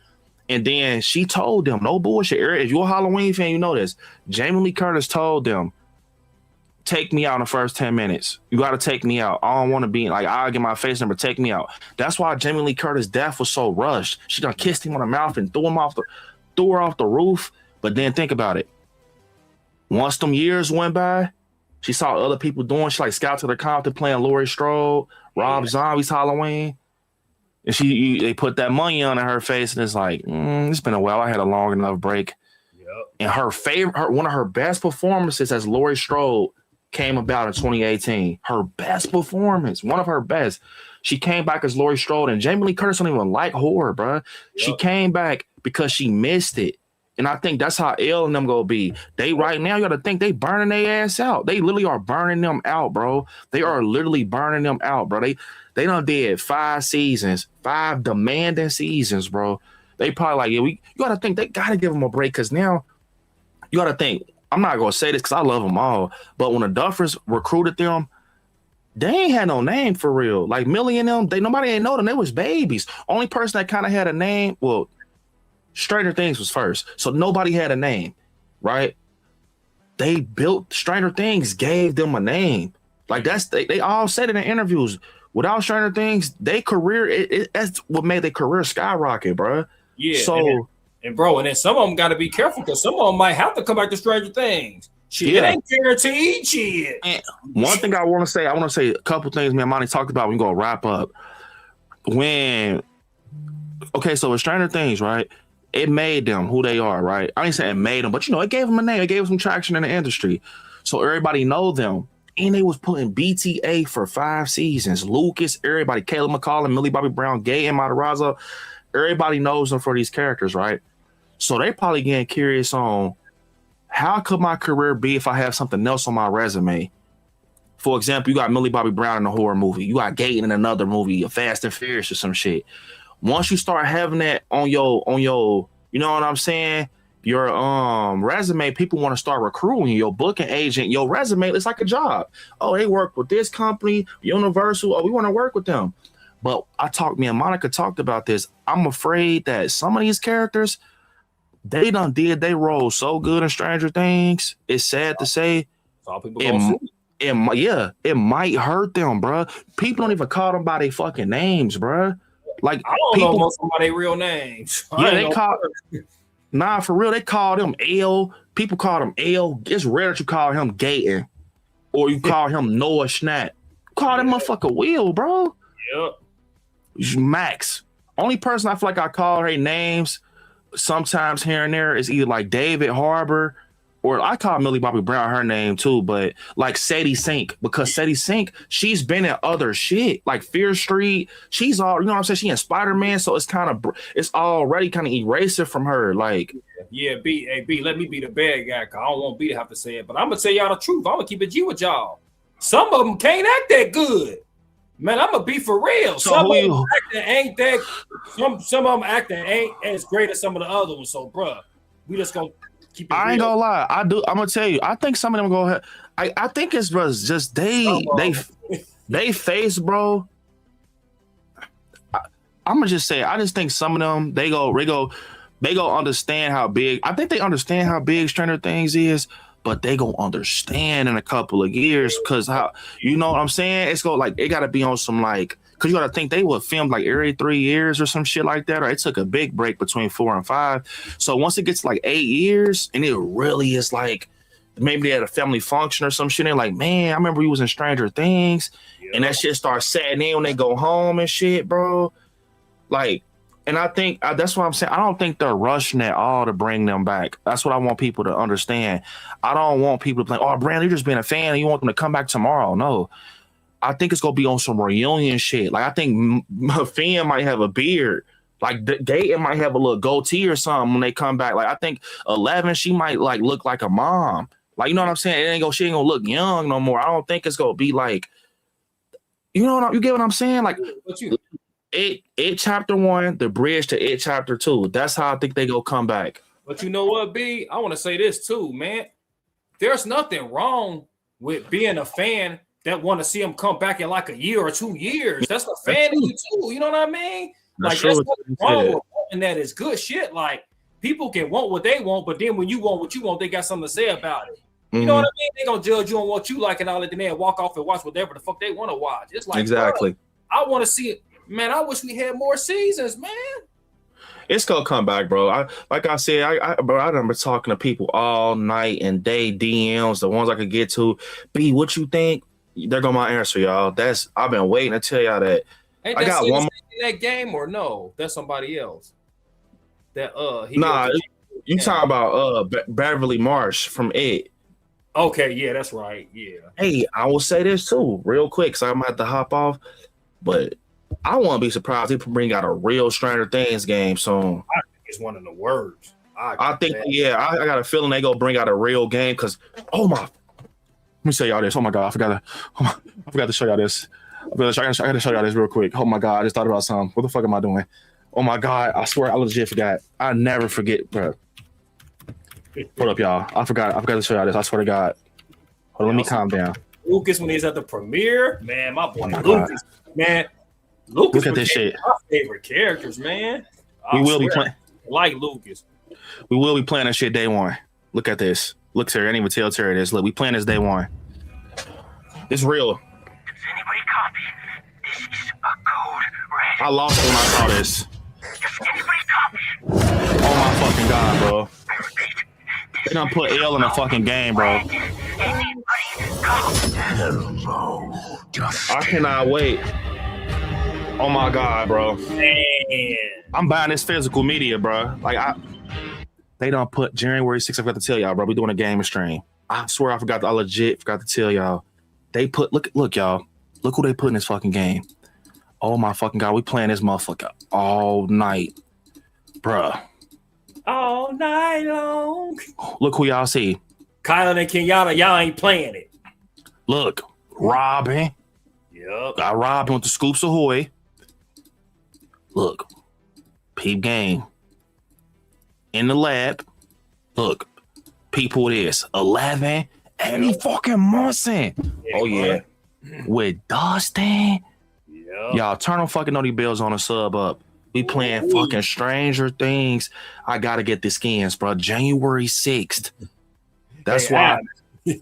And then she told them, no bullshit, Eric, if you're a Halloween fan, you know this. Jamie Lee Curtis told them, take me out in the first 10 minutes. You got to take me out. I don't want to be, like, I'll get my face number, take me out. That's why Jamie Lee Curtis' death was so rushed. She done kissed him on the mouth and threw her off the roof. But then think about it. Once them years went by, she saw other people doing, she like Scout to the Compton playing Laurie Strode, Rob Zombie's Halloween. And they put that money on in her face, and it's like, it's been a while. I had a long enough break. Yep. And one of her best performances as Laurie Strode came about in 2018. Her best performance, one of her best. She came back as Laurie Strode, and Jamie Lee Curtis don't even like horror, bro. Yep. She came back because she missed it. And I think that's how Elle and them gonna be. They right now, you gotta think they burning their ass out. They literally are burning them out, bro. They are literally burning them out, bro. They done did 5 seasons, 5 demanding seasons, bro. They probably like, you gotta think they gotta give them a break, because now you gotta think. I'm not gonna say this because I love them all, but when the Duffers recruited them, they ain't had no name for real. Like Millie and them, nobody ain't know them. They was babies. Only person that kind of had a name, well, Stranger Things was first, so nobody had a name, right? They built Stranger Things, gave them a name. Like they all said it in interviews. Without Stranger Things, their career, that's what made their career skyrocket, bro. Yeah. So and then some of them got to be careful, because some of them might have to come back to Stranger Things. Shit, it ain't guaranteed shit. And one thing I want to say a couple things me and Monty talked about. We gonna wrap up. So with Stranger Things, right? It made them who they are, right? I ain't saying it made them, but it gave them a name. It gave them some traction in the industry. So everybody know them. And they was putting BTA for 5 seasons. Lucas, everybody, Caleb McCall, Millie Bobby Brown, Gay and Matarazzo, everybody knows them for these characters, right? So they probably getting curious on, how could my career be if I have something else on my resume? For example, you got Millie Bobby Brown in a horror movie. You got Gay in another movie, a Fast and Furious or some shit. Once you start having that on your, you know what I'm saying? Your resume, people want to start recruiting you. Your booking agent, your resume, it's like a job. Oh, they work with this company, Universal. Oh, we want to work with them. But me and Monica talked about this. I'm afraid that some of these characters, they done did they role so good in Stranger Things. It's sad to say. It might hurt them, bro. People don't even call them by their fucking names, bro. Like, I don't know most of their real names. Nah, for real, they call them L. People call them L. It's rare that you call him Gayton or you call him Noah Schnatt. Call that motherfucker Will, bro. Yep. Max. Only person I feel like I call her names sometimes here and there is either like David Harbor, or I call Millie Bobby Brown her name too, but like Sadie Sink, because Sadie Sink, she's been in other shit like Fear Street. She's all, you know what I'm saying? She in Spider-Man, so it's already kind of erasing from her. Like, B, let me be the bad guy, cause I don't want B to have to say it, but I'm gonna tell y'all the truth. I'm gonna keep it G with y'all. Some of them can't act that good. Man, I'm gonna be for real. So some of them acting ain't that. Some of them acting ain't as great as some of the other ones. So, bruh, we just gonna. I ain't gonna lie. I'm gonna tell you. I think some of them go ahead. I think it's just they face, bro. I'm gonna just say. I just think some of them they go understand how big. I think they understand how big Stranger Things is, but they gonna understand in a couple of years because how you know what I'm saying? It's like it gotta be on some like because you gotta think they would film like every 3 years or some shit like that, or it took a big break between 4 and 5. So once it gets like 8 years and it really is like maybe they had a family function or some shit, they're like, man, I remember we was in Stranger Things, and that shit starts setting in when they go home and shit, bro. Like, and I think that's what I'm saying. I don't think they're rushing at all to bring them back. That's what I want people to understand. I don't want people to think, oh, Brandon, you're just being a fan and you want them to come back tomorrow. No, I think it's gonna be on some reunion shit. Like I think Finn might have a beard. Like Dayton might have a little goatee or something when they come back. Like I think 11, she might like look like a mom. Like you know what I'm saying? She ain't gonna look young no more. I don't think it's gonna be like, you know you get what I'm saying? Like it chapter 1, the bridge to it chapter 2. That's how I think they go come back. But you know what, B? I want to say this too, man. There's nothing wrong with being a fan that want to see them come back in like a year or 2 years. That's a fan of you too. You know what I mean? Like that's nothing wrong with wanting that. Is good shit. Like people can want what they want, but then when you want what you want, they got something to say about it. You know what I mean? They gonna judge you on what you like and all that, and then walk off and watch whatever the fuck they want to watch. It's like exactly. Bro, I want to see it, man. I wish we had more seasons, man. It's gonna come back, bro. Like I said, I remember talking to people all night and day, DMs, the ones I could get to. B, what you think? They're gonna my answer, y'all. I've been waiting to tell y'all that. Ain't I got one more in that game or no? That's somebody else. That you talking about Beverly Marsh from It. Okay, yeah, that's right. Yeah. Hey, I will say this too, real quick, so I'm gonna have to hop off. But I won't be surprised if they bring out a real Stranger Things game soon. I think it's one of the words. I think, I got a feeling they gonna bring out a real game because, let me show y'all this. Oh my God, I forgot to show y'all this. I gotta show y'all this real quick. Oh my God, I just thought about something. What the fuck am I doing? Oh my God, I swear I legit forgot. I never forget, bro. Hold up, y'all. I forgot to show y'all this. I swear to God. Hold on, let me calm down. Lucas, when he's at the premiere, man, my boy Lucas, man. Lucas, look at this shit. My favorite characters, man. We will be playing like Lucas. We will be playing that shit day one. Look at this. Look, Terry. I didn't even tell Terry this. Look, we playing this day one. It's real. Does anybody copy? This is a code red. I lost when I saw this. Does anybody copy? Oh my fucking God, bro. I repeat. They done put L in the fucking game, bro. Hello. I cannot wait. Oh my God, bro. Man. I'm buying this physical media, bro. They done put January 6th. I forgot to tell y'all, bro. We doing a game stream. I swear I legit forgot to tell y'all. They put, look, y'all. Look who they put in this fucking game. Oh my fucking God. We playing this motherfucker all night. Bruh. All night long. Look who y'all see. Kylan and Kenyatta, y'all ain't playing it. Look, Robin. Yep. Got Robin with the Scoops Ahoy. Look, peep game. In the lab. Look, people this. 11. Eddie fucking Munson. Oh, yeah. With Dustin. Yep. Y'all, turn on fucking Naughty Bells on a sub up. We playing fucking Stranger Things. I gotta get the skins, bro. January 6th. That's why,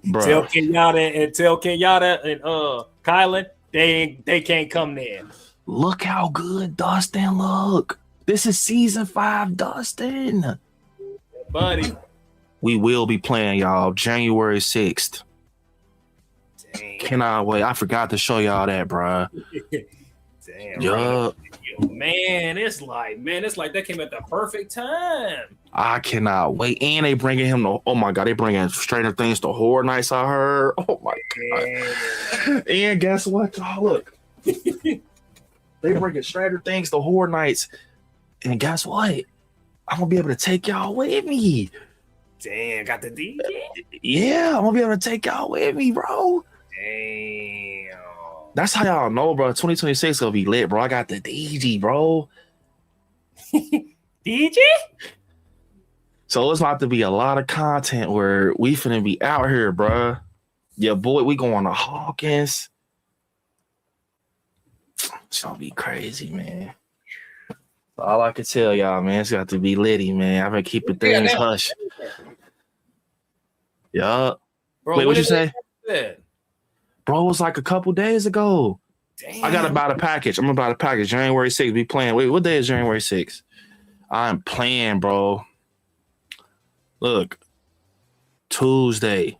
bro. Tell Kenyatta and Kylan they can't come there. Look how good Dustin look. This is season 5, Dustin. Buddy. We will be playing, y'all, January 6th. Damn. Cannot wait. I forgot to show y'all that, bro. Damn. Yup. Man, it's like that came at the perfect time. I cannot wait. And they bringing him to, oh my God, they bringing Stranger Things to Horror Nights, I heard. Oh my God. And guess what, y'all? Look. They bringing Stranger Things to Horror Nights. And guess what? I'm going to be able to take y'all with me. Damn, got the DJ? Yeah, I'm going to be able to take y'all with me, bro. Damn. That's how y'all know, bro. 2026 gonna be lit, bro. I got the DJ, bro. DJ? So it's about to be a lot of content where we finna be out here, bro. Yeah, boy, we going to Hawkins. It's gonna be crazy, man. All I can tell y'all, man, it's got to be litty, man. I've been keeping things hush. Yup. Bro, Wait, what you say? That? Bro, it was like a couple days ago. Damn. I got to buy the package. I'm about to package. January 6th. We playing. Wait, what day is January 6th? I'm playing, bro. Look, Tuesday.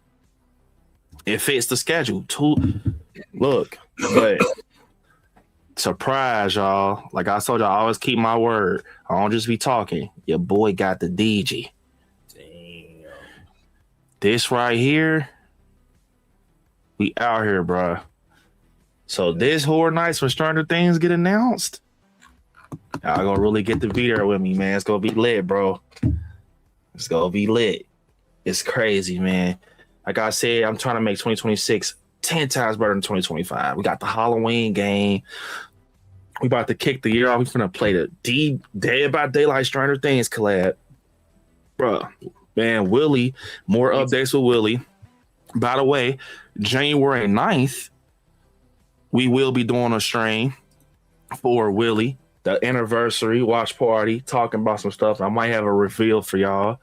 It fits the schedule. Look, but surprise, y'all. Like I told y'all, I always keep my word. I don't just be talking. Your boy got the DG. Damn. This right here, we out here, bro. So this Horror Nights for Stranger Things get announced. Y'all gonna really get to be there with me, man. It's gonna be lit, bro. It's gonna be lit. It's crazy, man. Like I said, I'm trying to make 2026 10 times better than 2025. We got the Halloween game. We about to kick the year off. We're gonna play the Dead by Daylight Stranger Things collab. Bro, man, Willie, more updates with Willie. By the way, January 9th, we will be doing a stream for Willie, the anniversary watch party, talking about some stuff. I might have a reveal for y'all,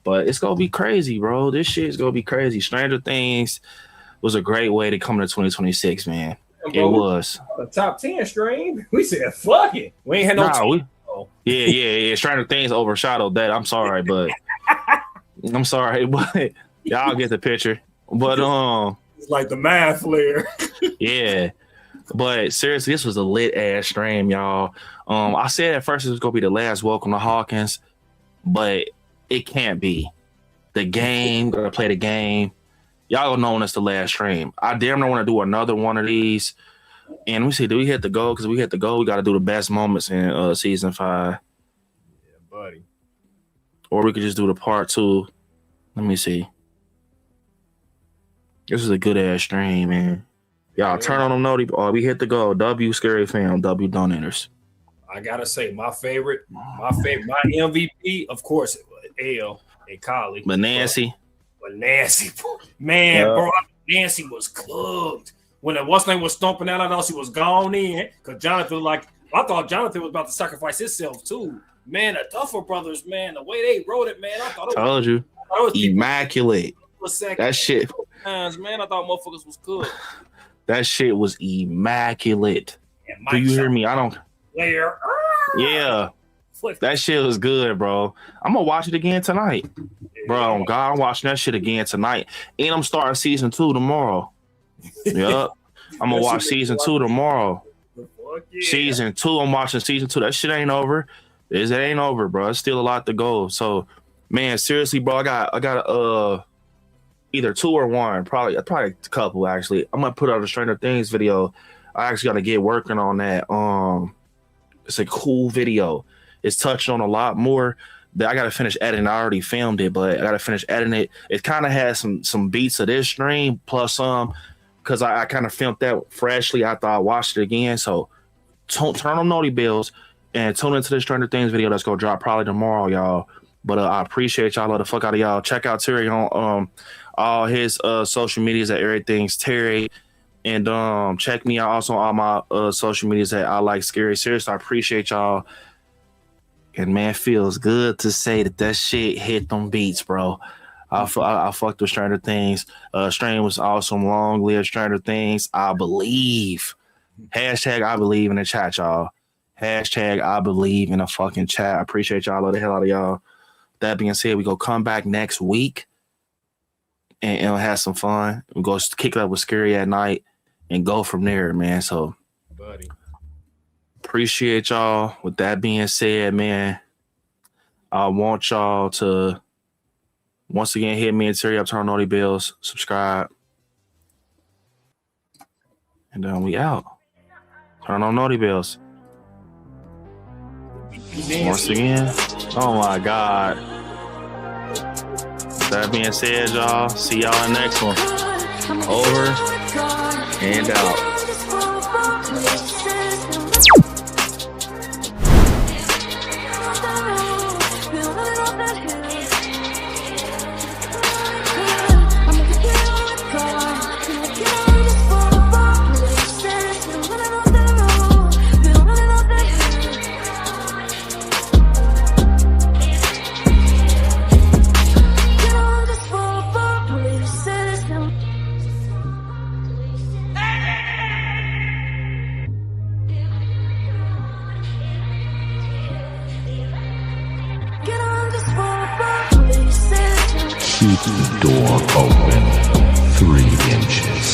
but it's gonna be crazy, bro. This shit is gonna be crazy. Stranger Things was a great way to come to 2026, man. It was a top 10 stream. We said, fuck it. We ain't had no Yeah. Stranger Things overshadowed that. I'm sorry, but y'all get the picture. But it's like the math flare. Yeah. But seriously, this was a lit ass stream, y'all. I said at first it was gonna be the last Welcome to Hawkins, but it can't be. The game, gonna play the game. Y'all gonna know when it's the last stream. I damn near want to do another one of these. And we see, do we hit the goal? Because we hit the goal, we got to do the best moments in season 5. Yeah, buddy. Or we could just do the part 2. Let me see. This is a good ass stream, man. Y'all turn on them noti. Oh, we hit the goal. W Scary Fam. W Donators. I gotta say, my MVP, of course, it was L and Collie. But Nancy, man, bro, Nancy was clubbed. When the what's name was stomping out, I thought she was gone in. Because Jonathan, I thought Jonathan was about to sacrifice himself too. Man, the Duffer Brothers, man, the way they wrote it, man, I thought it told you. Immaculate. That shit. Times, man, I thought motherfuckers was good. That shit was immaculate. Do you hear me? I don't. Where? Yeah. That shit was good, bro. I'm gonna watch it again tonight. Bro, God, I'm watching that shit again tonight. And I'm starting season 2 tomorrow. Yep. I'm gonna watch season 2 tomorrow. Yeah. Season 2, I'm watching season 2. That shit ain't over. It ain't over, bro. It's still a lot to go. So, man, seriously, bro, I got either 2 or 1, probably a couple actually. I'm gonna put out a Stranger Things video. I actually gotta get working on that. It's a cool video. It's touched on a lot more. That I gotta finish editing. I already filmed it, but I gotta finish editing it. It kind of has some beats of this stream plus some, because I kind of filmed that freshly after I watched it again. So turn on noti bills and tune into the Stranger Things video that's gonna drop probably tomorrow, y'all. But I appreciate y'all. Love the fuck out of y'all. Check out Terry on all his social medias at Everything's Terry. And check me out also on all my social medias at ILIKESCARY. Seriously, I appreciate y'all. And man, feels good to say that shit hit them beats, bro. I fucked with Stranger Things. Stream was awesome. Long live Stranger Things. I believe. Hashtag I believe in the chat, y'all. Hashtag I believe in the fucking chat. I appreciate y'all. Love the hell out of y'all. That being said, we go come back next week and have some fun. We go kick it up with Scary at night and go from there, man. So, buddy, appreciate y'all. With that being said, man, I want y'all to once again hit me and Terry up, turn on noti bills, subscribe, and then we out. Turn on noti bills. Once again, oh my God. That being said, y'all, see y'all in the next one. Over and out. Door open 3 inches.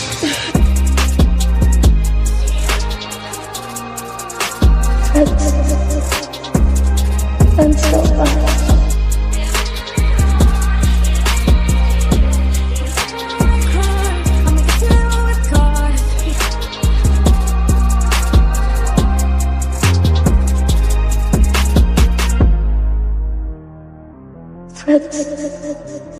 I'm so fucked. Fritz.